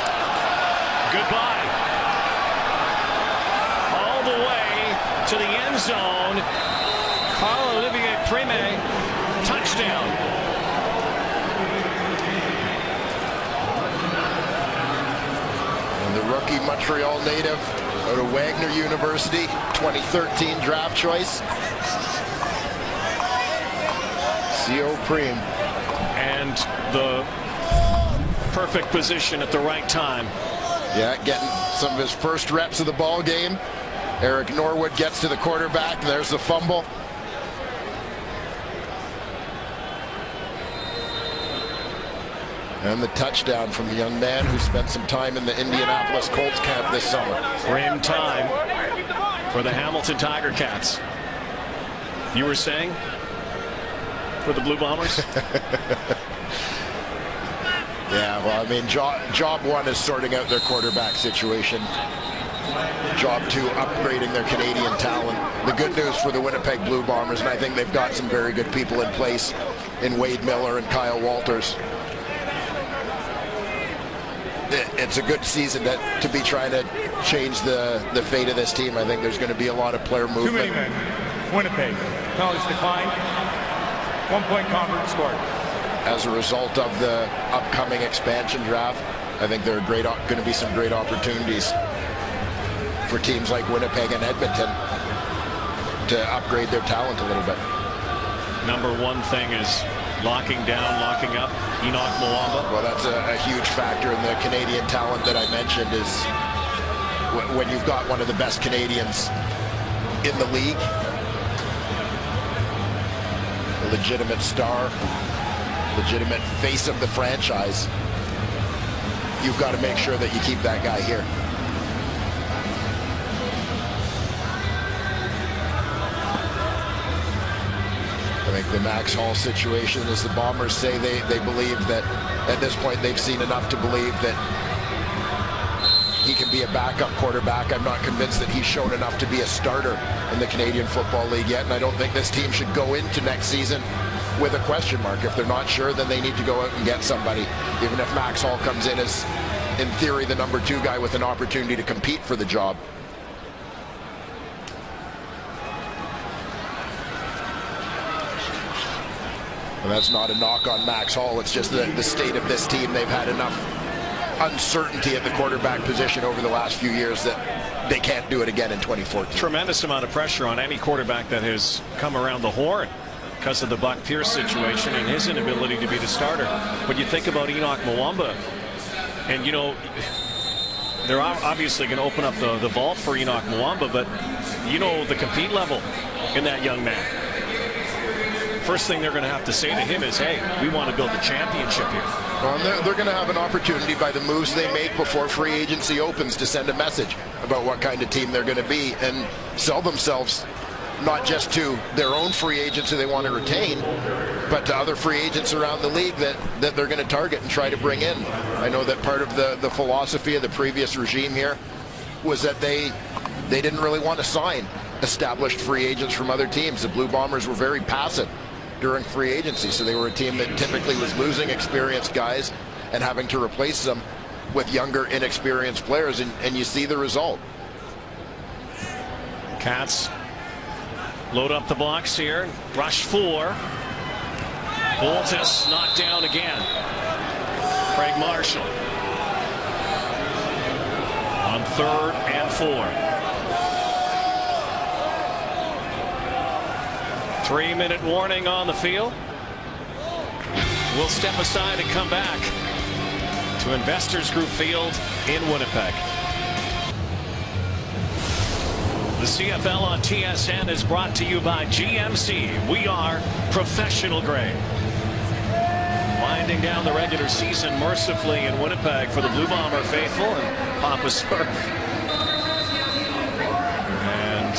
Goodbye. All the way to the end zone. Carl-Olivier Prime, touchdown. And the rookie Montreal native out of Wagner University, 2013 draft choice. C.O. Preem. And the perfect position at the right time. Yeah, getting some of his first reps of the ball game. Eric Norwood gets to the quarterback. There's the fumble. And the touchdown from the young man who spent some time in the Indianapolis Colts camp this summer. Grim time for the Hamilton Tiger Cats. You were saying for the Blue Bombers? Yeah, well, I mean, job 1 is sorting out their quarterback situation. Job 2, upgrading their Canadian talent. The good news for the Winnipeg Blue Bombers, and I think they've got some very good people in place in Wade Miller and Kyle Walters. It's a good season to be trying to change the fate of this team. I think there's going to be a lot of player movement. Too many men. Winnipeg. Knowledge decline. 1-point conference scored. As a result of the upcoming expansion draft, I think there are going to be some great opportunities for teams like Winnipeg and Edmonton to upgrade their talent a little bit. Number one thing is locking down, locking up Enoch Mwamba. Well, that's a huge factor in the Canadian talent that I mentioned is when you've got one of the best Canadians in the league, a legitimate star, legitimate face of the franchise, you've got to make sure that you keep that guy here. I think the Max Hall situation, as the Bombers say, they believe that at this point they've seen enough to believe that he can be a backup quarterback. I'm not convinced that he's shown enough to be a starter in the Canadian Football League yet, and I don't think this team should go into next season with a question mark. If they're not sure, then they need to go out and get somebody, even if Max Hall comes in as, in theory, the number 2 guy with an opportunity to compete for the job. And that's not a knock on Max Hall. It's just the state of this team. They've had enough uncertainty at the quarterback position over the last few years that they can't do it again in 2014. Tremendous amount of pressure on any quarterback that has come around the horn because of the Buck Pierce situation and his inability to be the starter. But you think about Enoch Mwamba, and you know, they're obviously going to open up the vault for Enoch Mwamba, but you know the compete level in that young man. First thing they're going to have to say to him is, hey, we want to build a championship here. Well, they're going to have an opportunity by the moves they make before free agency opens to send a message about what kind of team they're going to be and sell themselves not just to their own free agents who they want to retain, but to other free agents around the league that they're going to target and try to bring in. I know that part of the philosophy of the previous regime here was that they didn't really want to sign established free agents from other teams. The Blue Bombers were very passive during free agency, so they were a team that typically was losing experienced guys and having to replace them with younger, inexperienced players, and you see the result. Cats load up the box here, rush 4. Boltis knocked down again. Craig Marshall on 3rd and 4. 3-minute warning on the field. We'll step aside and come back to Investors Group Field in Winnipeg. The CFL on TSN is brought to you by GMC. We are professional grade. Winding down the regular season mercifully in Winnipeg for the Blue Bomber faithful and Papa Smurf. And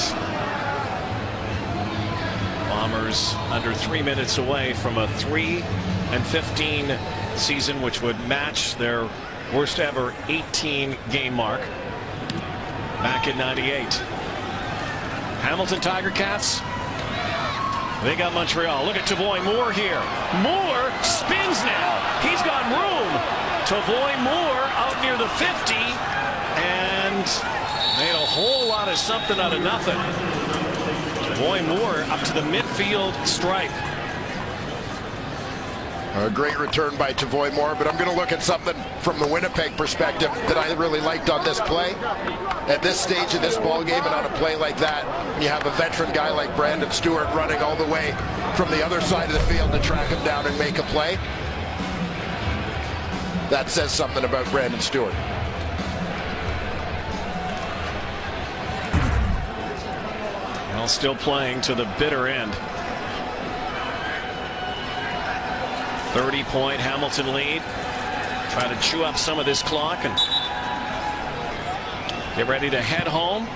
Bombers under 3 minutes away from a 3-15 season, which would match their worst ever 18-game mark back in '98. Hamilton Tiger Cats, they got Montreal. Look at Tavoy Moore here. Moore spins now. He's got room. Tavoy Moore out near the 50 and made a whole lot of something out of nothing. Tavoy Moore up to the midfield stripe. A great return by Tavoy Moore, but I'm going to look at something from the Winnipeg perspective that I really liked on this play. At this stage of this ball game and on a play like that, when you have a veteran guy like Brandon Stewart running all the way from the other side of the field to track him down and make a play, that says something about Brandon Stewart. Well, still playing to the bitter end. 30-point Hamilton lead. Try to chew up some of this clock and get ready to head home.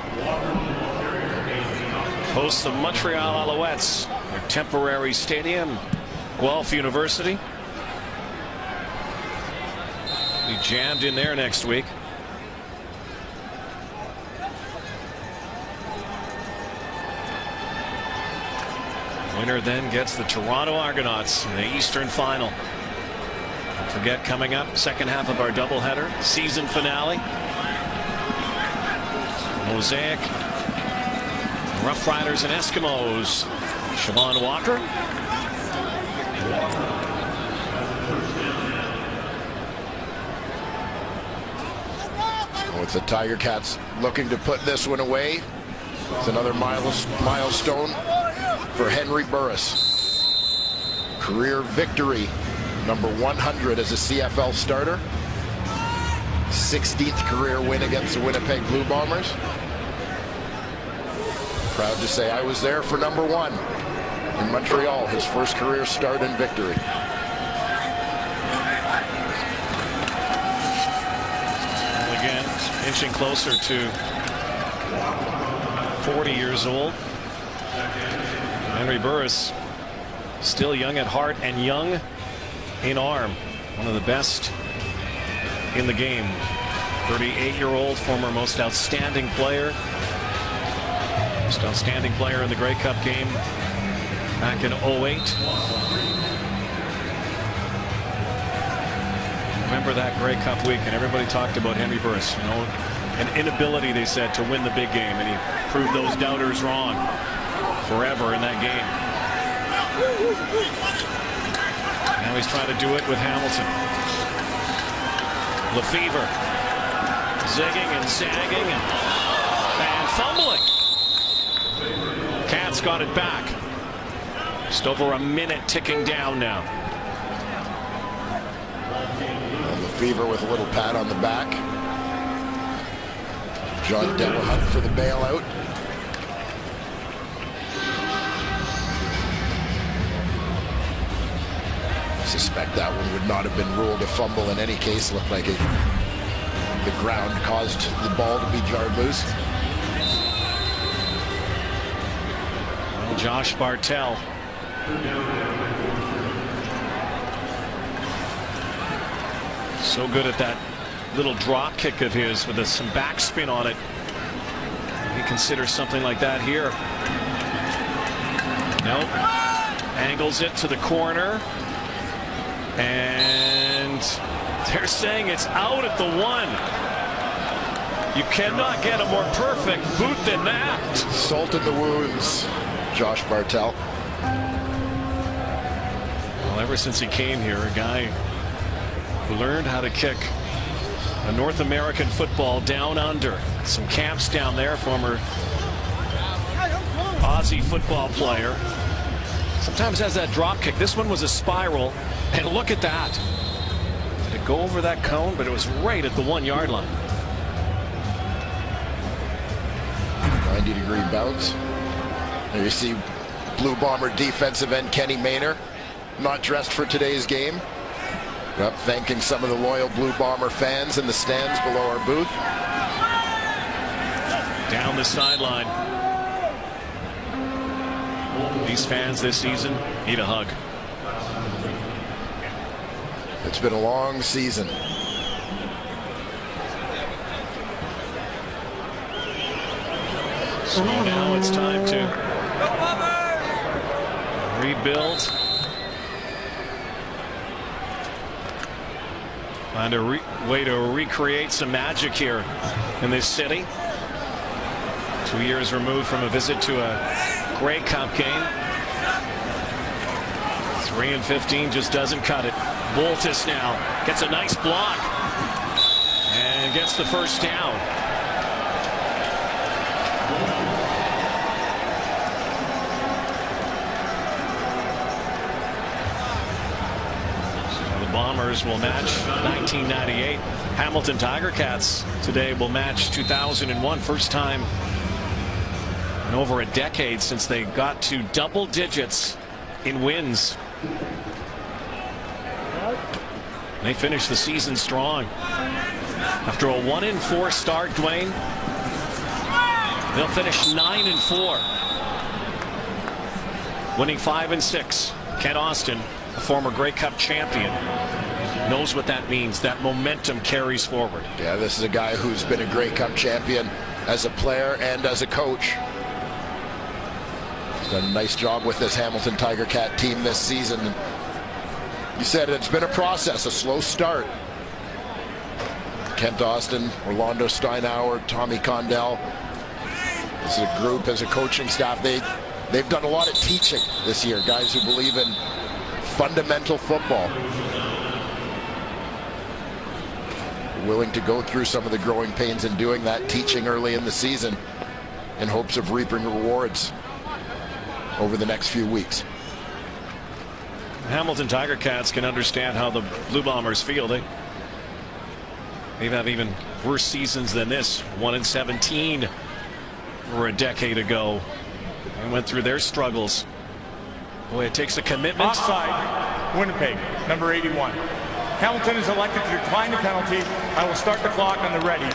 Host the Montreal Alouettes, their temporary stadium, Guelph University. Be jammed in there next week. Winner then gets the Toronto Argonauts in the Eastern Final. Don't forget, coming up, second half of our doubleheader, season finale. Mosaic, Rough Riders and Eskimos. Siobhan Walker. With the Tiger Cats looking to put this one away. It's another milestone for Henry Burris. Career victory, number 100 as a CFL starter. 16th career win against the Winnipeg Blue Bombers. Proud to say I was there for number 1 in Montreal, his first career start and victory. Well, again, inching closer to 40 years old. Henry Burris, still young at heart and young in arm. One of the best in the game. 38-year-old, former most outstanding player. Most outstanding player in the Grey Cup game back in 08. Remember that Grey Cup week, and everybody talked about Henry Burris. You know, an inability, they said, to win the big game, and he proved those doubters wrong forever in that game. Now he's trying to do it with Hamilton. Lefevre zigging and zagging and fumbling. Cats got it back. Just over a minute ticking down now. Lefevre with a little pat on the back. John Delahunt for the bailout. I suspect that one would not have been ruled a fumble in any case. Looked like the ground caused the ball to be jarred loose. Well, Josh Bartel. So good at that little drop kick of his with some backspin on it. He considers something like that here. Nope. Angles it to the corner. And they're saying it's out at the 1. You cannot get a more perfect boot than that. Salt in the wounds, Josh Bartel. Well, ever since he came here, a guy who learned how to kick a North American football down under. Some camps down there, former Aussie football player. Sometimes has that drop kick. This one was a spiral, and look at that. Did it go over that cone? But it was right at the 1-yard line. 90-degree bounce. There you see Blue Bomber defensive end Kenny Maynor, not dressed for today's game. Up thanking some of the loyal Blue Bomber fans in the stands below our booth. Down the sideline. These fans this season need a hug. It's been a long season. So now it's time to rebuild. Find a way to recreate some magic here in this city. 2 years removed from a visit to a Grey Cup game. 3-15 just doesn't cut it. Boltis now gets a nice block and gets the first down. Bombers will match 1998. Hamilton Tiger Cats today will match 2001. First time in over a decade since they got to double digits in wins. They finished the season strong. After a 1-4 start, Dwayne, they'll finish 9-4. Winning 5-6. Kent Austin, a former Grey Cup champion, knows what that means. That momentum carries forward. Yeah, this is a guy who's been a Grey Cup champion as a player and as a coach. He's done a nice job with this Hamilton Tiger Cat team this season. You said it's been a process, a slow start. Kent Austin, Orlando Steinauer, Tommy Condell. As a group, as a coaching staff, they've done a lot of teaching this year. Guys who believe in fundamental football. willing to go through some of the growing pains in doing that, teaching early in the season in hopes of reaping rewards over the next few weeks. Hamilton Tiger Cats can understand how the Blue Bombers feel. They've had even worse seasons than this. 1-17 for a decade ago. They went through their struggles. Boy, it takes a commitment. Offside, Winnipeg, number 81. Hamilton is elected to decline the penalty. I will start the clock on the ready.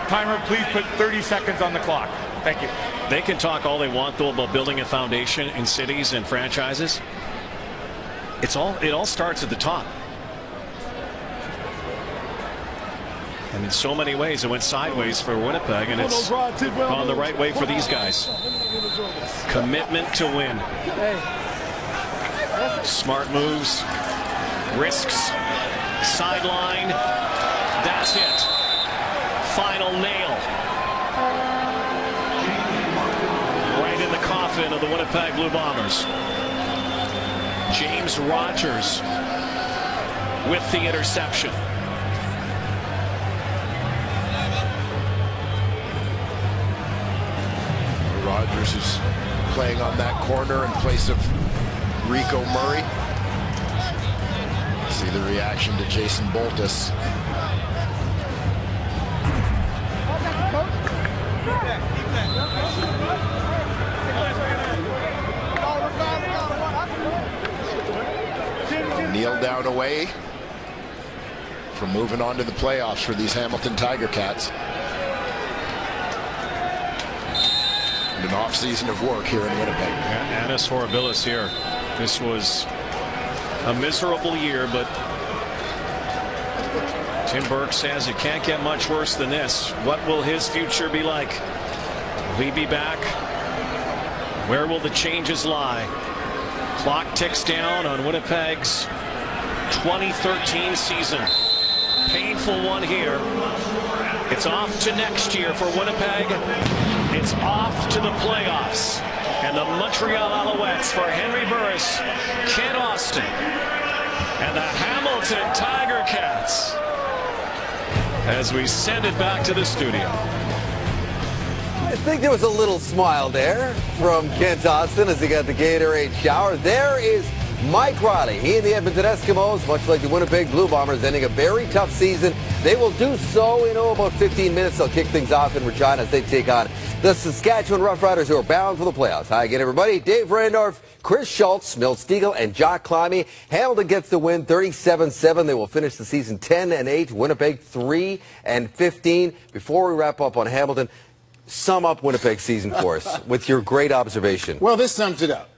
Timer, please put 30 seconds on the clock. Thank you. They can talk all they want, though, about building a foundation in cities and franchises. It all starts at the top. And in so many ways, it went sideways for Winnipeg, and it's gone the right way for these guys. Commitment to win. Smart moves, risks, sideline. That's it. Final nail. Right in the coffin of the Winnipeg Blue Bombers. James Rogers with the interception. Rogers is playing on that corner in place of Rico Murray. See the reaction to Jason Boltus. Kneel down away from moving on to the playoffs for these Hamilton Tiger Cats. And an off-season of work here in Winnipeg. Yeah, Anis Horribilis here. This was a miserable year, but Tim Burke says it can't get much worse than this. What will his future be like? Will he be back? Where will the changes lie? Clock ticks down on Winnipeg's 2013 season. Painful one here. It's off to next year for Winnipeg. It's off to the playoffs. And the Montreal Alouettes for Henry Burris, Kent Austin, and the Hamilton Tiger Cats as we send it back to the studio. I think there was a little smile there from Kent Austin as he got the Gatorade shower. There is Mike Riley. He and the Edmonton Eskimos, much like the Winnipeg Blue Bombers, ending a very tough season. They will do so in about 15 minutes. They'll kick things off in Regina as they take on the Saskatchewan Roughriders, who are bound for the playoffs. Hi again, everybody. Dave Randorf, Chris Schultz, Milt Stiegel, and Jock Climby. Hamilton gets the win 37-7. They will finish the season 10-8. Winnipeg 3-15. Before we wrap up on Hamilton, sum up Winnipeg's season for us with your great observation. Well, this sums it up.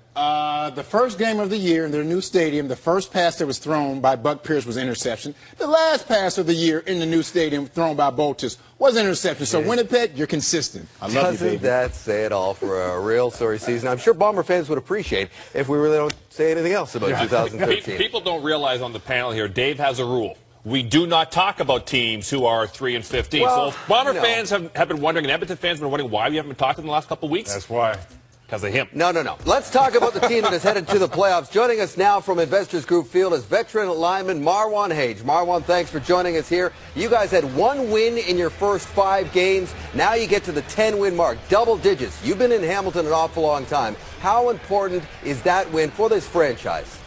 The first game of the year in their new stadium, the first pass that was thrown by Buck Pierce was interception. The last pass of the year in the new stadium thrown by Boltus was interception. So, Winnipeg, you're consistent. I love you, Doesn't baby. that say it all for a real sorry season? I'm sure Bomber fans would appreciate if we really don't say anything else about 2013. People don't realize on the panel here, Dave has a rule. We do not talk about teams who are 3-15. Well, so Bomber fans have been wondering, and Edmonton fans have been wondering why we haven't been talking in the last couple of weeks. That's why. Because of him. No. Let's talk about the team that is headed to the playoffs. Joining us now from Investors Group Field is veteran lineman Marwan Hage. Marwan, thanks for joining us here. You guys had one win in your first 5 games. Now you get to the 10-win mark, double digits. You've been in Hamilton an awful long time. How important is that win for this franchise?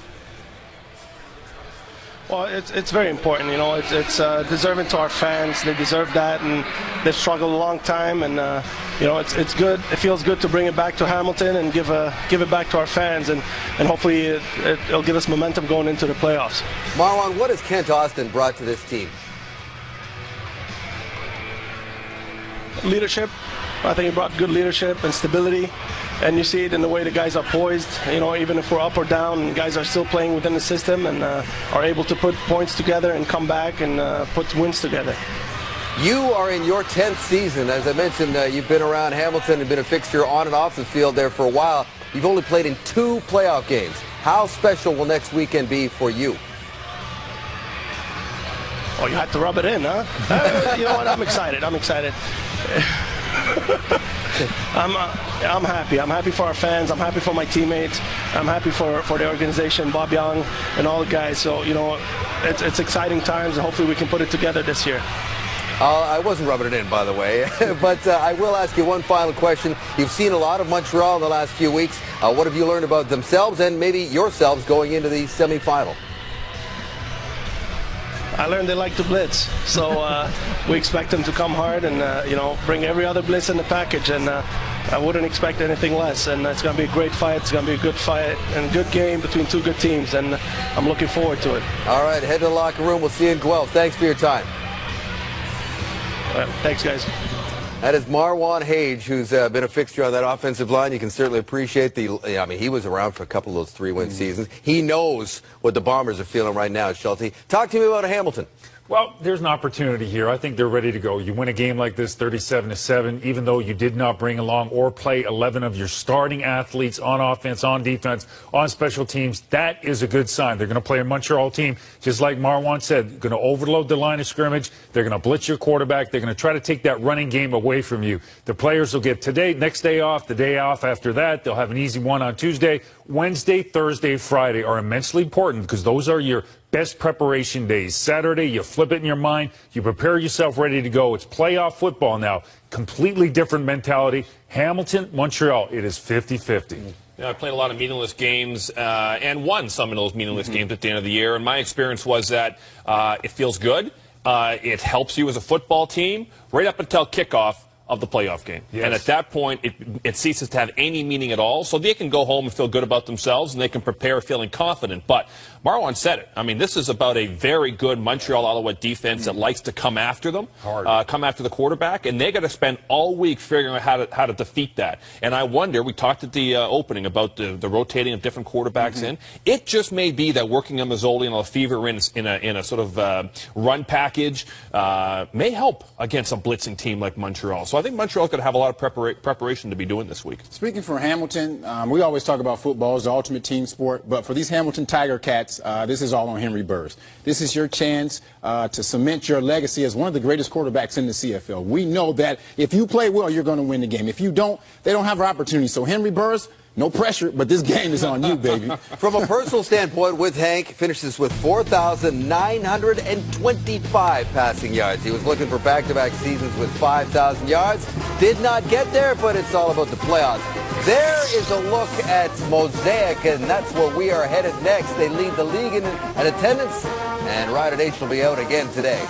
Well, it's very important. You know, it's deserving to our fans. They deserve that, and they've struggled a long time. And you know, it's good. It feels good to bring it back to Hamilton and give it back to our fans, and hopefully it'll give us momentum going into the playoffs. Marwan, what has Kent Austin brought to this team? Leadership. I think he brought good leadership and stability, and you see it in the way the guys are poised. You know, even if we're up or down, guys are still playing within the system and are able to put points together and come back and put wins together. You are in your 10th season. As I mentioned, you've been around Hamilton and been a fixture on and off the field there for a while. You've only played in 2 playoff games. How special will next weekend be for you? Oh, you had to rub it in, huh? You know what? I'm excited. I'm happy. I'm happy for our fans. I'm happy for my teammates. I'm happy for the organization, Bob Young, and all the guys. So, you know, it's exciting times, and hopefully we can put it together this year. I wasn't rubbing it in, by the way. But I will ask you one final question. You've seen a lot of Montreal in the last few weeks. What have you learned about themselves and maybe yourselves going into the semifinal? I learned they like to blitz, so we expect them to come hard and bring every other blitz in the package, and I wouldn't expect anything less. And it's going to be a great fight. It's going to be a good fight and a good game between two good teams, and I'm looking forward to it. All right, head to the locker room. We'll see you in Guelph. Thanks for your time. All right, thanks, guys. That is Marwan Hage, who's been a fixture on that offensive line. You can certainly appreciate he was around for a couple of those 3-win seasons. He knows what the Bombers are feeling right now, Schulte. Talk to me about Hamilton. Well, there's an opportunity here. I think they're ready to go. You win a game like this 37-7, even though you did not bring along or play 11 of your starting athletes on offense, on defense, on special teams. That is a good sign. They're going to play a Montreal team, just like Marwan said, going to overload the line of scrimmage. They're going to blitz your quarterback. They're going to try to take that running game away from you. The players will get next day off, the day off after that. They'll have an easy one on Tuesday. Wednesday, Thursday, Friday are immensely important because those are your best preparation days. Saturday, you flip it in your mind. You prepare yourself ready to go. It's playoff football now. Completely different mentality. Hamilton, Montreal, it is 50-50. I played a lot of meaningless games and won some of those meaningless games at the end of the year. And my experience was that it feels good. It helps you as a football team right up until kickoff of the playoff game. Yes. And at that point, it ceases to have any meaning at all. So they can go home and feel good about themselves, and they can prepare feeling confident. But Marwan said it. I mean, this is about a very good Montreal Alouette defense that likes to come after them, come after the quarterback, and they got to spend all week figuring out how to defeat that. And I wonder, we talked at the opening about the rotating of different quarterbacks in. It just may be that working on Mazzoli and Lefevre in a sort of run package may help against a blitzing team like Montreal. So I think Montreal's going to have a lot of preparation to be doing this week. Speaking for Hamilton, we always talk about football as the ultimate team sport, but for these Hamilton Tiger Cats, this is all on Henry Burris. This is your chance to cement your legacy as one of the greatest quarterbacks in the CFL. We know that if you play well, you're going to win the game. If you don't, they don't have an opportunity. So Henry Burris, no pressure, but this game is on you, baby. From a personal standpoint, with Hank, finishes with 4,925 passing yards. He was looking for back-to-back seasons with 5,000 yards. Did not get there, but it's all about the playoffs. There is a look at Mosaic, and that's where we are headed next. They lead the league in attendance, and Ryder Nation will be out again today.